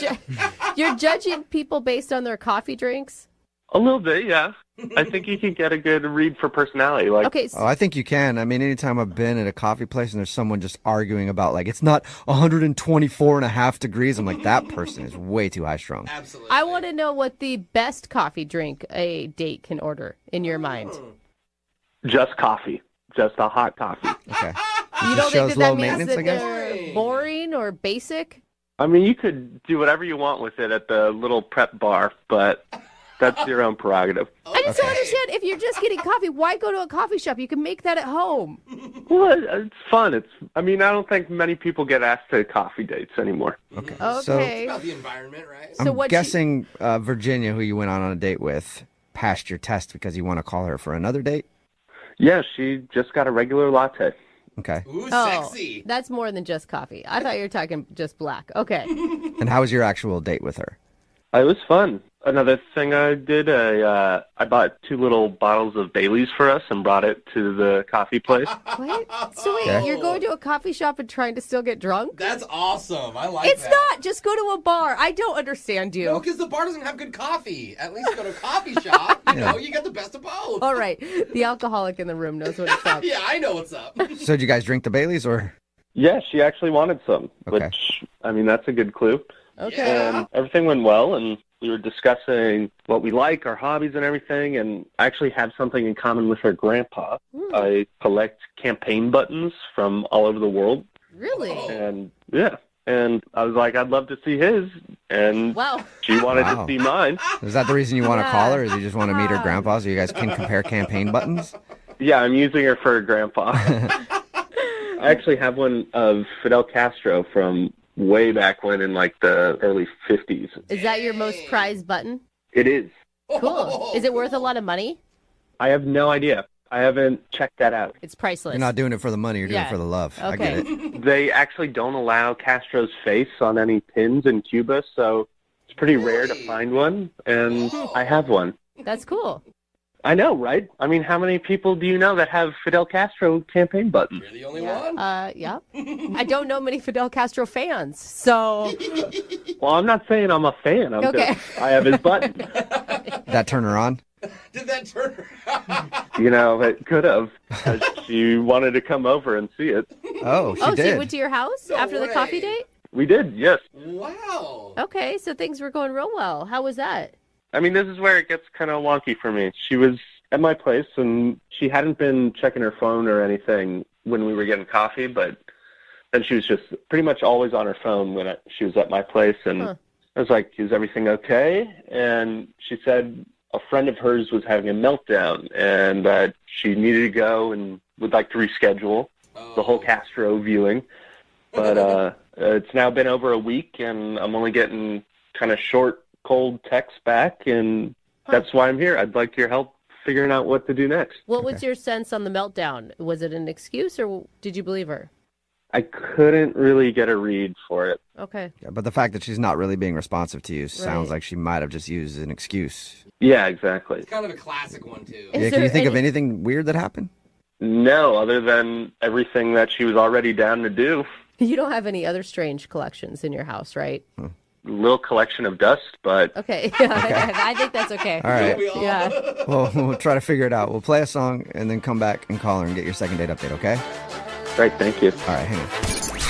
judging people based on their coffee drinks?
a little bit, yeah. I think you can get a good read for personality. Like,
Okay.
Oh, I think you can. I mean, anytime I've been at a coffee place and there's someone just arguing about like it's not 124.5 degrees, I'm like, that person is way too high strung.
Absolutely.
I want to know what the best coffee drink a date can order in your mind.
just coffee, just a hot coffee.
Okay.
You don't think
shows
that
low
that means
maintenance, I
that
guess?
they're boring or basic?
I mean, you could do whatever you want with it at the little prep bar, but that's your own prerogative.
I just don't understand. If you're just getting coffee, why go to a coffee shop? You can make that at home.
Well, it's fun. I mean, I don't think many people get asked to coffee dates anymore.
Okay.
Okay.
About the environment, right?
I'm guessing Virginia, who you went on a date with, passed your test because you want to call her for another date?
Yeah, she just got a regular latte.
Okay.
Ooh,
Oh,
sexy.
that's more than just coffee. I thought you were talking just black. Okay.
And how was your actual date with her?
It was fun. Another thing I did, I bought 2 little bottles of Bailey's for us and brought it to the coffee place.
What? So wait,
Okay.
you're going to a coffee shop and trying to still get drunk?
That's awesome. I like
It's
that.
not. Just go to a bar. I don't understand you.
No, because the bar doesn't have good coffee. At least go to a coffee shop. You know, you get the best of both.
All right. The alcoholic in the room knows what it's up.
Yeah, I know what's up.
So did you guys drink the Baileys or?
Yeah, she actually wanted some,
Okay.
which, I mean, that's a good clue.
Okay.
And everything went well, and we were discussing what we like, our hobbies and everything, and I actually have something in common with her grandpa. I collect campaign buttons from all over the world.
Really?
And, yeah. And I was like, I'd love to see his, and
Wow.
she wanted
Wow.
to see mine.
Is that the reason you want to call her? Or do you just want to meet her grandpa so you guys can compare campaign buttons?
Yeah, I'm using her for a grandpa. I actually have one of Fidel Castro from way back when in like the early 50s.
Is that your most prized button?
It is.
Cool. Is it worth a lot of money?
I have no idea. I haven't checked that out.
It's priceless.
You're not doing it for the money, you're doing
Yeah.
it for the love. I
Okay.
get it.
They actually don't allow Castro's face on any pins in Cuba, so it's pretty rare to find one, and I have one.
That's cool.
I know, right? I mean, how many people do you know that have Fidel Castro campaign buttons?
You're the only one.
Yeah. I don't know many Fidel Castro fans, so
Well, I'm not saying I'm a fan. I'm
Okay.
just, I have his button.
That turn her on?
Did that turn?
You know, it could have. She wanted to come over and see it.
Oh, she
so you
did.
went to your house
No
after the
way.
coffee date?
We did, yes.
Wow.
Okay, so things were going real well. How was that?
I mean, this is where it gets kind of wonky for me. She was at my place, and she hadn't been checking her phone or anything when we were getting coffee, but then she was just pretty much always on her phone when she was at my place, and I was like, is everything okay? And she said a friend of hers was having a meltdown, and that she needed to go and would like to reschedule the whole Castro viewing. But it's now been over a week, and I'm only getting kind of short, cold texts back, and that's why I'm here. I'd like your help figuring out what to do next.
What was your sense on the meltdown? Was it an excuse or did you believe her?
I couldn't really get a read for it.
Okay.
Yeah, but the fact that she's not really being responsive to you sounds
Right.
like she might have just used an excuse.
Yeah, exactly.
It's kind of a classic one, too.
Yeah, can you think of anything weird that happened?
No, other than everything that she was already down to do.
You don't have any other strange collections in your house, right?
Little collection of dust, but
Okay. Yeah, I think that's okay.
All right.
Yeah.
Well, we'll try to figure it out. We'll play a song and then come back and call her and get your second date update, okay?
Great, thank you.
All right, hang on.
Moving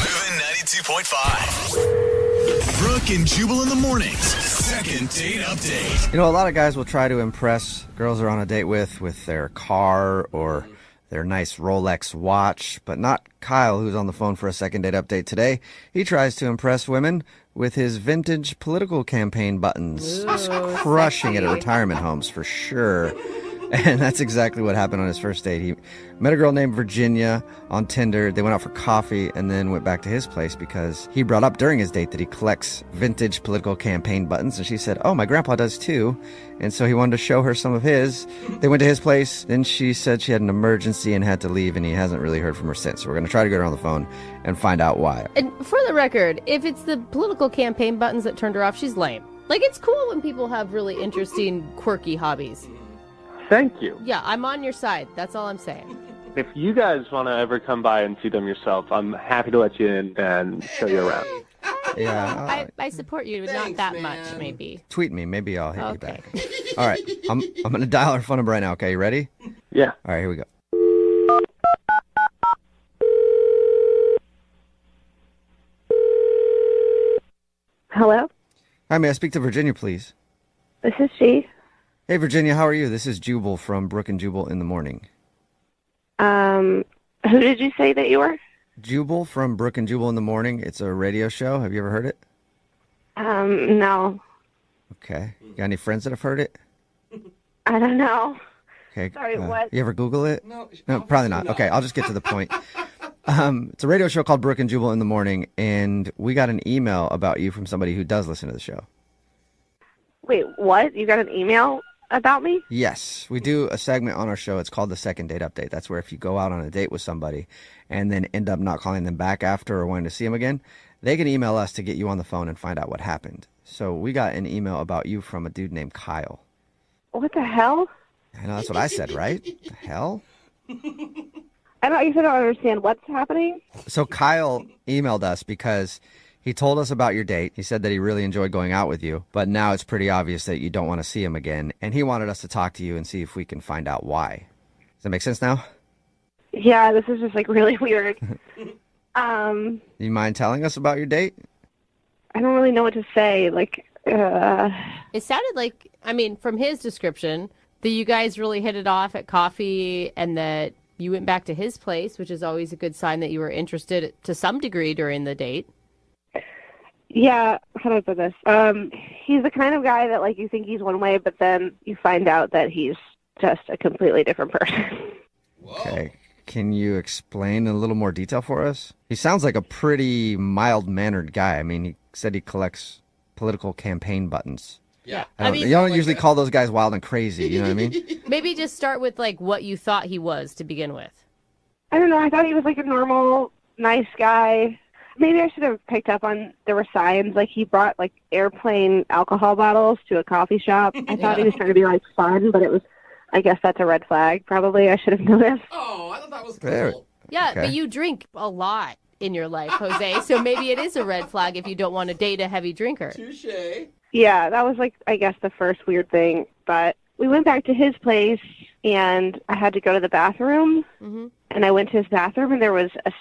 92.5. Brooke and Jubal in the mornings. Second date update.
You know, a lot of guys will try to impress girls they're on a date with their car or their nice Rolex watch, but not Kyle, who's on the phone for a second date update today. He tries to impress women with his vintage political campaign buttons. He's crushing it at retirement homes for sure. And that's exactly what happened on his first date. He met a girl named Virginia on Tinder. They went out for coffee and then went back to his place because he brought up during his date that he collects vintage political campaign buttons. And she said, oh, my grandpa does too. And so he wanted to show her some of his. They went to his place. Then she said she had an emergency and had to leave, and he hasn't really heard from her since. So we're going to try to get her on the phone and find out why.
And for the record, if it's the political campaign buttons that turned her off, she's lame. Like, it's cool when people have really interesting, quirky hobbies.
Thank you.
Yeah, I'm on your side. That's all I'm saying.
If you guys want to ever come by and see them yourself, I'm happy to let you in and show you around.
Yeah.
I support you, but not that much, maybe.
Tweet me. Maybe I'll hit you
Okay.
back. All right. I'm going to dial her phone number right now. Okay, you ready?
Yeah.
All right, here we go.
Hello,
Hi, may I speak to Virginia, please?
this is she.
Hey, Virginia, how are you? This is Jubal from Brooke and Jubal in the morning.
Who did you say that you were?
Jubal from Brooke and Jubal in the morning. It's a radio show. Have you ever heard it?
No,
Okay. Got any friends that have heard it?
I don't know.
Okay.
Sorry, what?
You ever Google it?
No,
probably not. Okay, I'll just get to the point. It's a radio show called Brooke and Jubal in the morning, and we got an email about you from somebody who does listen to the show.
Wait, what? You got an email? about me?
Yes, we do a segment on our show. It's called the Second Date Update. That's where if you go out on a date with somebody and then end up not calling them back after or wanting to see them again, they can email us to get you on the phone and find out what happened. So we got an email about you from a dude named Kyle.
What the hell?
I know, that's what I said, right? The hell?
I guess I don't understand what's happening.
So Kyle emailed us because he told us about your date. He said that he really enjoyed going out with you, but now it's pretty obvious that you don't want to see him again. And he wanted us to talk to you and see if we can find out why. Does that make sense now?
Yeah, this is just like really weird.
Do you mind telling us about your date?
I don't really know what to say.
It sounded like, I mean, from his description, that you guys really hit it off at coffee and that you went back to his place, which is always a good sign that you were interested to some degree during the date.
Yeah, how do I put this? He's the kind of guy that, like, you think he's one way, but then you find out that he's just a completely different person.
Okay. Can you explain in a little more detail for us? He sounds like a pretty mild-mannered guy. I mean, he said he collects political campaign buttons.
Yeah.
You don't usually call those guys wild and crazy, you know what I mean?
Maybe just start with, like, what you thought he was to begin with.
I don't know. I thought he was, like, a normal, nice guy. Maybe I should have picked up on, there were signs, like he brought, like, airplane alcohol bottles to a coffee shop. I thought he was trying to be, like, fun, but it was, I guess that's a red flag, probably. I should have noticed.
Oh, I thought that was
cool.
Yeah,
Okay.
but you drink a lot in your life, Jose, so maybe it is a red flag if you don't want to date a heavy drinker.
Touche.
Yeah, that was, like, I guess the first weird thing. But we went back to his place, and I had to go to the bathroom.
Mm-hmm.
And I went to his bathroom, and there was a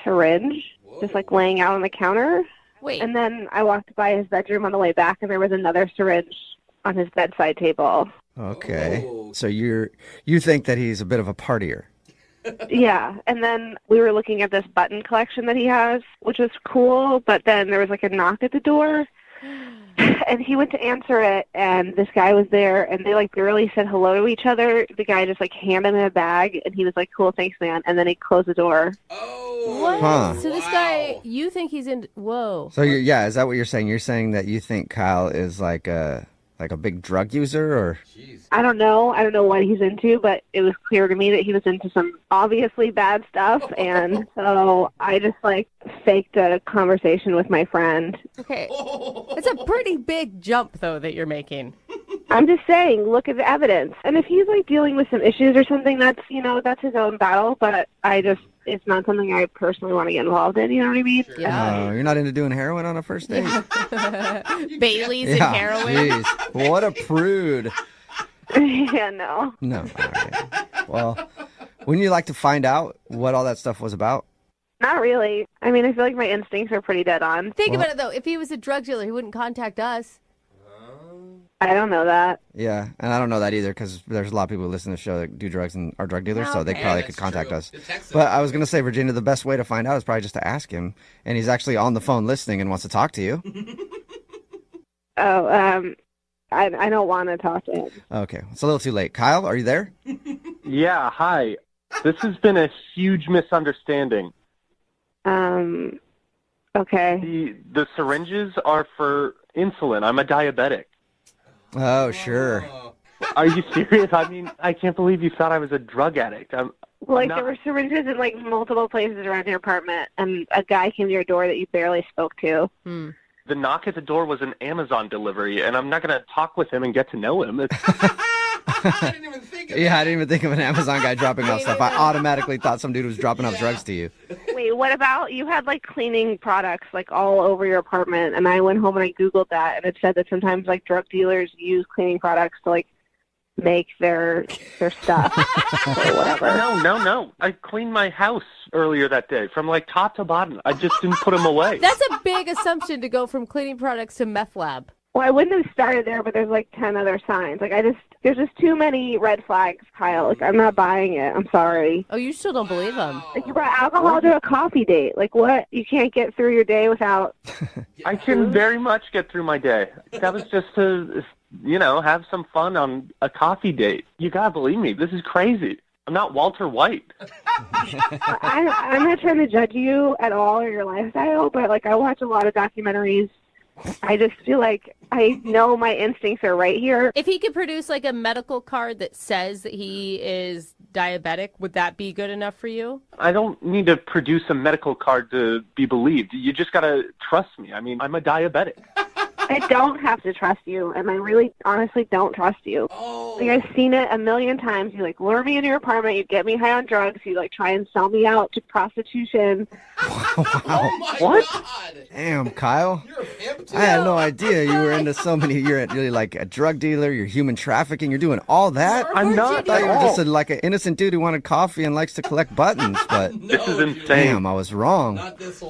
syringe just, like, laying out on the counter.
Wait.
And then I walked by his bedroom on the way back, and there was another syringe on his bedside table.
Okay. So you think that he's a bit of a partier?
Yeah, and then we were looking at this button collection that he has, which was cool, but then there was, like, a knock at the door. And he went to answer it, and this guy was there, and they, like, barely said hello to each other. The guy just, like, handed him a bag, and he was like, cool, thanks, man. And then he closed the door.
What?
Huh.
So this guy, you think he's in, whoa.
So is that what you're saying? You're saying that you think Kyle is like a big drug user, or?
I don't know. I don't know what he's into, but it was clear to me that he was into some obviously bad stuff, and so I just, like, faked a conversation with my friend.
Okay. It's a pretty big jump, though, that you're making.
I'm just saying, look at the evidence. And if he's, like, dealing with some issues or something, that's his own battle, but it's not something I personally want to get involved in, you know what I mean?
Oh, you're not into doing heroin on a first date?
Bailey's and heroin.
Jeez. What a prude.
Yeah, no.
No. All right. Well, wouldn't you like to find out what all that stuff was about?
Not really. I mean, I feel like my instincts are pretty dead on.
Think about it, though. If he was a drug dealer, he wouldn't contact us.
I don't know that.
Yeah, and I don't know that either because there's a lot of people who listen to the show that do drugs and are drug dealers, so they probably could contact us. But I was going to say, Virginia, the best way to find out is probably just to ask him, and he's actually on the phone listening and wants to talk to you.
I don't want to talk to him.
Okay, it's a little too late. Kyle, are you there?
Yeah, hi. This has been a huge misunderstanding.
Okay.
The syringes are for insulin. I'm a diabetic.
Oh, sure.
Are you serious? I mean, I can't believe you thought I was a drug addict.
There were syringes in, like, multiple places around your apartment, and a guy came to your door that you barely spoke to.
The knock at the door was an Amazon delivery, and I'm not going to talk with him and get to know him.
I didn't even think of an Amazon guy dropping off stuff. I automatically thought some dude was dropping off drugs to you.
Wait, what about, you had, like, cleaning products, like, all over your apartment, and I went home and I Googled that, and it said that sometimes, like, drug dealers use cleaning products to, like, make their stuff or whatever.
No. I cleaned my house earlier that day from, like, top to bottom. I just didn't put them away.
That's a big assumption to go from cleaning products to meth lab.
Well, I wouldn't have started there, but there's, like, 10 other signs. Like, there's just too many red flags, Kyle. Like, I'm not buying it. I'm sorry.
Oh, you still don't believe him?
Like, you brought alcohol to a coffee date. Like, what? You can't get through your day without...
I can very much get through my day. That was just to, have some fun on a coffee date. You gotta believe me. This is crazy. I'm not Walter White.
I'm not trying to judge you at all or your lifestyle, but, like, I watch a lot of documentaries I just feel like I know my instincts are right here.
If he could produce like a medical card that says that he is diabetic, would that be good enough for you?
I don't need to produce a medical card to be believed. You just got to trust me. I mean, I'm a diabetic.
I don't have to trust you, and I really, honestly don't trust you. Like, I've seen it a million times. You, like, lure me into your apartment. You get me high on drugs. You, like, try and sell me out to prostitution.
What?
Damn, Kyle. I had no idea you were into so many. You're really like a drug dealer. You're human trafficking. You're doing all that.
I'm not.
I thought you were just like an innocent dude who wanted coffee and likes to collect buttons. But
This is insane.
damn, I was wrong.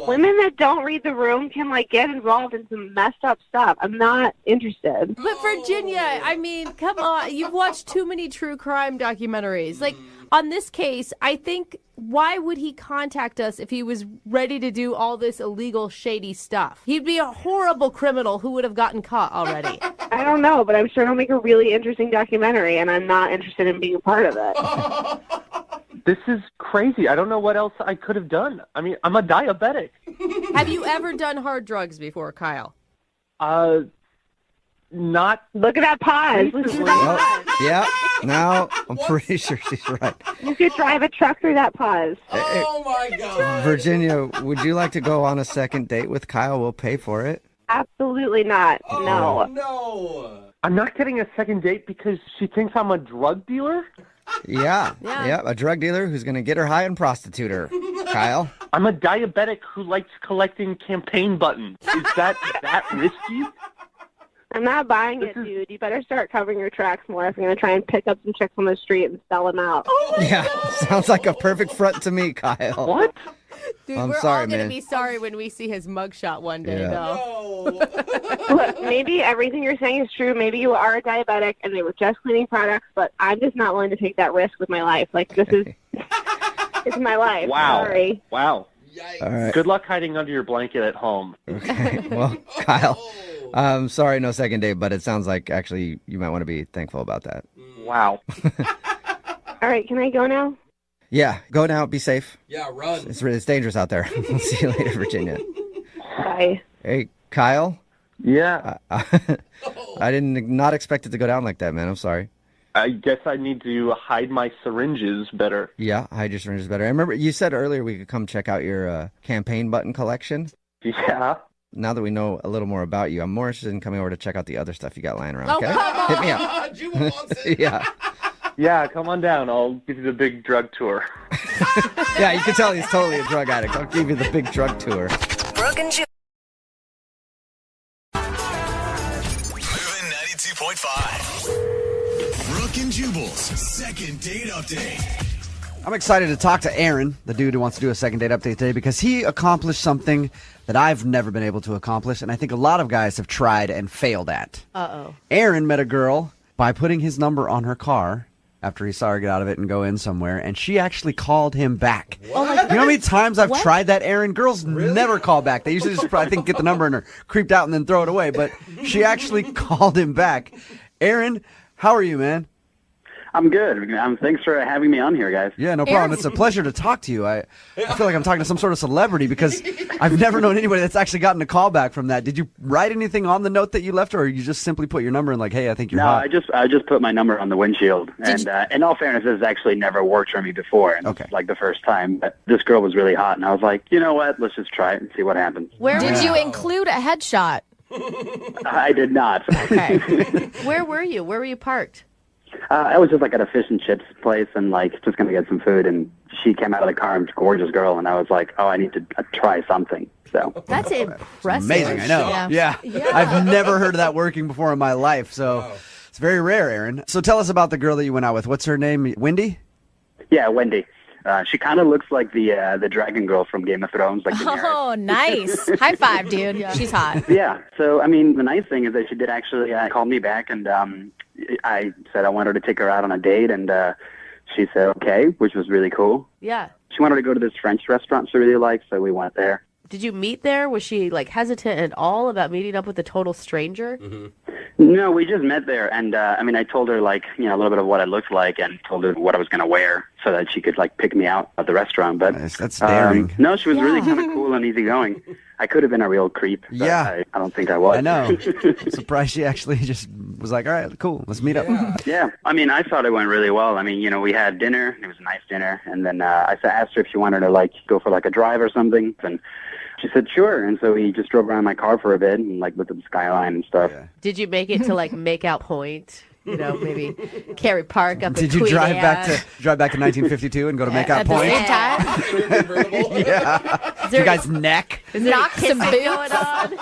Women that don't read the room can, like, get involved in some messed up stuff. I'm not interested.
But Virginia, I mean, come on. You've watched too many true crime documentaries. Like, on this case, I think, why would he contact us if he was ready to do all this illegal, shady stuff? He'd be a horrible criminal who would have gotten caught already.
I don't know, but I'm sure it'll make a really interesting documentary, and I'm not interested in being a part of it.
This is crazy. I don't know what else I could have done. I mean, I'm a diabetic.
Have you ever done hard drugs before, Kyle?
Not.
Look at that pause. Listen to that pause.
Yeah, now I'm pretty sure she's right.
You could drive a truck through that pause.
Oh my God.
Virginia, would you like to go on a second date with Kyle? We'll pay for it.
Absolutely not. No.
No.
I'm not getting a second date because she thinks I'm a drug dealer?
Yeah, a drug dealer who's going to get her high and prostitute her. Kyle?
I'm a diabetic who likes collecting campaign buttons. Is that risky?
I'm not buying it, dude. You better start covering your tracks more if you're going to try and pick up some chicks on the street and sell them out.
Yeah, sounds like a perfect front to me, Kyle.
What?
Dude,
I'm
we're
sorry,
all going to
man.
be sorry when we see his mugshot one day,
Yeah.
though.
Look, maybe everything you're saying is true. Maybe you are a diabetic and they were just cleaning products, but I'm just not willing to take that risk with my life. Like, this is it's my life.
Wow.
Sorry.
Wow.
All right.
Good luck hiding under your blanket at home.
Okay, well, Kyle, sorry, no second date, but it sounds like actually you might want to be thankful about that.
Wow.
All right, can I go now?
Yeah, go now, be safe.
Yeah, run.
It's dangerous out there. We'll see you later, Virginia.
Bye.
Hey, Kyle?
Yeah.
I did not expect it to go down like that, man. I'm sorry.
I guess I need to hide my syringes better.
Yeah, hide your syringes better. I remember you said earlier we could come check out your campaign button collection.
Yeah.
Now that we know a little more about you, I'm more interested in coming over to check out the other stuff you got lying around,
Oh,
okay?
come on.
Hit me up.
Jubal wants it.
Yeah.
Yeah, come on down. I'll give you the big drug tour.
Yeah, you can tell he's totally a drug addict. I'll give you the big drug tour.
Brooke and Jubal.
Moving 92.5. Brooke and Jubal's second date update.
I'm excited to talk to Aaron, the dude who wants to do a second date update today, because he accomplished something that I've never been able to accomplish, and I think a lot of guys have tried and failed at.
Uh-oh.
Aaron met a girl by putting his number on her car after he saw her get out of it and go in somewhere, and she actually called him back.
Oh my
You know how many times I've
What?
tried that, Aaron? Girls never call back. They usually just, I think, get the number and are creeped out and then throw it away, but she actually called him back. Aaron, how are you, man?
I'm good. Thanks for having me on here, guys.
Yeah, no problem. It's a pleasure to talk to you. I feel like I'm talking to some sort of celebrity because I've never known anybody that's actually gotten a call back from that. Did you write anything on the note that you left, or you just simply put your number in like, hey, I think you're
No,
hot?
I just put my number on the windshield. And in all fairness, this has actually never worked for me before. And
Okay.
It's like the first time. But this girl was really hot, and I was like, you know what? Let's just try it and see what happens.
Where did you include a headshot?
I did not.
Okay.
Where were you? Where were you parked?
I was just like at a fish and chips place and like just going to get some food. And she came out of the car and was a gorgeous girl. And I was like, oh, I need to try something. So
That's impressive.
Amazing, I know.
Yeah.
Yeah. I've never heard of that working before in my life, so it's very rare, Aaron. So tell us about the girl that you went out with. What's her name? Wendy?
yeah, Wendy. She kind of looks like the dragon girl from Game of Thrones. Like
Oh, nice. High five, dude. She's hot.
Yeah. So, I mean, the nice thing is that she did actually call me back, and I said I wanted to take her out on a date, and she said okay, which was really cool.
Yeah.
She wanted to go to this French restaurant she really liked, so we went there.
Did you meet there? Was she like hesitant at all about meeting up with a total stranger?
No, we just met there, and I mean, I told her like a little bit of what I looked like, and told her what I was going to wear, so that she could like pick me out at the restaurant. But
that's daring.
No, she was really kind of cool and easygoing. I could have been a real creep. But
Yeah.
I don't think I was.
I know. I'm surprised she actually just was like, all right, cool, let's meet up.
Yeah, I mean, I thought it went really well. I mean, you know, we had dinner. It was a nice dinner. And then I asked her if she wanted to, like, go for, like, a drive or something. And she said, sure. And so we just drove around my car for a bit and, like, looked at the skyline and stuff.
Did you make it to like Make Out Point? You know, maybe Cary Park up in
Did you
Queen
drive
Anne?
back to 1952 and go to Make Out
At the
Point?
same time?
Yeah. You guys neck.
Is there
Knock some
kissing
boots.
going on?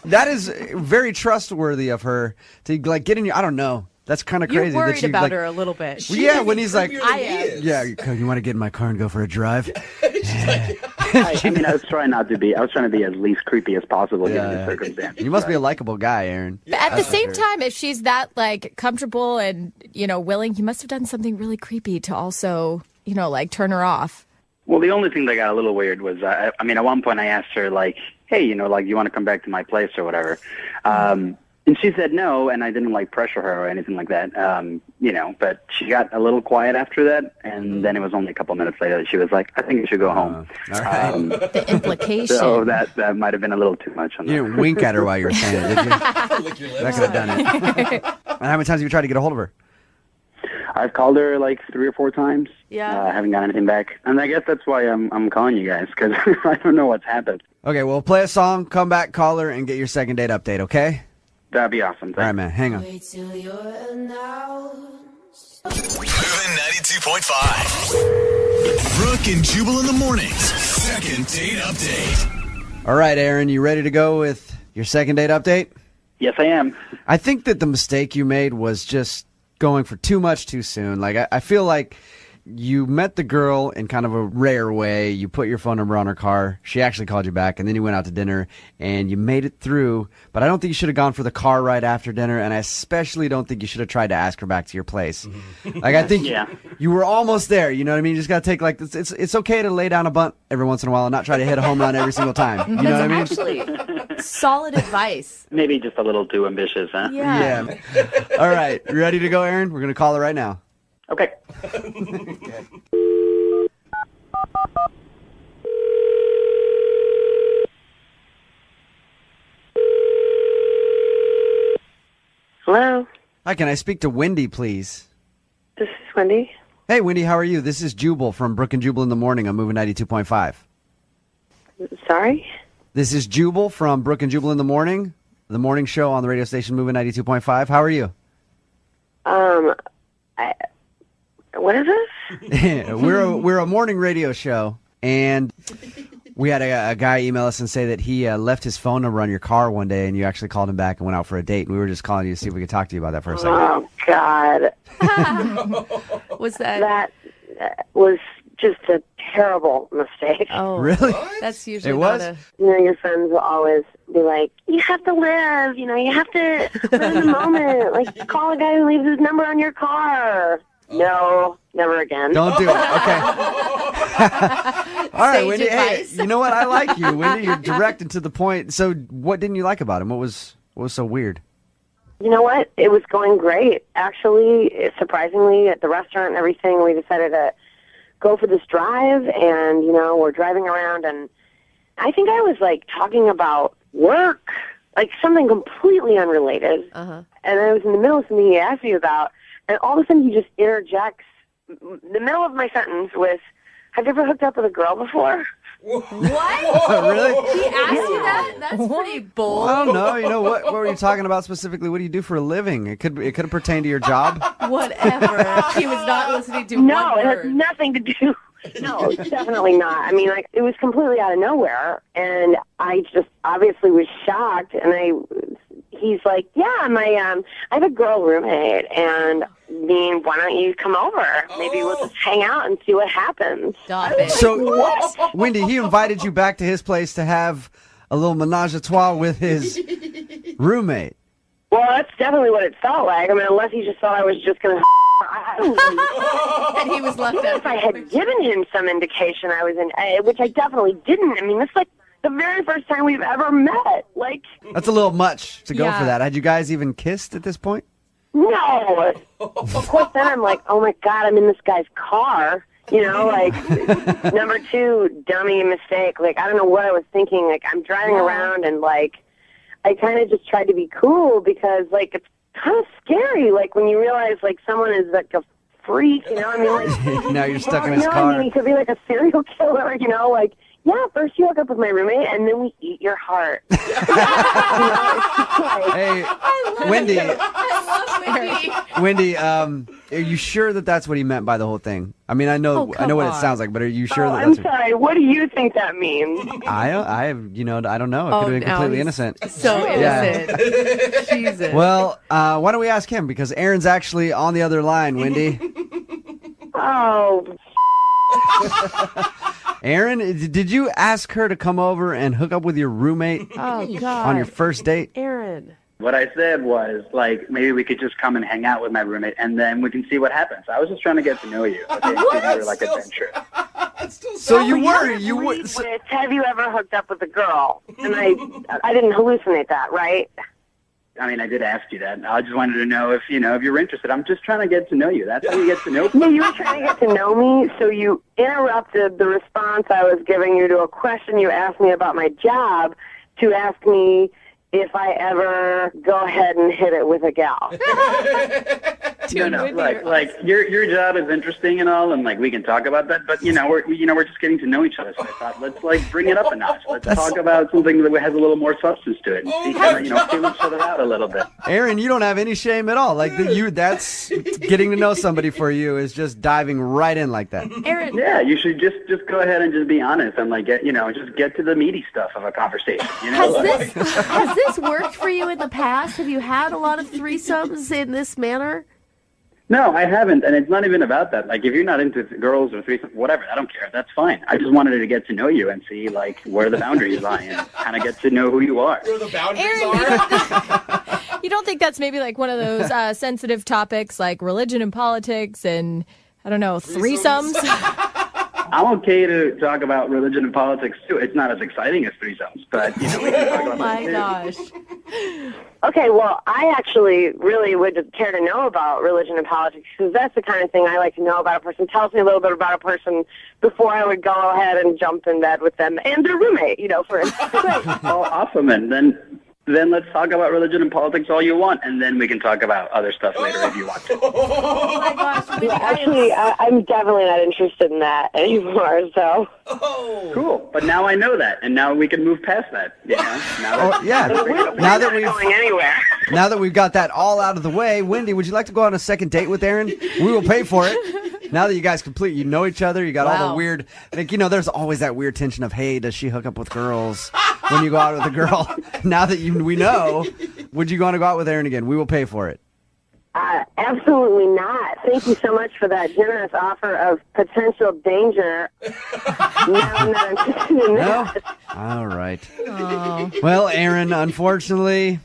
That is very trustworthy of her to like get in your. I don't know. That's kind of crazy.
You're worried
that she,
about
like,
her a little bit.
Well, yeah, when he's like,
I am.
yeah, you want to get in my car and go for a drive?
I mean, I was trying to be as least creepy as possible given the circumstances.
You must be a likable guy, Aaron.
But at the
That's for
same
sure.
time, if she's that like comfortable and willing, you must have done something really creepy to also like turn her off.
Well, the only thing that got a little weird was, I mean, at one point I asked her, like, hey, like, you want to come back to my place or whatever? And she said no, and I didn't, like, pressure her or anything like that, but she got a little quiet after that, and then it was only a couple minutes later that she was like, I think you should go home.
The implication.
So that might have been a little too much on that.
You didn't wink at her while you were saying it, did you? That could have done it. And how many times have you tried to get a hold of her?
I've called her like 3 or 4 times.
Yeah.
I haven't got anything back. And I guess that's why I'm calling you guys, because I don't know what's happened.
Okay, well, play a song, come back, call her, and get your second date update, okay?
That'd be awesome.
All right, man, hang on.
Moving 92.5. Brooke and Jubal in the mornings. Second date update.
All right, Aaron, you ready to go with your second date update?
Yes, I am.
I think that the mistake you made was just going for too much too soon. Like, I feel like you met the girl in kind of a rare way. You put your phone number on her car. She actually called you back, and then you went out to dinner, and you made it through. But I don't think you should have gone for the car ride after dinner, and I especially don't think you should have tried to ask her back to your place. Like, I think you were almost there. You know what I mean? You just got to take, like, it's okay to lay down a bunt every once in a while and not try to hit a home run every single time. You know what I mean?
Actually, solid advice.
Maybe just a little too ambitious, huh?
Yeah.
All right. You ready to go, Aaron? We're going to call her right now.
Okay.
Hello,
Hi, can I speak to Wendy, please?
this is Wendy.
Hey, Wendy, how are you? This is Jubal from Brooke and Jubal in the morning. I'm moving 92.5.
Sorry?
This is Jubal from Brooke and Jubal in the morning show on the radio station moving 92.5. How are you?
What is this?
We're a morning radio show, and we had a guy email us and say that he left his phone number on your car one day, and you actually called him back and went out for a date. And we were just calling you to see if we could talk to you about that for a second.
Oh, God.
Was that?
That was just a terrible mistake.
Oh,
really?
That's usually
It was?
not a.
Your friends will always be like, you have to live, you have to live in the moment. Like, call a guy who leaves his number on your car. No, never again.
Don't do it. Okay. All right, Wendy.
advice.
Hey, you know what? I like you, Wendy. You're direct and to the point. So, what didn't you like about him? What was so weird?
You know what? It was going great. Actually, surprisingly, at the restaurant and everything, we decided to go for this drive, and, we're driving around, and I think I was, like, talking about work, like something completely unrelated.
Uh-huh.
And I was in the middle of something he asked me about, and all of a sudden he just interjects the middle of my sentence with, have you ever hooked up with a girl before?
What?
Really?
He asked you that? That's pretty bold.
Well, I don't know. What were you talking about specifically? What do you do for a living? It could have pertained to your job.
Whatever. He was not listening to
No,
one
it has
word.
nothing to do. No, definitely not. I mean, like, it was completely out of nowhere, and I just obviously was shocked, and he's like, yeah, I have a girl roommate, and why don't you come over? Maybe we'll just hang out and see what happens.
Stop
it.
So,
What?
Wendy, he invited you back to his place to have a little menage a trois with his roommate.
Well, that's definitely what it felt like. I mean, unless he just thought I was just going to...
And he was left out.
If I had given him some indication I was which I definitely didn't. I mean, this is like the very first time we've ever met. Like,
That's a little much to go
Yeah.
for that. Had you guys even kissed at this point?
no. Of course, then I'm like, oh my God, I'm in this guy's car. You know, like, number 2, dummy mistake. Like, I don't know what I was thinking. Like, I'm driving around and, like, I kind of just tried to be cool because, like, it's kind of scary. Like, when you realize, like, someone is, like, a freak, you know? I mean, like...
Now you're stuck in
you
his
know,
car.
I mean, he could be, like, a serial killer, you know? Like, yeah, first you hook up with my roommate, and then we eat your heart.
Hey, Wendy.
I love
Wendy, are you sure that that's what he meant by the whole thing? I mean, I know what it sounds like, but are you sure that
I'm
that's
sorry. What do you think that means?
I don't know. It could have been completely innocent.
So innocent. Jesus.
Well, why don't we ask him? Because Aaron's actually on the other line, Wendy.
Oh.
Aaron, did you ask her to come over and hook up with your roommate
Oh, God.
on your first date?
Aaron.
What I said was, like, maybe we could just come and hang out with my roommate, and then we can see what happens. I was just trying to get to know you. Okay? You were like adventure.
So you were.
Have you ever hooked up with a girl? And I didn't hallucinate that, right?
I mean, I did ask you that. I just wanted to know if you were interested. I'm just trying to get to know you. That's how you get to know people.
Yeah, you were trying to get to know me, so you interrupted the response I was giving you to a question you asked me about my job to ask me if I ever go ahead and hit it with a gal.
No, like your job is interesting and all, and like we can talk about that. But we're just getting to know each other. So I thought let's like bring it up a notch. Let's talk about something that has a little more substance to it. And feel each other out a little bit.
Aaron, you don't have any shame at all. Like that's getting to know somebody for you is just diving right in like that.
Aaron.
Yeah, you should just go ahead and just be honest and like just get to the meaty stuff of a conversation.
Has this worked for you in the past? Have you had a lot of threesomes in this manner?
No, I haven't, and it's not even about that. Like, if you're not into girls or threesomes, whatever, I don't care. That's fine. I just wanted to get to know you and see, like, where the boundaries lie and kind of get to know who you are.
Where the boundaries
Aaron, you don't think that's maybe like one of those sensitive topics like religion and politics and, I don't know, threesomes?
I'm okay to talk about religion and politics, too. It's not as exciting as threesomes, but, we can talk about
my
that, too.
gosh.
Okay, well, I actually really would care to know about religion and politics because that's the kind of thing I like to know about a person. Tells me a little bit about a person before I would go ahead and jump in bed with them and their roommate, for instance.
Oh, awesome. And then let's talk about religion and politics all you want, and then we can talk about other stuff later if you want to.
Oh, my gosh.
Yeah, actually, I'm definitely not interested in that anymore, so.
Oh. Cool. But now I know that, and now we can move past that. Now
that we've got that all out of the way, Wendy, would you like to go on a second date with Aaron? We will pay for it. Now that you guys you know each other, you got all the weird, there's always that weird tension of, hey, does she hook up with girls when you go out with a girl? Now that we know, would you want to go out with Aaron again? We will pay for it.
Absolutely not. Thank you so much for that generous offer of potential danger. No, I'm not interested in that.
All right. Well, Aaron, unfortunately,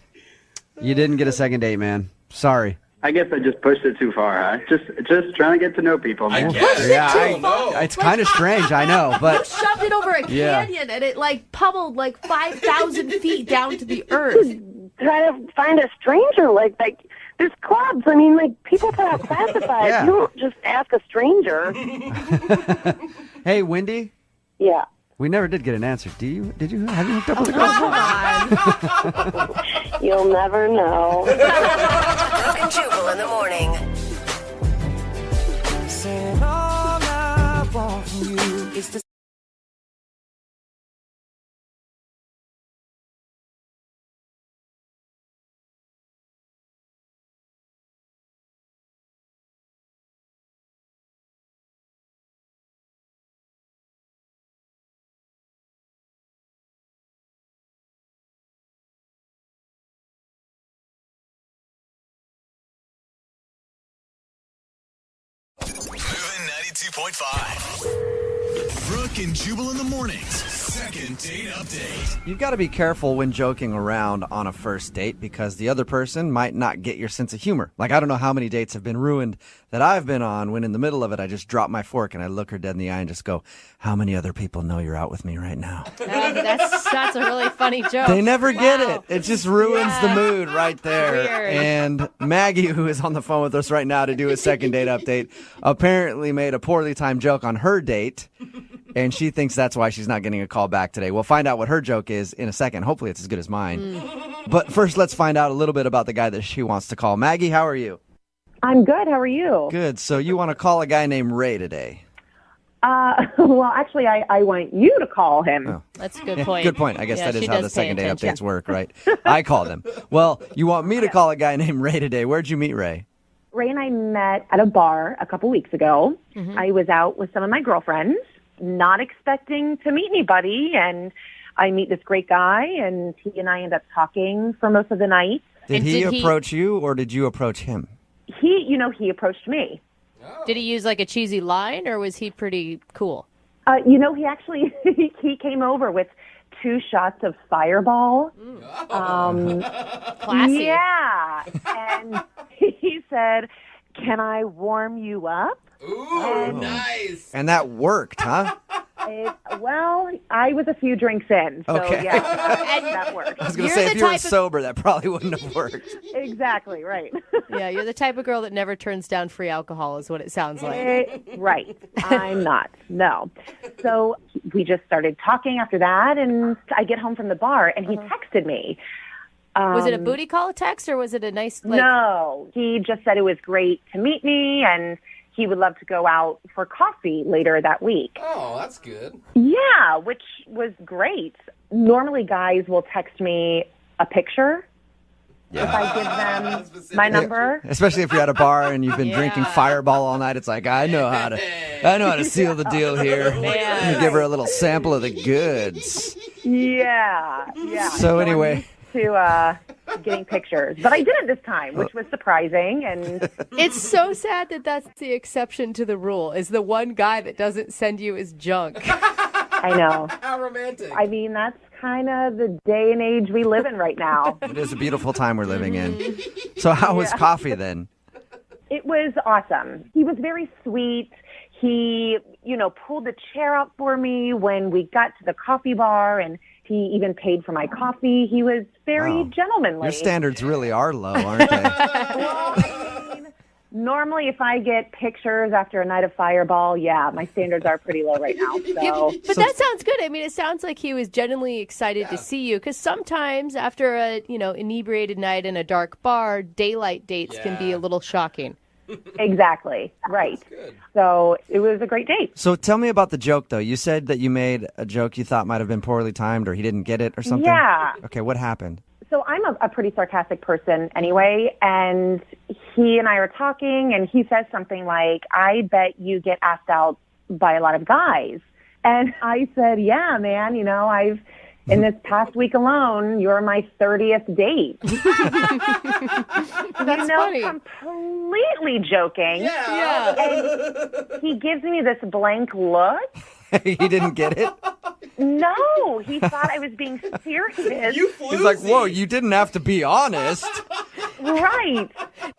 you didn't get a second date, man. Sorry.
I guess I just pushed it too far, huh? Just trying to get to know people, man.
It's kind of strange, I know, but
You shoved it over a canyon and it pummeled 5,000 feet down to the earth.
Try to find a stranger, like there's clubs. I mean, people put out classifieds.
Yeah.
You don't just ask a stranger.
Hey, Wendy?
Yeah.
We never did get an answer. Have you hooked up with a girl?
Come on. You'll never know.
Brooke and Jubal in the morning.
Saying all I want from you is to
Moving 92.5. Brooke Brooke and Jubal in the mornings. Second date update.
You've got to be careful when joking around on a first date because the other person might not get your sense of humor. Like, I don't know how many dates have been ruined that I've been on when in the middle of it, I just drop my fork and I look her dead in the eye and just go, how many other people know you're out with me right now?
That's a really funny joke.
They never get it. It just ruins the mood right there.
Weird.
And Maggie, who is on the phone with us right now to do a second date update, apparently made a poorly timed joke on her date. And she thinks that's why she's not getting a call back today. We'll find out what her joke is in a second. Hopefully it's as good as mine. But first, let's find out a little bit about the guy that she wants to call. Maggie, how are you?
I'm good. How are you?
Good. So you want to call a guy named Ray today?
Well, actually, I want you to call him.
Oh.
That's a good point.
Good point. I guess
Yeah,
that is
she
how
does
the
pay
second date
attention.
updates work, right? I call them. Well, you want me to call a guy named Ray today. Where'd you meet Ray?
Ray and I met at a bar a couple weeks ago. I was out with some of my girlfriends, not expecting to meet anybody, and I meet this great guy, and he and I end up talking for most of the night.
Did he approach you, or did you approach him?
He approached me.
Did he use like a cheesy line, or was he pretty cool?
He actually he came over with 2 shots of Fireball.
Classy.
Yeah, and he said, "Can I warm you up?"
Ooh, nice.
And that worked, huh?
Well, I was a few drinks in, so
Okay.
yeah, that worked.
I was going to say, if you were sober, that probably wouldn't have worked.
Exactly, right.
Yeah, you're the type of girl that never turns down free alcohol is what it sounds like.
Right. I'm not. No. So we just started talking after that, and I get home from the bar, and he texted me.
Was it a booty call text, or was it a nice,
No. He just said it was great to meet me, and he would love to go out for coffee later that week.
Oh, that's good.
Yeah, which was great. Normally, guys will text me a picture if I give them my number.
Especially if you're at a bar and you've been drinking Fireball all night. It's like, I know how to seal the deal here. Let me give her a little sample of the goods.
Yeah.
So anyway,
to getting pictures, but I didn't this time, which was surprising. And
it's so sad that that's the exception to the rule, is the one guy that doesn't send you his junk.
I know.
How romantic.
I mean, that's kind of the day and age we live in right now.
it is a beautiful time we're living in. So how was coffee then?
It was awesome. He was very sweet. He, pulled the chair out for me when we got to the coffee bar, and he even paid for my coffee. He was very gentlemanly.
Your standards really are low, aren't they?
Well, I mean, normally if I get pictures after a night of Fireball, my standards are pretty low right now. So.
But that sounds good. I mean, it sounds like he was genuinely excited to see you, because sometimes after a, inebriated night in a dark bar, daylight dates can be a little shocking.
Exactly. Right. So it was a great date.
So tell me about the joke, though. You said that you made a joke you thought might have been poorly timed, or he didn't get it or something?
Yeah.
Okay, what happened?
So I'm a pretty sarcastic person anyway, and he and I are talking, and he says something like, I bet you get asked out by a lot of guys. And I said, yeah, man, in this past week alone, you're my 30th date.
That's funny.
Completely joking.
Yeah.
And he gives me this blank look.
He didn't get it?
No, he thought I was being serious.
He's like, whoa, you didn't have to be honest.
Right.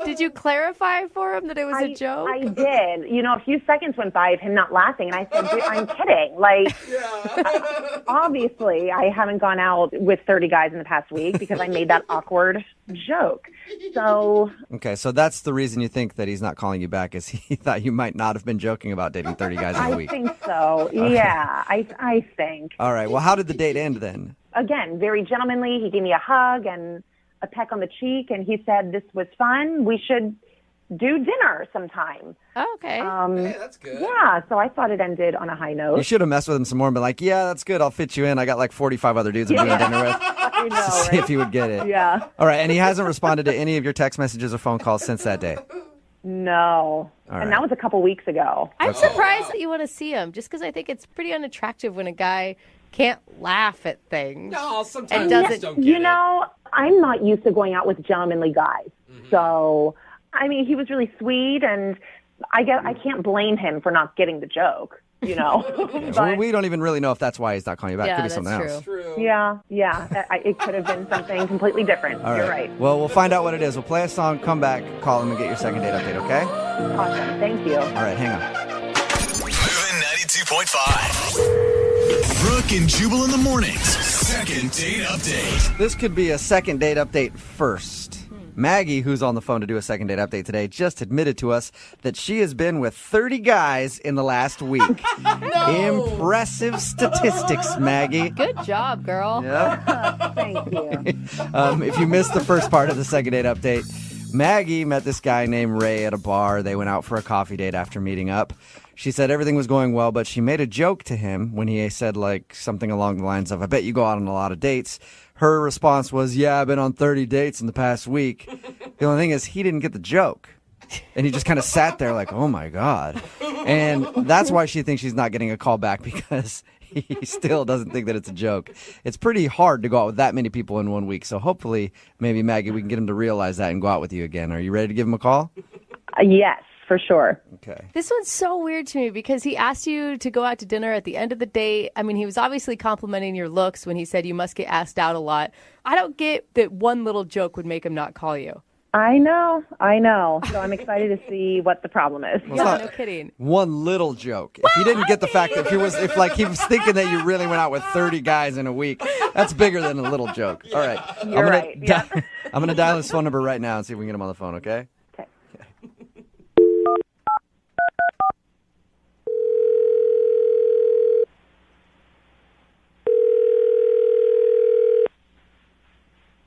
Did you clarify for him that it was a joke?
I did. A few seconds went by of him not laughing, and I said, I'm kidding. Like, obviously, I haven't gone out with 30 guys in the past week because I made that awkward joke. So.
Okay, so that's the reason you think that he's not calling you back, is he thought you might not have been joking about dating 30 guys in a week.
I think so.
Okay.
Yeah, I think.
All right, well, how did the date end then?
Again, very gentlemanly. He gave me a hug and a peck on the cheek, and he said, this was fun. We should do dinner sometime.
Okay.
Hey, that's good.
Yeah, so I thought it ended on a high note.
You should have messed with him some more and been like, yeah, that's good. I'll fit you in. I got like 45 other dudes I'm doing dinner with.
I know,
See if he would get it.
Yeah.
All right, and he hasn't responded to any of your text messages or phone calls since that day?
No.
All right.
And that was a couple weeks ago.
I'm surprised that you want to see him, just because I think it's pretty unattractive when a guy can't laugh at things.
No, sometimes
and
I just don't get
You know, I'm not used to going out with gentlemanly guys. So, I mean, he was really sweet, and I can't blame him for not getting the joke. you know.
Well, we don't even really know if that's why he's not calling you back.
Yeah,
Could be
that's
something
true.
else.
True.
Yeah, it could have been something completely different.
All
You're right.
Well, we'll find out what it is. We'll play a song, come back, call him, and get your second date update, okay?
Awesome. Thank you.
All right, hang on.
Moving 92.5. Brooke and Jubal in the mornings. Second date update.
This could be a second date update first. Maggie, who's on the phone to do a second date update today, just admitted to us that she has been with 30 guys in the last week. Impressive statistics, Maggie.
Good job, girl.
Yeah.
Thank you.
If you missed the first part of the second date update, Maggie met this guy named Ray at a bar. They went out for a coffee date after meeting up. She said everything was going well, but she made a joke to him when he said like something along the lines of, I bet you go out on a lot of dates. Her response was, yeah, I've been on 30 dates in the past week. The only thing is he didn't get the joke. And he just kind of sat there like, oh, my God. And that's why she thinks she's not getting a call back, because he still doesn't think that it's a joke. It's pretty hard to go out with that many people in 1 week. So hopefully, maybe, Maggie, we can get him to realize that and go out with you again. Are you ready to give him a call?
Yes, for sure.
Okay.
This one's so weird to me because he asked you to go out to dinner at the end of the date. I mean, he was obviously complimenting your looks when he said you must get asked out a lot. I don't get that one little joke would make him not call you.
I know. So I'm excited to see what the problem is.
Yeah, no kidding.
One little joke. If he didn't get the fact that if like he was thinking that you really went out with 30 guys in a week, that's bigger than a little joke. All right.
You're right. Yeah.
I'm going to dial his phone number right now and see if we can get him on the phone, okay?
Okay.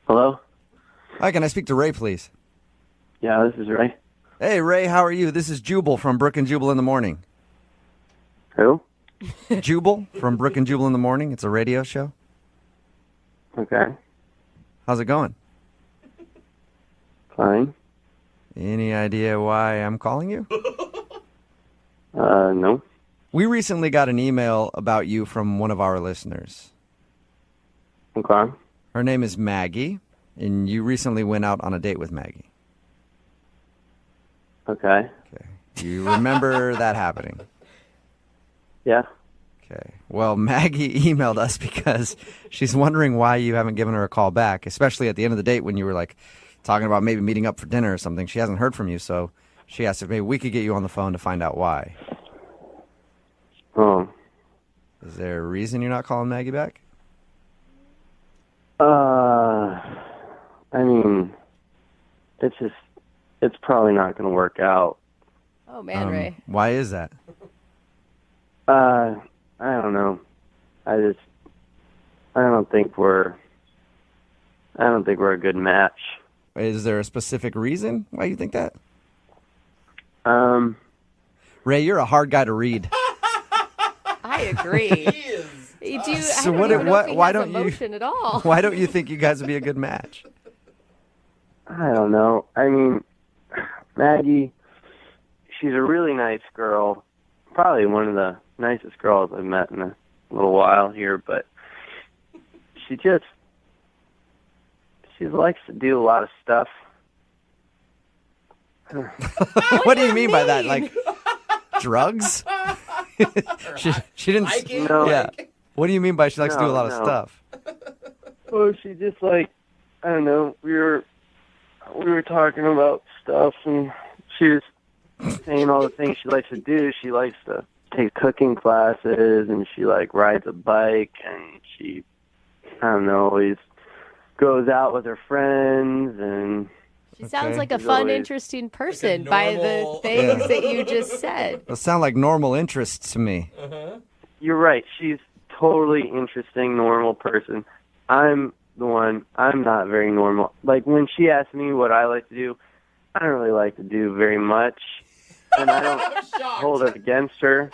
Hello?
Hi, can I speak to Ray, please?
Yeah, this is Ray.
Hey, Ray, how are you? This is Jubal from Brooke and Jubal in the Morning.
Who?
Jubal from Brooke and Jubal in the Morning. It's a radio show.
Okay.
How's it going?
Fine.
Any idea why I'm calling you?
No.
We recently got an email about you from one of our listeners.
Okay.
Her name is Maggie, and you recently went out on a date with Maggie.
Okay.
Do you remember that happening?
Yeah.
Okay. Well, Maggie emailed us because she's wondering why you haven't given her a call back, especially at the end of the date when you were like talking about maybe meeting up for dinner or something. She hasn't heard from you, so she asked if maybe we could get you on the phone to find out why.
Oh.
Is there a reason you're not calling Maggie back?
I mean, it's probably not going to work out.
Oh, man, Ray.
Why is that?
I don't know. I don't think we're a good match.
Is there a specific reason why you think that?
Um,
Ray, you're a hard guy to read.
I agree.
So
why don't emotion at all?
Why don't you think you guys would be a good match?
I don't know. I mean, Maggie, she's a really nice girl. Probably one of the nicest girls I've met in a little while here, but she likes to do a lot of stuff.
What do you mean by that? Like drugs? she didn't.
No.
Yeah. What do you mean by she likes to do a lot of
No.
stuff?
Well, she just like, I don't know. We were talking about stuff, and she was saying all the things she likes to do. She likes to take cooking classes, and she like rides a bike, and she, I don't know, always goes out with her friends, and
She sounds like a fun, interesting person by the things that you just said.
Those sound like normal interests to me.
You're right. She's totally interesting, normal person. I'm not very normal. Like, when she asks me what I like to do, I don't really like to do very much, and I don't hold it against her.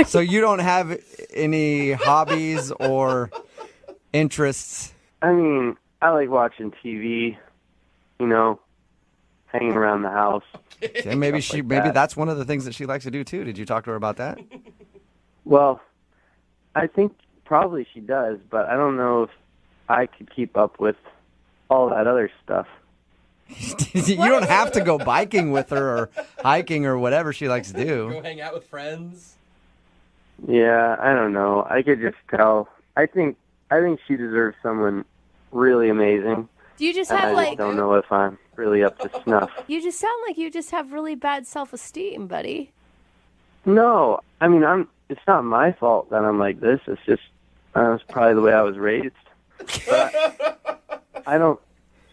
So you don't have any hobbies or interests?
I mean, I like watching TV, hanging around the house.
Okay, maybe that's one of the things that she likes to do too. Did you talk to her about that?
Well, I think probably she does, but I don't know if I could keep up with all that other stuff.
You don't have to go biking with her or hiking or whatever she likes to
Go
do.
hang out with friends.
Yeah, I don't know. I could just tell. I think she deserves someone really amazing.
Do you just
and
have
I just don't know if I'm really up to snuff.
You just sound like you just have really bad self-esteem, buddy.
No, I mean it's not my fault that I'm like this. It's just it's probably the way I was raised. But I don't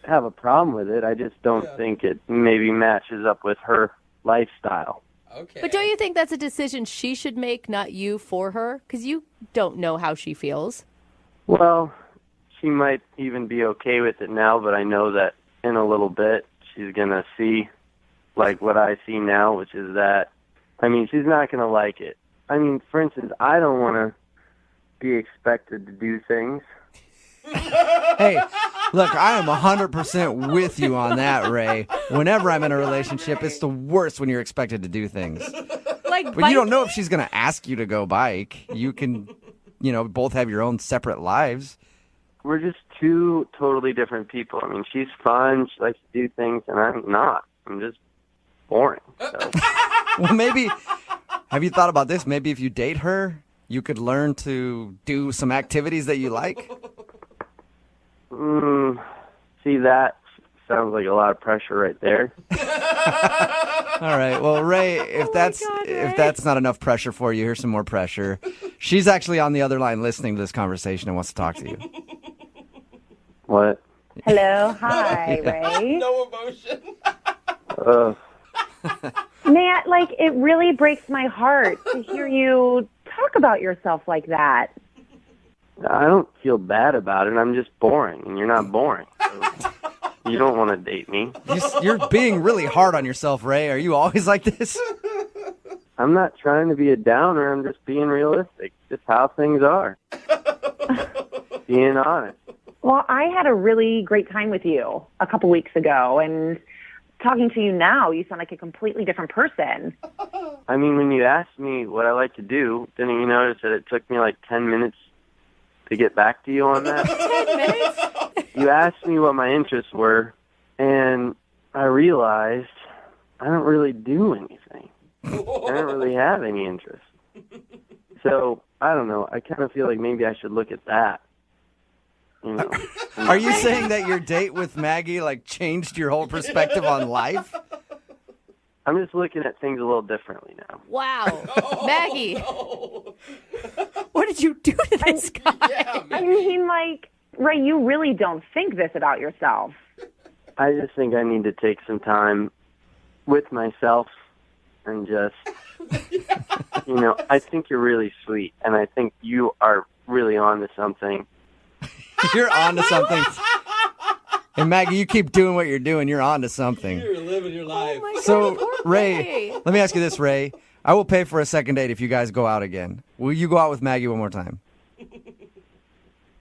have a problem with it. I just don't think it maybe matches up with her lifestyle.
Okay.
But don't you think that's a decision she should make, not you for her? Because you don't know how she feels.
Well, she might even be okay with it now, but I know that in a little bit she's going to see like what I see now, which is that, I mean, she's not going to like it. I mean, for instance, I don't want to be expected to do things.
Hey, look, I am 100% with you on that, Ray. Whenever I'm in a relationship, it's the worst when you're expected to do things. But you don't know if she's going to ask you to go bike. You can, both have your own separate lives.
We're just two totally different people. I mean, she's fun. She likes to do things, and I'm not. I'm just boring. So.
Well, maybe, have you thought about this? Maybe if you date her, you could learn to do some activities that you like.
See, that sounds like a lot of pressure right there.
All right. Well, Ray, if that's not enough pressure for you, here's some more pressure. She's actually on the other line listening to this conversation and wants to talk to you.
What?
Hello. Hi, Ray.
No emotion.
Man, like, it really breaks my heart to hear you talk about yourself like that.
I don't feel bad about it. I'm just boring, and you're not boring. So you don't want to date me.
You're being really hard on yourself, Ray. Are you always like this?
I'm not trying to be a downer. I'm just being realistic. Just how things are. Being honest.
Well, I had a really great time with you a couple weeks ago, and talking to you now, you sound like a completely different person.
I mean, when you asked me what I like to do, didn't you notice that it took me like 10 minutes to get back to you on that?
10 minutes?
You asked me what my interests were, and I realized I don't really do anything. I don't really have any interest. So, I don't know. I kind of feel like maybe I should look at that.
Are you saying that your date with Maggie changed your whole perspective on life?
I'm just looking at things a little differently now.
Wow. Maggie. What did you do to this guy?
I mean, Ray, you really don't think this about yourself.
I just think I need to take some time with myself and just, I think you're really sweet, and I think you are really on to something.
You're on to something. And Maggie, you keep doing what you're doing. You're on to something.
You're living your life.
Oh
So, Ray, let me ask you this, Ray. I will pay for a second date if you guys go out again. Will you go out with Maggie one more time?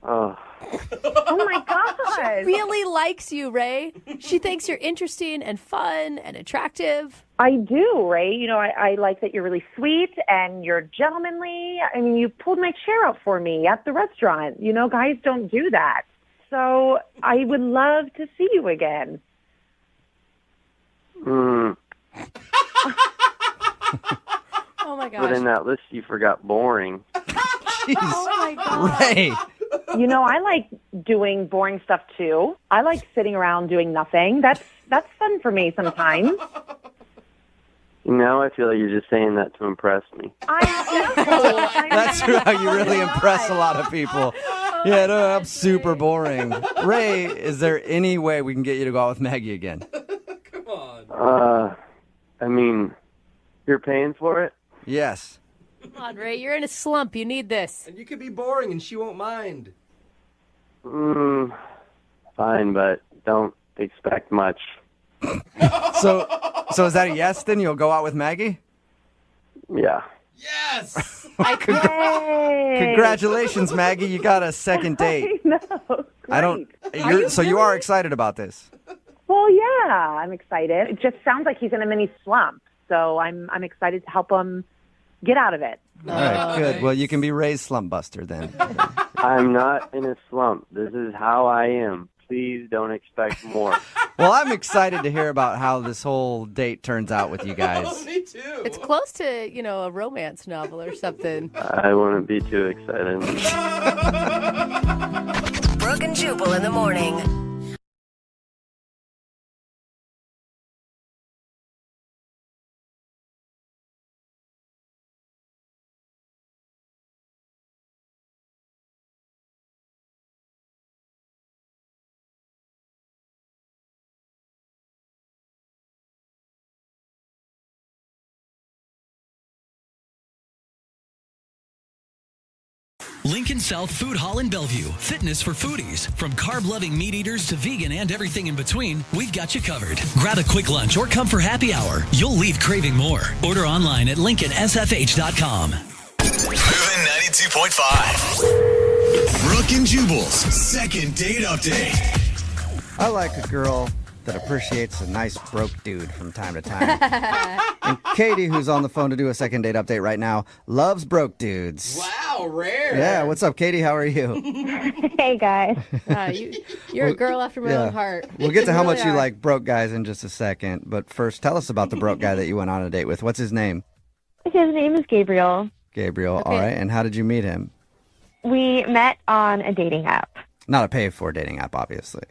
Oh.
Oh, my gosh.
She really likes you, Ray. She thinks you're interesting and fun and attractive.
I do, Ray. I like that you're really sweet and you're gentlemanly. I mean, you pulled my chair out for me at the restaurant. Guys don't do that. So I would love to see you again.
Oh, my gosh.
But in that list, you forgot boring.
Jeez.
Oh, my God.
Ray.
I like doing boring stuff, too. I like sitting around doing nothing. That's fun for me sometimes.
Now I feel like you're just saying that to impress me.
That's how you really impress a lot of people. Yeah, no, I'm super boring. Ray, is there any way we can get you to go out with Maggie again?
Come on.
I mean, you're paying for it?
Yes.
Come on, Ray. You're in a slump. You need this.
And you could be boring and she won't mind.
Fine, but don't expect much.
So is that a yes then? You'll go out with Maggie?
Yeah.
Yes!
Congratulations, Maggie. You got a second date.
I know.
So you are excited about this?
Well, yeah, I'm excited. It just sounds like he's in a mini slump. So I'm excited to help him get out of it.
All right, good. Well, you can be Ray's slump buster then.
I'm not in a slump. This is how I am. please don't expect more.
Well, I'm excited to hear about how this whole date turns out with you guys.
Me too.
It's close to, a romance novel or something.
I wouldn't be too excited.
Brooke and Jubal in the morning.
Lincoln South Food Hall in Bellevue. Fitness for foodies. From carb-loving meat eaters to vegan and everything in between, we've got you covered. Grab a quick lunch or come for happy hour. You'll leave craving more. Order online at lincolnsfh.com.
Moving 92.5. Brooke and Jubal's second date update.
I like a girl that appreciates a nice broke dude from time to time. And Katie, who's on the phone to do a second date update right now, loves broke dudes.
Wow, rare.
Yeah, what's up, Katie? How are you?
Hey, guys.
You're a girl after my own heart.
We'll get to how much
really
you
are.
like broke guys in just a second. But first, tell us about the broke guy that you went on a date with. What's his name?
His name is Gabriel.
Gabriel. All right. And how did you meet him?
We met on a dating app.
Not a pay-for dating app, obviously.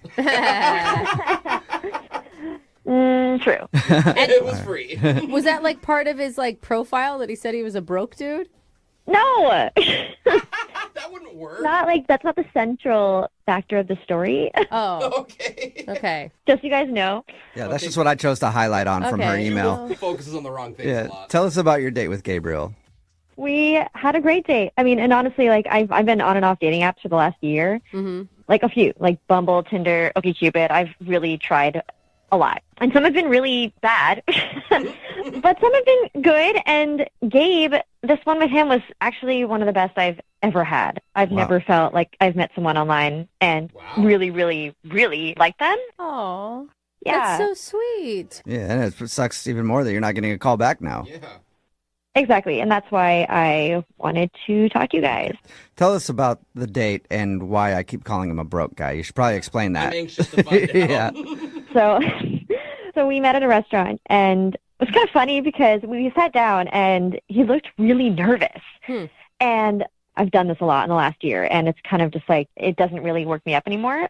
True.
It was free.
Was that like part of his profile that he said he was a broke dude?
No.
That wouldn't work.
That's not the central factor of the story.
Oh.
Okay.
Just so you guys know.
Yeah, that's just what I chose to highlight on from her email.
Focuses on the wrong things a
Yeah.
lot.
Tell us about your date with Gabriel.
We had a great date. I mean, and honestly, I've been on and off dating apps for the last year.
Mm-hmm.
Like a few, like Bumble, Tinder, OkCupid. I've really tried a lot. And some have been really bad, but some have been good. And Gabe, this one with him was actually one of the best I've ever had. I've never felt like I've met someone online and really, really, really like them.
Oh,
yeah.
That's so sweet.
Yeah, and it sucks even more that you're not getting a call back now.
Yeah.
Exactly. And that's why I wanted to talk to you guys.
Tell us about the date and why I keep calling him a broke guy. You should probably explain that.
I'm anxious to find out.
Yeah.
So we met at a restaurant, and it was kind of funny because we sat down and he looked really nervous. And I've done this a lot in the last year, and it's kind of just like, it doesn't really work me up anymore.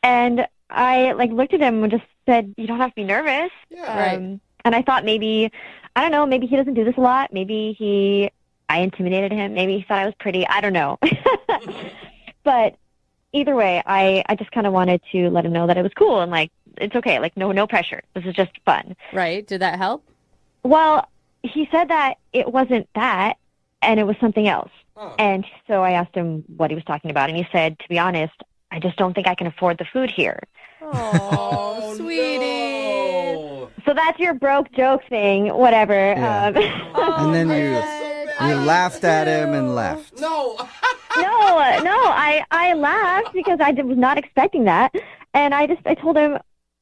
And I looked at him and just said, you don't have to be nervous.
Yeah, right.
And I thought maybe, I don't know, maybe he doesn't do this a lot. Maybe I intimidated him. Maybe he thought I was pretty. I don't know. But either way, I just kind of wanted to let him know that it was cool and it's okay. No pressure. This is just fun.
Right. Did that help?
Well, he said that it wasn't that and it was something else. Oh. And so I asked him what he was talking about. And he said, to be honest, I just don't think I can afford the food here.
Oh, sweetie.
No.
So that's your broke joke thing, whatever.
Yeah. And then you laughed at him and left.
No.
No, I laughed because I was not expecting that. And I told him,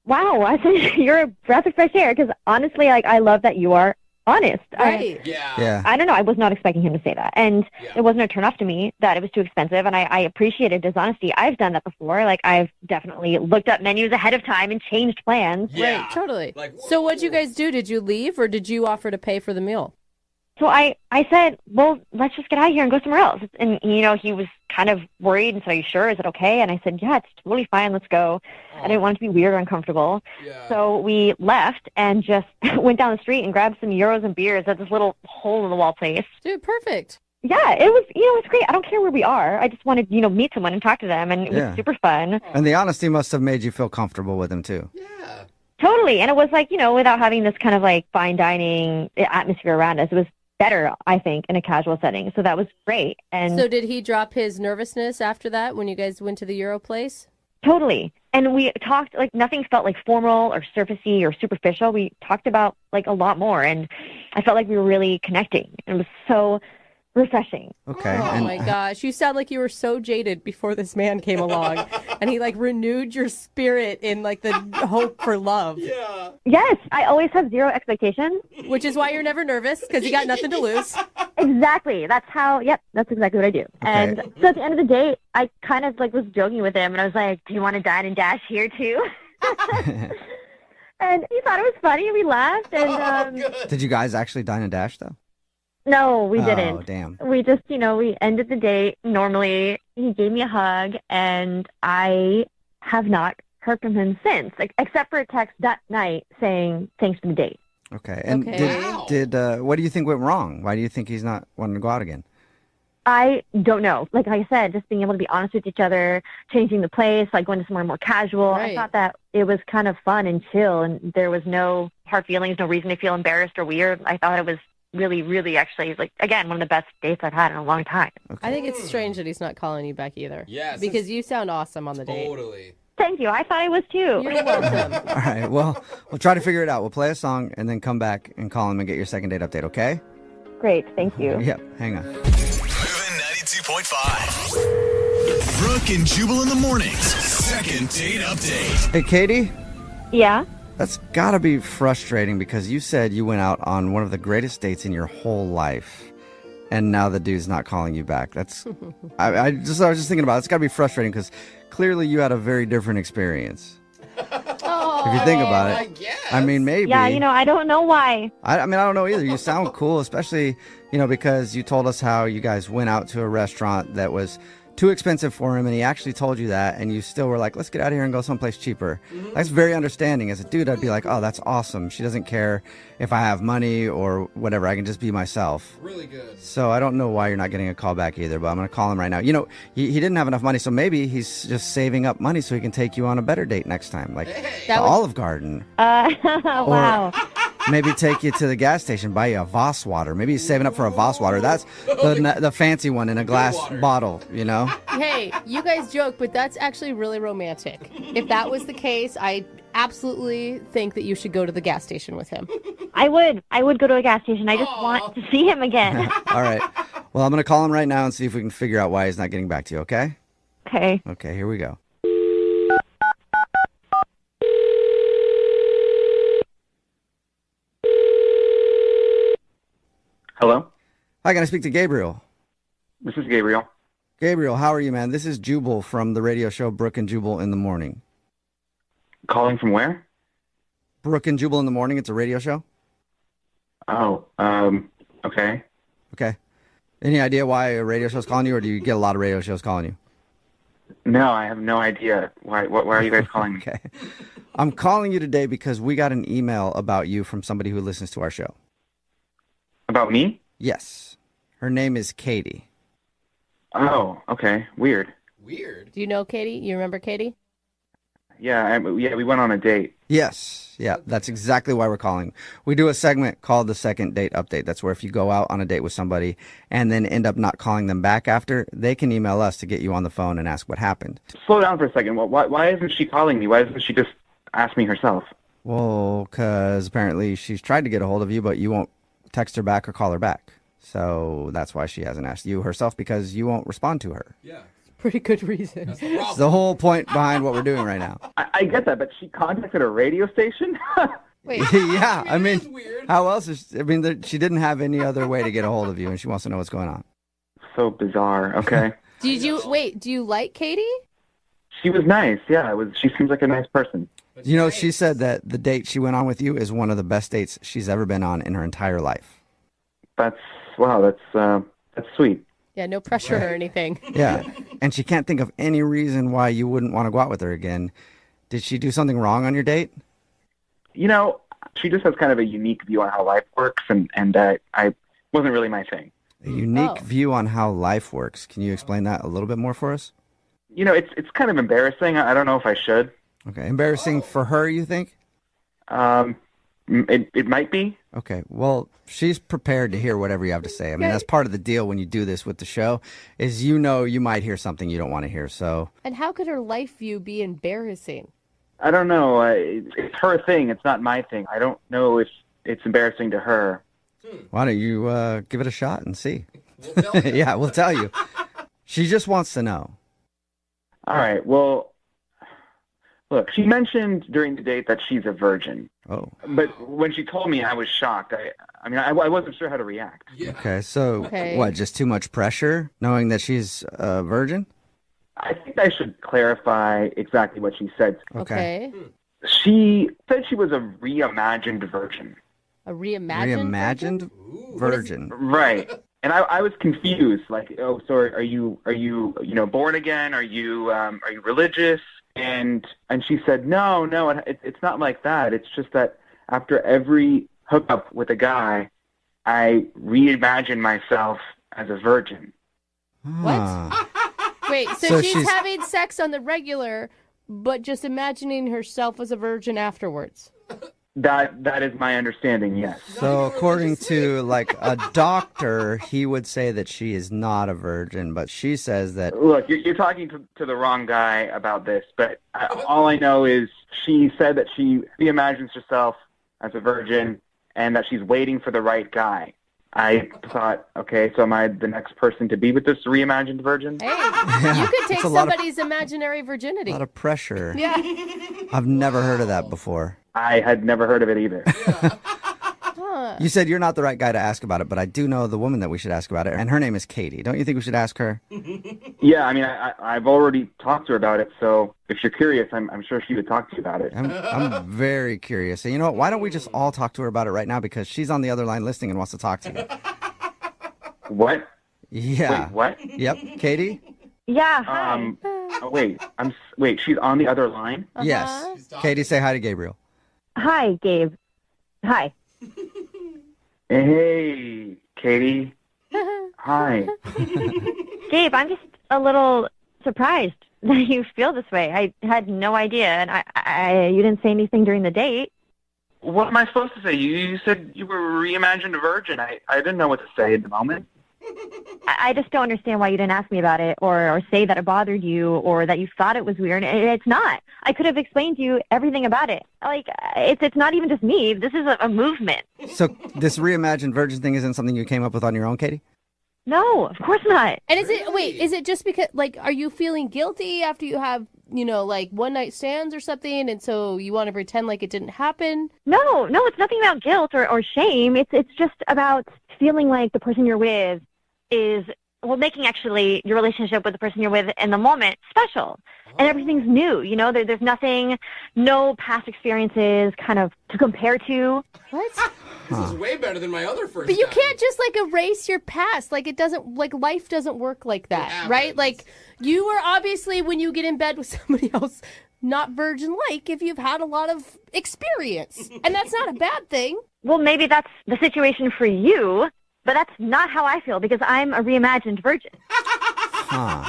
wow, I said, you're a breath of fresh air. Because honestly, I love that you are honest.
Right.
Yeah.
I don't know. I was not expecting him to say that. And it wasn't a turn off to me that it was too expensive. And I appreciated his honesty. I've done that before. I've definitely looked up menus ahead of time and changed plans.
Yeah. Right, totally. So what'd you guys do? Did you leave or did you offer to pay for the meal?
So I said, well, let's just get out of here and go somewhere else. And, he was kind of worried and said, are you sure? Is it okay? And I said, yeah, it's totally fine. Let's go. I didn't want it to be weird or uncomfortable. Yeah. So we left and just went down the street and grabbed some gyros and beers at this little hole-in-the-wall place.
Dude, perfect.
Yeah, it was, it's great. I don't care where we are. I just wanted, meet someone and talk to them, and it was super fun.
And the honesty must have made you feel comfortable with him, too.
Yeah. Totally. And it was without having this kind of fine dining atmosphere around us, it was better, I think, in a casual setting. So that was great. And
so did he drop his nervousness after that when you guys went to the Euro place?
Totally. And we talked, nothing felt formal or surfacey or superficial. We talked about a lot more, and I felt like we were really connecting. It was so refreshing.
Okay.
Oh my gosh. You sound like you were so jaded before this man came along and he renewed your spirit in the hope for love.
Yeah. Yes. I always have zero expectations.
Which is why you're never nervous because you got nothing to lose.
Exactly. That's exactly what I do. And so at the end of the day, I kind of like was joking with him, and I was like, "Do you want to dine and dash here too?" And he thought it was funny. We laughed, and
Did you guys actually dine and dash though?
no, we didn't.
Oh, damn.
We just, we ended the date normally. He gave me a hug, and I have not heard from him since, except for a text that night saying thanks for the date.
Okay. And did what do you think went wrong? Why do you think he's not wanting to go out again?
I don't know. Like I said, just being able to be honest with each other, changing the place, like going to somewhere more casual.
Right.
I thought that it was kind of fun and chill, and there was no hard feelings, no reason to feel embarrassed or weird. I thought it was really, really actually, like, again, one of the best dates I've had in a long time.
I think it's strange that he's not calling you back either.
Yes.
Because you sound awesome on the date.
Totally.
Thank you. I thought I was too.
You're welcome.
All right. Well, we'll try to figure it out. We'll play a song and then come back and call him and get your second date update, okay?
Great. Thank you.
Yep. Hang on.
Moving 92.5. Brooke and Jubal in the mornings. Second date update.
Hey, Katie?
Yeah?
That's got to be frustrating because you said you went out on one of the greatest dates in your whole life, and now the dude's not calling you back. That's I was just thinking about it. It's got to be frustrating because clearly you had a very different experience. If you think about it, I mean, maybe.
Yeah, I don't know why.
I mean, I don't know either. You sound cool, especially, because you told us how you guys went out to a restaurant that was too expensive for him, and he actually told you that, and you still were like, let's get out of here and go someplace cheaper. That's very understanding. As a dude, I'd be like, oh, that's awesome. She doesn't care if I have money or whatever. I can just be myself.
Really good.
So I don't know why you're not getting a call back either, but I'm going to call him right now. He didn't have enough money, so maybe he's just saving up money so he can take you on a better date next time, like the Olive Garden.
Wow.
Maybe take you to the gas station, buy you a Voss water. Maybe he's saving up for a Voss water. That's the fancy one in a glass bottle,
Hey, you guys joke, but that's actually really romantic. If that was the case, I absolutely think that you should go to the gas station with him.
I would go to a gas station. I just want to see him again.
All right. Well, I'm going to call him right now and see if we can figure out why he's not getting back to you, okay?
Okay.
Okay, here we go.
Hello?
Hi, can I speak to Gabriel?
This is Gabriel.
Gabriel, how are you, man? This is Jubal from the radio show Brooke and Jubal in the Morning.
Calling from where?
Brooke and Jubal in the Morning. It's a radio show.
Oh, okay.
Okay. Any idea why a radio show's calling you, or do you get a lot of radio shows calling you?
No, I have no idea. Why are you guys calling me?
Okay. I'm calling you today because we got an email about you from somebody who listens to our show.
About me?
Yes. Her name is Katie.
Oh, okay. Weird.
Weird.
Do you know Katie? You remember Katie?
Yeah, we went on a date.
Yes. Yeah, that's exactly why we're calling. We do a segment called the Second Date Update. That's where if you go out on a date with somebody and then end up not calling them back after, they can email us to get you on the phone and ask what happened.
Slow down for a second. Why isn't she calling me? Why doesn't she just ask me herself?
Well, because apparently she's tried to get a hold of you, but you won't text her back or call her back. So that's why she hasn't asked you herself, because you won't respond to her.
Yeah.
Pretty good reason.
It's the whole point behind what we're doing right now.
I get that, but she contacted a radio station?
Wait.
Yeah, I mean, how else she didn't have any other way to get a hold of you, and she wants to know what's going on.
So bizarre. Okay.
Do you like Katie?
She was nice. Yeah, she seems like a nice person.
She said that the date she went on with you is one of the best dates she's ever been on in her entire life.
That's sweet.
Yeah, no pressure or anything.
Yeah, and she can't think of any reason why you wouldn't want to go out with her again. Did she do something wrong on your date?
She just has kind of a unique view on how life works, and I wasn't really my thing.
A unique view on how life works. Can you explain that a little bit more for us?
It's kind of embarrassing. I don't know if I should.
Okay, embarrassing for her, you think?
It might be.
Okay, well, she's prepared to hear whatever you have to say. I mean, that's part of the deal when you do this with the show, is you might hear something you don't want to hear, so...
And how could her life view be embarrassing?
I don't know. It's her thing. It's not my thing. I don't know if it's embarrassing to her.
Why don't you give it a shot and see? Yeah, we'll tell you. She just wants to know.
All right, well... Look, she mentioned during the date that she's a virgin.
Oh.
But when she told me, I was shocked. I wasn't sure how to react.
Okay, so
Okay.
what, just too much pressure knowing that she's a virgin?
I think I should clarify exactly what she said.
Okay.
She said she was a reimagined virgin.
A reimagined?
Reimagined virgin.
Right. And I was confused. Like, oh, so are you born again? Are you religious? And she said, no, it's not like that. It's just that after every hookup with a guy, I reimagine myself as a virgin.
What? Wait, so she's having sex on the regular, but just imagining herself as a virgin afterwards.
That is my understanding, yes.
So according to like a doctor, he would say that she is not a virgin, but she says that...
Look, you're talking to the wrong guy about this, but all I know is she said that she reimagines herself as a virgin and that she's waiting for the right guy. I thought, okay, so am I the next person to be with this reimagined virgin?
Hey, you could take somebody's imaginary virginity.
A lot of pressure.
Yeah.
I've never heard of that before.
I had never heard of it either.
You said you're not the right guy to ask about it, but I do know the woman that we should ask about it, and her name is Katie. Don't you think we should ask her?
Yeah, I mean, I've already talked to her about it, so if you're curious, I'm sure she would talk to you about it.
I'm very curious. And you know what? Why don't we just all talk to her about it right now, because she's on the other line listening and wants to talk to you.
What?
Yeah.
Wait, what?
Yep. Katie?
Yeah, hi.
Wait, she's on the other line?
Yes. Katie, say hi to Gabriel.
Hi, Gabe. Hi.
Hey, Katie. Hi.
Gabe, I'm just a little surprised that you feel this way. I had no idea, and you didn't say anything during the date.
What am I supposed to say? You said you were reimagined a virgin. I didn't know what to say at the moment.
I just don't understand why you didn't ask me about it or say that it bothered you or that you thought it was weird. It's not. I could have explained to you everything about it. Like, it's not even just me. This is a movement.
So this reimagined virgin thing isn't something you came up with on your own, Katie?
No, of course not.
And is it just because, like, are you feeling guilty after you have, like one night stands or something, and so you want to pretend like it didn't happen?
No, it's nothing about guilt or shame. It's just about feeling like the person you're with is, making actually your relationship with the person you're with in the moment special. And everything's new, there's nothing, no past experiences kind of to compare to.
What?
This is way better than my other first
But you
time.
can't just erase your past. It doesn't, life doesn't work like that, right? You are obviously, when you get in bed with somebody else, not virgin-like if you've had a lot of experience. And that's not a bad thing.
Well, maybe that's the situation for you, but that's not how I feel because I'm a reimagined virgin.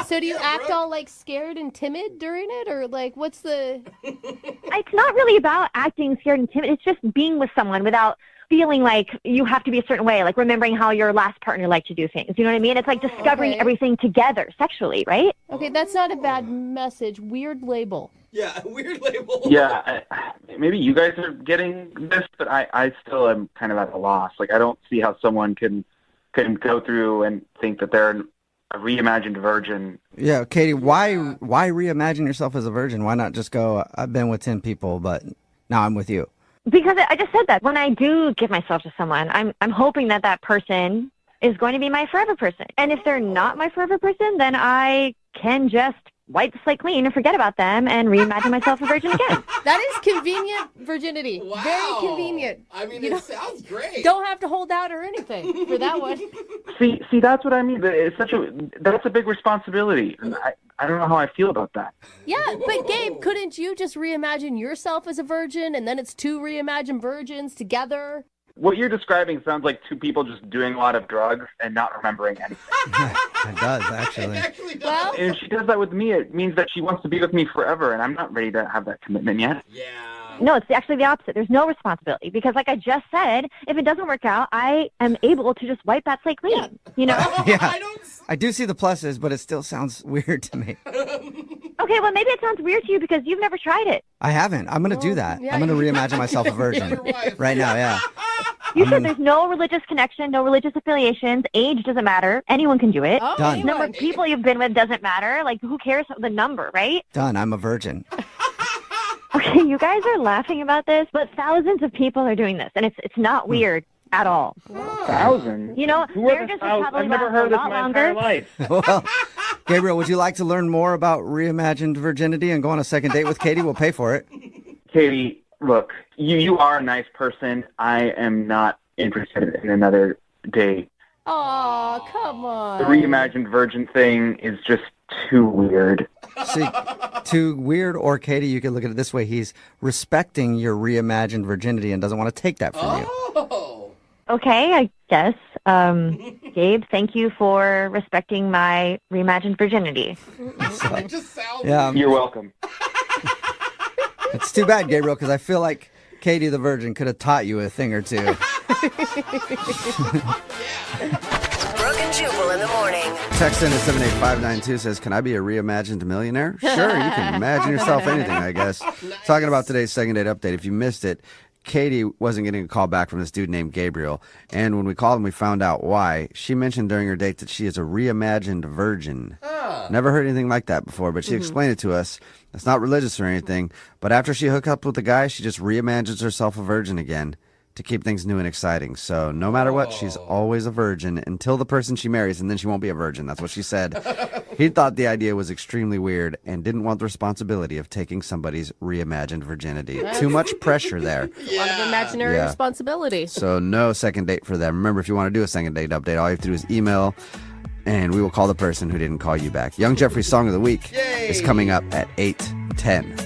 So do you act all scared and timid during it, or what's the...
It's not really about acting scared and timid. It's just being with someone without feeling like you have to be a certain way, like remembering how your last partner liked to do things. You know what I mean? It's like discovering everything together sexually, right?
Okay, that's not a bad message. Weird label.
Yeah, weird label.
Yeah, maybe you guys are getting this, but I still am kind of at a loss. I don't see how someone can go through and think that they're a reimagined virgin.
Yeah, Katie, why reimagine yourself as a virgin? Why not just go, I've been with 10 people, but now I'm with you?
Because I just said that. When I do give myself to someone, I'm hoping that person is going to be my forever person. And if they're not my forever person, then I can just wipe the slate clean and forget about them and reimagine myself a virgin again.
That is convenient virginity.
Wow.
Very convenient.
I mean, it sounds great.
Don't have to hold out or anything for that one.
See, that's what I mean. That's a big responsibility. And I don't know how I feel about that.
Yeah, but Gabe, couldn't you just reimagine yourself as a virgin and then it's two reimagined virgins together?
What you're describing sounds like two people just doing a lot of drugs and not remembering anything.
It does, actually.
It actually does.
Well,
And if she does that with me, it means that she wants to be with me forever, and I'm not ready to have that commitment yet.
Yeah.
No, it's actually the opposite. There's no responsibility because, like I just said, if it doesn't work out, I am able to just wipe that slate clean.
Yeah, I do see the pluses, but it still sounds weird to me.
Okay, well, maybe it sounds weird to you because you've never tried it.
I haven't. I'm going to do that.
yeah,
I'm going to
you-
reimagine myself a virgin right now, yeah.
You should. There's no religious connection, no religious affiliations. Age doesn't matter. Anyone can do it.
Oh,
Done.
anyone.
Number of people you've been with doesn't matter. Who cares the number, right?
Done. I'm a virgin.
Okay, you guys are laughing about this, but thousands of people are doing this, and it's not weird at all.
Thousands?
You know,
Who are the
marriages would
thousands?
probably
I've never
last
heard
a
of this
lot
in my
longer.
entire life.
Well, Gabriel, would you like to learn more about reimagined virginity and go on a second date with Katie? We'll pay for it.
Katie, look, you are a nice person. I am not interested in another date.
Oh, come on.
The reimagined virgin thing is just too weird.
See, too weird, or Katie, you could look at it this way. He's respecting your reimagined virginity and doesn't want to take that from you.
Okay, I guess. Gabe, thank you for respecting my reimagined virginity.
It just sounds.
Yeah,
You're welcome.
It's too bad, Gabriel, because I feel like Katie the Virgin could have taught you a thing or two.
Brooke and Jubal in the morning.
Text in at 78592 says, can I be a reimagined millionaire? Sure, you can imagine yourself anything, I guess. Talking about today's second date update. If you missed it, Katie wasn't getting a call back from this dude named Gabriel. And when we called him, we found out why. She mentioned during her date that she is a reimagined virgin. Never heard anything like that before, but she explained it to us. It's not religious or anything, but after she hooked up with the guy, she just reimagines herself a virgin again to keep things new and exciting. So no matter what, she's always a virgin until the person she marries, and then she won't be a virgin. That's what she said. He thought the idea was extremely weird and didn't want the responsibility of taking somebody's reimagined virginity. Too much pressure there.
A lot of imaginary responsibility.
So no second date for them. Remember, if you want to do a second date update, all you have to do is email, and we will call the person who didn't call you back. Young Jeffrey's Song of the Week is coming up at 8:10.